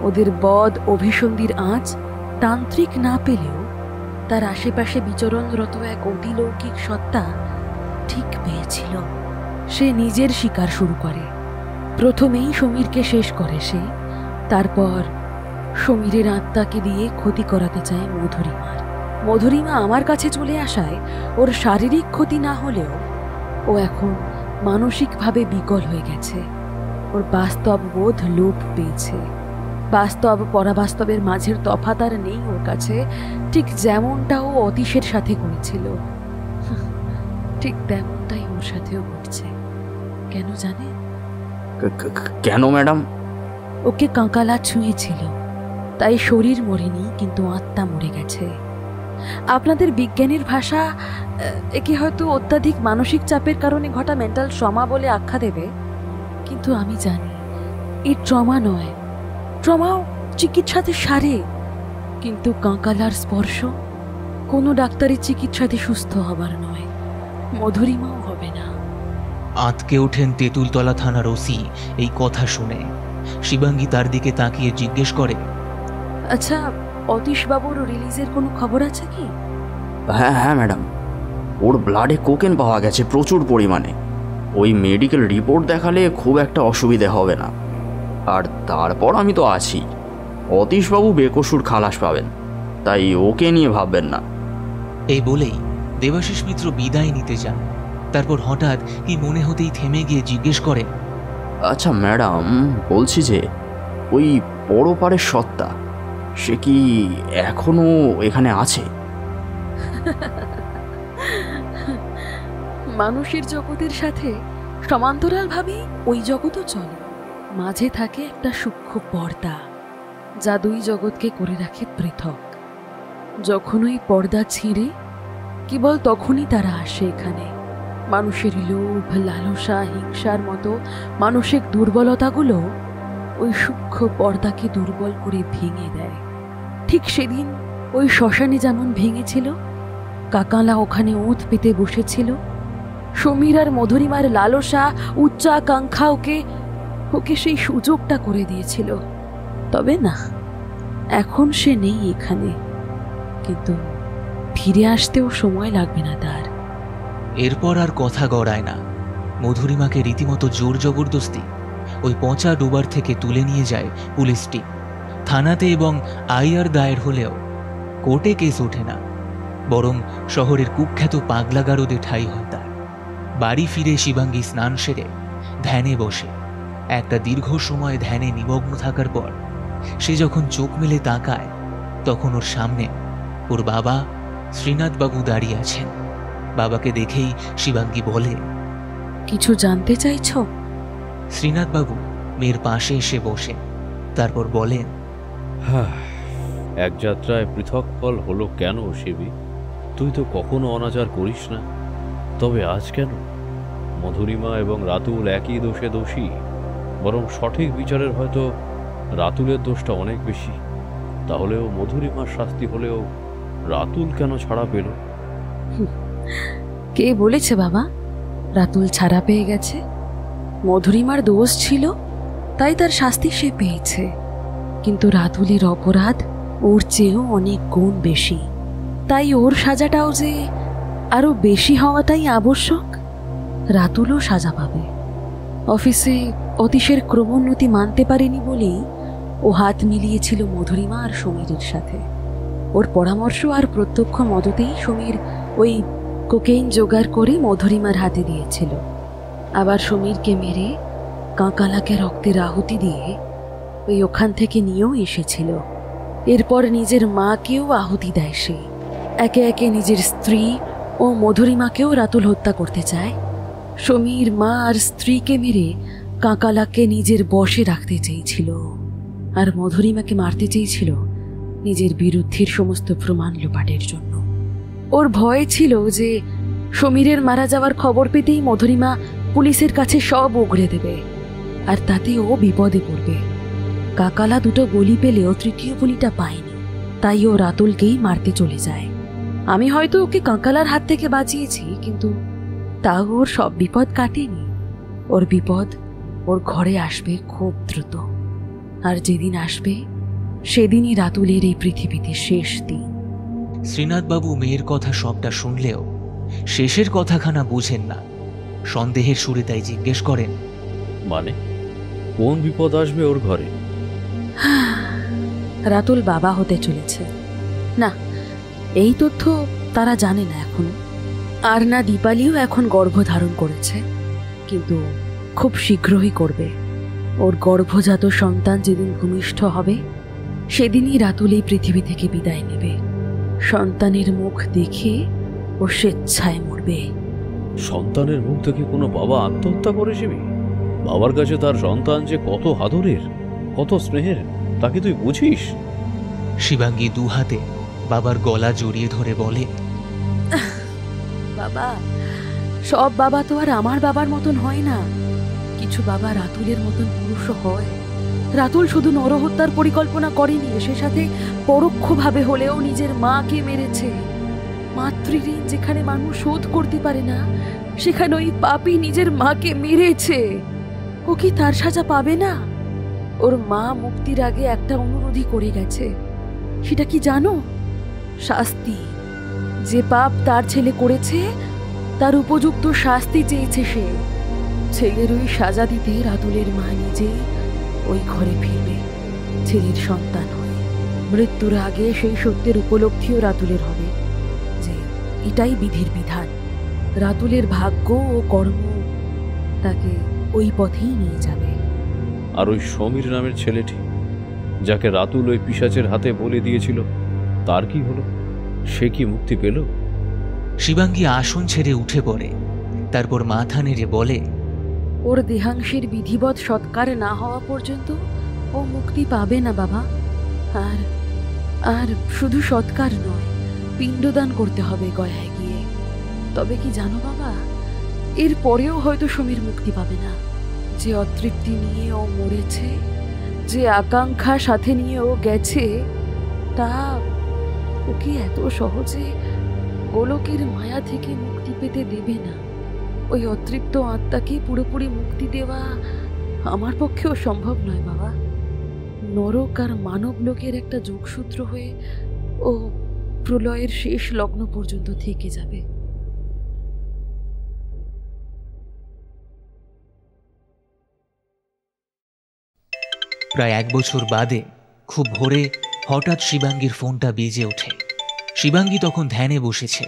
ওদের বদ অভিসন্ধির আঁচ তান্ত্রিক না পেলেও তার আশেপাশে বিচরণরত এক অতিলৌকিক সত্তা ঠিক পেয়েছিল। সে নিজের শিকার শুরু করে। প্রথমেই সমীরকে শেষ করে সে, তারপর সমীরের আত্মাকে দিয়ে ক্ষতি করাতে চায় মধুরিমার। মধুরিমা আমার কাছে চলে আসায় ওর শারীরিক ক্ষতি না হলেও ও এখন মানসিকভাবে বিকল হয়ে গেছে। ওর বাস্তব বোধ লোপ পেয়েছে। বাস্তব পরাবাস্তবের মাঝের তফাৎ আর নেই ওর কাছে, ঠিক যেমনটা ও অতীশের সাথে করেছিল ঠিক তেমনটাই ওর সাথেও ঘটছে। কেন জানে? কেন ম্যাডাম? ওকে কাঁকালা ছুঁয়েছিল, তাই শরীর মরেনি কিন্তু আত্মা মরে গেছে। আপনাদের বিজ্ঞানীর ভাষা একে হয়তো অত্যাধিক মানসিক চাপের কারণে ঘটা মেন্টাল ট্রমা বলে আখ্যা দেবে, কিন্তু আমি জানি এই ট্রমা নয়। ট্রমাও চিকিৎসাতে সারে, কিন্তু কাঁকালার স্পর্শ কোনো ডাক্তারি চিকিৎসাতে সুস্থ হবার নয়। মধুরিমাও হবে না। আঁতকে ওঠেন তেঁতুলতলা থানার ওসি এই কথা শুনে। শিবাঙ্গী তার দিকে তাকিয়ে জিজ্ঞেস করে, আচ্ছা, অতীশবাবুর রিলিজের কোনো খবর আছে কি? হ্যাঁ ম্যাডাম, ওর ব্লাডে কোকেন পাওয়া গেছে প্রচুর পরিমাণে। ওই মেডিকেল রিপোর্ট দেখালে খুব একটা অসুবিধে হবে না। আর তারপর আমি তো আছি, অতীশবাবু বেকসুর খালাস পাবেন, তাই ওকে নিয়ে ভাববেন না। এই বলেই দেবাশিস মিত্র বিদায় নিতে যান। তারপর হঠাৎ কি মনে হতেই থেমে গিয়ে জিজ্ঞেস করেন, আচ্ছা ম্যাডাম, বলছি যে ওই পরপারের সত্তা সে কি এখনো এখানে আছে? মানুষের জগতের সাথে সমান্তরালভাবে ওই জগৎও চলে। মাঝে থাকে একটা সূক্ষ্ম পর্দা যা দুই জগৎকে করে রাখে পৃথক। যখন ওই পর্দা ছিঁড়ে কেবল তখনই তারা আসে এখানে। মানুষের লোভ, লালসা, হিংসার মতো মানসিক দুর্বলতাগুলো ওই সূক্ষ্ম পর্দাকে দুর্বল করে ভেঙে দেয়। ঠিক সেদিন ওই শ্মশানে যেমন ভেঙেছিল, কাকালা ওখানে ওঁত পেতে বসেছিল। সমীর আর মধুরিমার লালসা, উচ্চাকাঙ্ক্ষা ওকে সেই সুযোগটা করে দিয়েছিল। তবে না, এখন সে নেই এখানে, কিন্তু ফিরে আসতেও সময় লাগবে না তার। এরপর আর কথা গড়ায় না। মধুরিমাকে রীতিমতো জোর জবরদস্তি ওই পচা ডোবার থেকে তুলে নিয়ে যায় পুলিশ টিম। থানাতে এবং আইআর দায়ের হলেও কোর্টে কেস ওঠে না, বরং শহরের কুখ্যাত পাগলাগারদে ঠাঁই হয় তার। বাড়ি ফিরে শিবাঙ্গী স্নান সেরে ধ্যানে বসে। একটা দীর্ঘ সময় ধ্যানে নিমগ্ন থাকার পর সে যখন চোখ মেলে তাকায়, তখন ওর সামনে ওর বাবা শ্রীনাথবাবু দাঁড়িয়ে আছেন। বাবাকে দেখেই শিবাঙ্গী বলে, কিছু জানতে চাইছ? শ্রীনাথবাবু মেয়ের পাশে এসে বসে, তারপর বলেন, এক যাত্রায় পৃথক ফল হলো কেন শিবি? তুই তো কখনো অনাচার করিস না, তবে আজ কেন? মধুরিমা এবং রাতুল একই দোষে দোষী, বরং সঠিক বিচারের হয়তো রাতুলের দোষটা অনেক বেশি। তাহলেও মধুরিমার শাস্তি হলেও রাতুল কেন ছাড়া পেল? কে বলেছে বাবা রাতুল ছাড়া পেয়ে গেছে? মধুরিমার দোষ ছিল তাই তার শাস্তি সে পেয়েছে, কিন্তু রাতুলের অপরাধ ওর চেয়েও অনেক গুণ বেশি, তাই ওর সাজাটাও যে আরো বেশি হওয়াটাই আবশ্যক। রাতুলও সাজা পাবে। অফিসে অতীশের ক্রমোন্নতি মানতে পারেনি বলেই ও হাত মিলিয়েছিল মধুরিমা আর সমীরের সাথে। ওর পরামর্শ আর প্রত্যক্ষ মদতেই সমীর ওই কোকেইন জোগাড় করে মধুরিমার হাতে দিয়েছিল। আবার সমীরকে মেরে কাঁকালাকে রক্তের আহুতি দিয়ে ওই ওখান থেকে নিয়েও এসেছিল। এরপর নিজের মাকেও আহুতি দেয় সে। একে একে নিজের স্ত্রী ও মধুরিমাকেও রাতুল হত্যা করতে চায়। সমীর মা আর স্ত্রীকে মেরে কাঁকালাকে নিজের বশে রাখতে চেয়েছিল, আর মধুরিমাকে মারতে চেয়েছিল নিজের বিরুদ্ধের সমস্ত প্রমাণ লোপাটের জন্য। ওর ভয় ছিল যে সমীরের মারা যাওয়ার খবর পেতেই মধুরিমা পুলিশের কাছে সব উগড়ে দেবে, আর তাতে ও বিপদে পড়বে। কাকালা দুটো গলি পেলেও তৃতীয় গুলিটা পায়নি, তাই ও রাতুলকেই মারতে চলে যায়। আমি হয়তো ওকে কাঁকালার হাত থেকে বাঁচিয়েছি, কিন্তু তাও ওর সব বিপদ কাটেনি। ওর বিপদ ওর ঘরে আসবে খুব দ্রুত, আর যেদিন আসবে সেদিনই রাতুলের এই পৃথিবীতে শেষ দিন। শ্রীনাথবাবু মেয়ের কথা সবটা শুনলেও শেষের কথাখানা বুঝেন না। সন্দেহের সুরে তাই জিজ্ঞেস করেন, মানে কোন বিপদ আসবে ওর ঘরে? রাতুল বাবা হতে চলেছে। না, এই তথ্য তারা জানে না এখনো। আর না দীপালিও এখন গর্ভধারণ করেছে, কিন্তু খুব শীঘ্রই করবে। ওর গর্ভজাত সন্তান যেদিন ভূমিষ্ঠ হবে সেদিনই রাতুল এই পৃথিবী থেকে বিদায় নেবে। সন্তানের মুখ দেখে ও স্বেচ্ছায় মরবে। সন্তানের মুখ দেখে কোনো বাবা আত্মহত্যা করে শিবি? বাবার কাছে তার সন্তান যে কত আদরের, কত স্নেহের, তাকে তুই বুঝিস? শিবাঙ্গী দু হাতে বাবার গলা জড়িয়ে ধরে বলে, বাবা, সব বাবা তো আর আমার বাবার মতন হয় না। কিছু বাবা রাতুলের মতন পুরুষ হয়। রাতুল শুধু নরহত্যার পরিকল্পনা করেনি, সে সাথে পরোক্ষভাবে হলেও নিজের মাকে মেরেছে। মাতৃঋণ যেখানে মানুষ শোধ করতে পারে না, সেখানে ওই পাপী নিজের মাকে মেরেছে। ও কি তার সাজা পাবে না? ওর মা মুক্তির আগে একটা অনুরোধই করে গেছে। সেটা কি জানো? শাস্তি। যে পাপ তার ছেলে করেছে তার উপযুক্ত শাস্তি চেয়েছে সে। ছেলের ওই সাজা দিতে রাতুলের মা নিজে ওই ঘরে ফিরবে, ছেলের সন্তান হয়ে। মৃত্যুর আগে সেই সত্যের উপলব্ধিও রাতুলের হবে যে এটাই বিধির বিধান। রাতুলের ভাগ্য ও কর্ম তাকে ওই পথেই নিয়ে যাবে। আর ওই সমীর নামের ছেলেটি যাকে রাতুল ওই পিশাচের হাতে বলে দিয়েছিল, তার কি হলো? সে কি মুক্তি পেল? শিবাঙ্গী আসন ছেড়ে উঠে পড়ে, তারপর মাথা নেড়ে বলে, ওর দেহাংশের বিধিবৎ সৎকার না হওয়া পর্যন্ত ও মুক্তি পাবে না বাবা। আর আর শুধু সৎকার নয়, পিণ্ডদান করতে হবে গয়ায় গিয়ে। তবে কি জানো বাবা, এর পরেও হয়তো সমীর মুক্তি পাবে না। যে অতৃপ্তি নিয়ে ও মরেছে, যে আকাঙ্ক্ষা সাথে নিয়ে ও গেছে, তা ওকে এত সহজে গোলকের মায়া থেকে মুক্তি পেতে দেবে না। ওই অতৃপ্ত আত্মাকে পুরোপুরি মুক্তি দেওয়া আমার পক্ষেও সম্ভব নয় বাবা। নরক আর মানব লোকের একটা যোগসূত্র হয়ে ও প্রলয়ের শেষ লগ্ন পর্যন্ত থেকে যাবে। প্রায় 1 বছর বাদে খুব ভোরে হঠাৎ শিবাঙ্গীর ফোনটা বেজে ওঠে। শিবাঙ্গী তখন ধ্যানে বসেছে।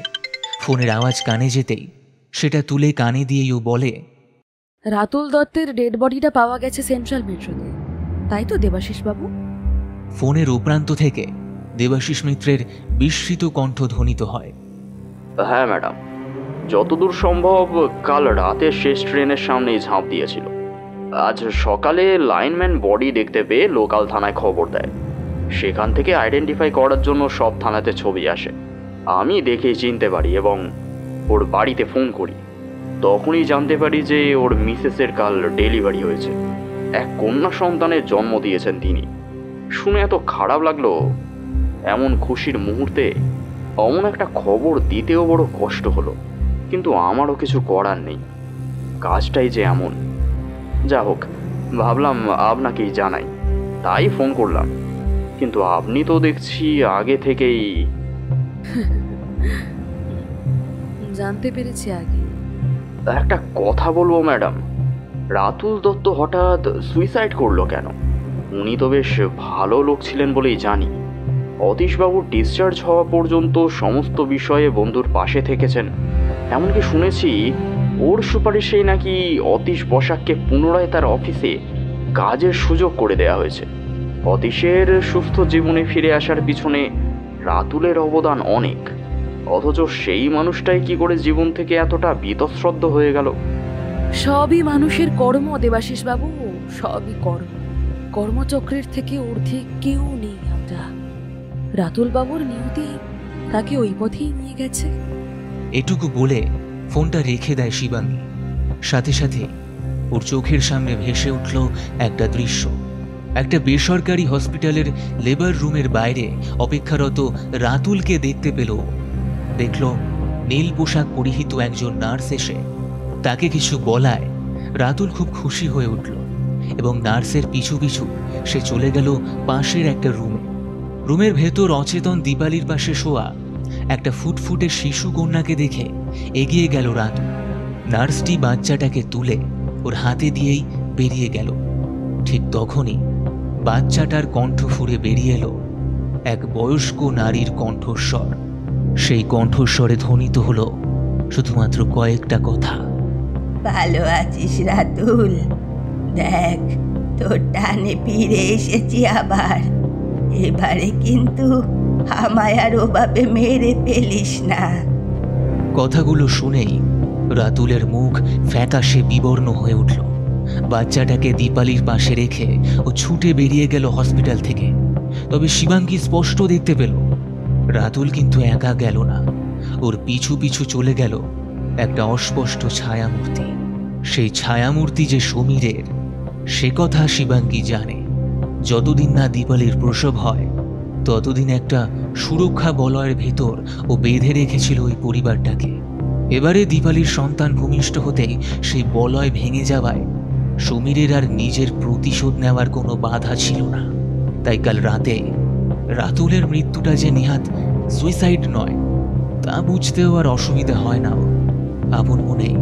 ফোনের আওয়াজ কানে যেতেই সেটা তুলে কানে দিয়েই ও বলে, রাতুল দত্তের ডেড বডিটা পাওয়া গেছে সেন্ট্রাল মেট্রোতে, তাই তো দেবাশিস বাবু? ফোনের উপরান্ত থেকে দেবাশিস মিত্রের বিস্মিত কণ্ঠ ধ্বনিত হয়। হ্যাঁ ম্যাডাম, যতদূর সম্ভব কাল রাতে শেষ ট্রেনের সামনেই ঝাঁপ দিয়েছিল। আজ সকালে লাইনম্যান বডি দেখতে পেয়ে লোকাল থানায় খবর দেয়। সেখান থেকে আইডেন্টিফাই করার জন্য সব থানাতে ছবি আসে। আমি দেখে চিনতে পারি এবং ওর বাড়িতে ফোন করি। তখনই জানতে পারি যে ওর মিসেসের কাল ডেলিভারি হয়েছে, এক কন্যা সন্তানের জন্ম দিয়েছেন তিনি। শুনে এত খারাপ লাগলো। এমন খুশির মুহূর্তে অমন একটা খবর দিতেও বড় কষ্ট হলো, কিন্তু আমারও কিছু করার নেই, কাজটাই যে এমন। যা হোক, ভাবলাম আপনাকেই জানাই, তাই ফোন করলাম। কিন্তু আপনি তো দেখছি আগে থেকেই জানতে পেরেছি আগে। একটা কথা বলবো ম্যাডাম, রাতুল দত্ত হঠাৎ সুইসাইড করলো কেন? উনি তো বেশ ভালো লোক ছিলেন বলেই জানি। অতীশবাবুর ডিসচার্জ হওয়া পর্যন্ত সমস্ত বিষয়ে বন্ধুর পাশে থেকেছেন। এমনকি শুনেছি ওর সুপারিশেই নাকি অতীশ বসাককে পুনরায় তার অফিসে কাজের সুযোগ করে দেয়া হয়েছে। অতীশের সুস্থ জীবনে ফিরে আসার পিছনে রাতুলের অবদান অনেক, অথচ সেই মানুষটাই কি করে জীবন থেকে এতটা বীতশ্রদ্ধ হয়ে গেল? সবই মানুষের কর্ম দেবাশিস বাবু, সবই কর্ম। কর্মচক্রের থেকে ঊর্ধ্বে কেউ নেই আমরা। রাতুল বাবুর নিয়তি তাকে ওই পথেই নিয়ে গেছে। এটুকু বলে ফোনটা রেখে দেয় শিবাঙ্গী। সাথে সাথে ওর চোখের সামনে ভেসে উঠল একটা দৃশ্য। একটা বেসরকারি হসপিটালের লেবার রুমের বাইরে অপেক্ষারত রাতুলকে দেখতে পেল। দেখল নীল পোশাক পরিহিত একজন নার্স এসে তাকে কিছু বলায় রাতুল খুব খুশি হয়ে উঠল এবং নার্সের পিছু পিছু সে চলে গেল পাশের একটা রুমে। রুমের ভেতর অচেতন দীপালির পাশে শোয়া একটা ফুটফুটে শিশু কন্যাকে দেখে এগিয়ে গেল রাতুল। নার্সটি বাচ্চাটাকে তুলে ওর হাতে দিয়েই বেরিয়ে গেল। ঠিক তখনই বাচ্চাটার কণ্ঠ ফুঁড়ে বেরিয়ে এলো এক বয়স্ক নারীর কণ্ঠস্বর। সেই কণ্ঠস্বরে ধ্বনিত হলো শুধুমাত্র কয়েকটা কথা। ভালো আছিস রাতুল? দেখ, তোর টানে ফিরে এসেছি আবার। এবারে কিন্তু আমায় আর ওভাবে মেরে ফেলিস না। কথাগুলো শুনেই রাতুলের মুখ ফ্যাকাশে বিবর্ণ হয়ে উঠল। বাচ্চাটাকে দীপালির পাশে রেখে ও ছুটে বেরিয়ে গেল হসপিটাল থেকে। তবে শিবাঙ্গী স্পষ্ট দেখতে পেল রাতুল কিন্তু একা গেল না, ওর পিছু পিছু চলে গেল একটা অস্পষ্ট ছায়ামূর্তি। সেই ছায়ামূর্তি যে সমীরের, সে কথা শিবাঙ্গী জানে। যতদিন না দীপালির প্রসব হয় ততদিন একটা সুরক্ষা বলয়ের ভেতর ও বেঁধে রেখেছিল ওই পরিবারটাকে। এবারে দীপালির সন্তান ভূমিষ্ঠ হতেই সেই বলয় ভেঙে যাওয়ায় সমীরের আর নিজের প্রতিশোধ নেওয়ার কোনো বাধা ছিল না। তাই কাল রাতে রাতুলের মৃত্যুটা যে নেহাত সুইসাইড নয় তা বুঝতেও আর অসুবিধা হয় না। আপন মনেই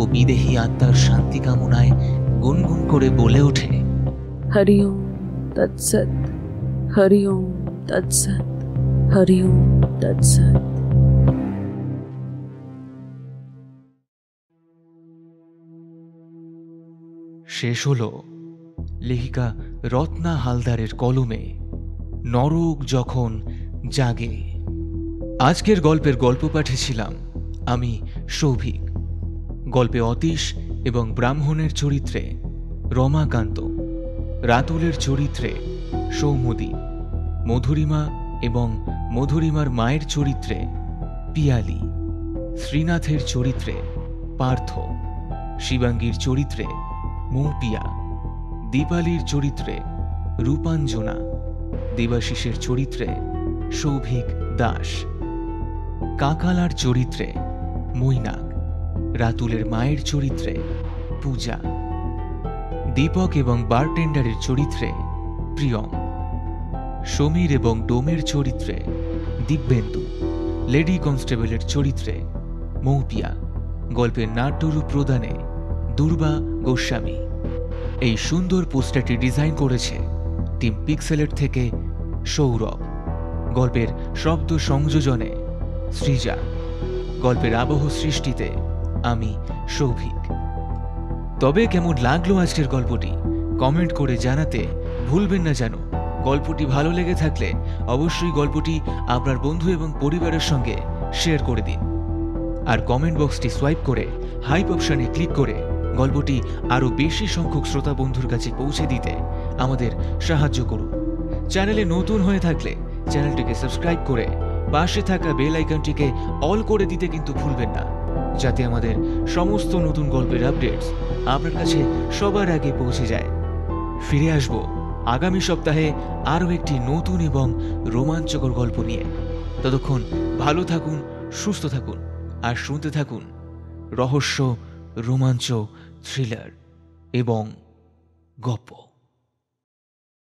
ও বিদেহী আত্মার শান্তি কামনায় গুনগুন করে বলে ওঠে, হরি ওম তৎসৎ, হরি ওম তৎসৎ, হরি ওম তৎসৎ। শেষ হলো লেখিকা রত্না হালদারের কলমে নরক যখন জাগে। আজকের গল্পের গল্প পাঠিয়েছিলাম আমি সৌভিক। গল্পে অতীশ এবং ব্রাহ্মণের চরিত্রে রমাকান্ত, রাতুলের চরিত্রে সৌমদী, মধুরিমা এবং মধুরিমার মায়ের চরিত্রে পিয়ালি, শ্রীনাথের চরিত্রে পার্থ, শিবাঙ্গীর চরিত্রে মৌপিয়া, দীপালির চরিত্রে রূপাঞ্জনা, দেবাশিসের চরিত্রে সৌভিক দাস, কাকালার চরিত্রে মৈনাক, রাতুলের মায়ের চরিত্রে পূজা, দীপক এবং বারটেন্ডারের চরিত্রে প্রিয়ম, সমীর এবং ডোমের চরিত্রে দিব্যেন্দু, লেডি কনস্টেবলের চরিত্রে মৌপিয়া। গল্পের নাট্যরূপ প্রদানে দুর্বা গোস্বামী। এই সুন্দর পোস্টারটি ডিজাইন করেছে টিম পিক্সেলের থেকে সৌরভ। গল্পের শব্দ সংযোজনে সৃজা। গল্পের আবহ সৃষ্টিতে আমি সৌভিক। তবে কেমন লাগলো আজকের গল্পটি কমেন্ট করে জানাতে ভুলবেন না যেন। গল্পটি ভালো লেগে থাকলে অবশ্যই গল্পটি আপনার বন্ধু এবং পরিবারের সঙ্গে শেয়ার করে দিন। আর কমেন্ট বক্সটি সোয়াইপ করে হাইপ অপশনে ক্লিক করে গল্পটি আরও বেশি সংখ্যক শ্রোতা বন্ধুর কাছে পৌঁছে দিতে আমাদের সাহায্য করুন। চ্যানেলে নতুন হয়ে থাকলে চ্যানেলটিকে সাবস্ক্রাইব করে পাশে থাকা বেল আইকনটিকে অল করে দিতে কিন্তু ভুলবেন না। যাতে আমাদের সমস্ত নতুন গল্পের আপডেটস আপনার কাছে সবার আগে পৌঁছে যায়। ফিরে আসব আগামী সপ্তাহে আরও একটি নতুন এবং রোমাঞ্চকর গল্প নিয়ে। ততক্ষণ ভালো থাকুন, সুস্থ থাকুন আর শুনতে থাকুন রহস্য, রোমাঞ্চ, থ্রিলার এবং গল্প।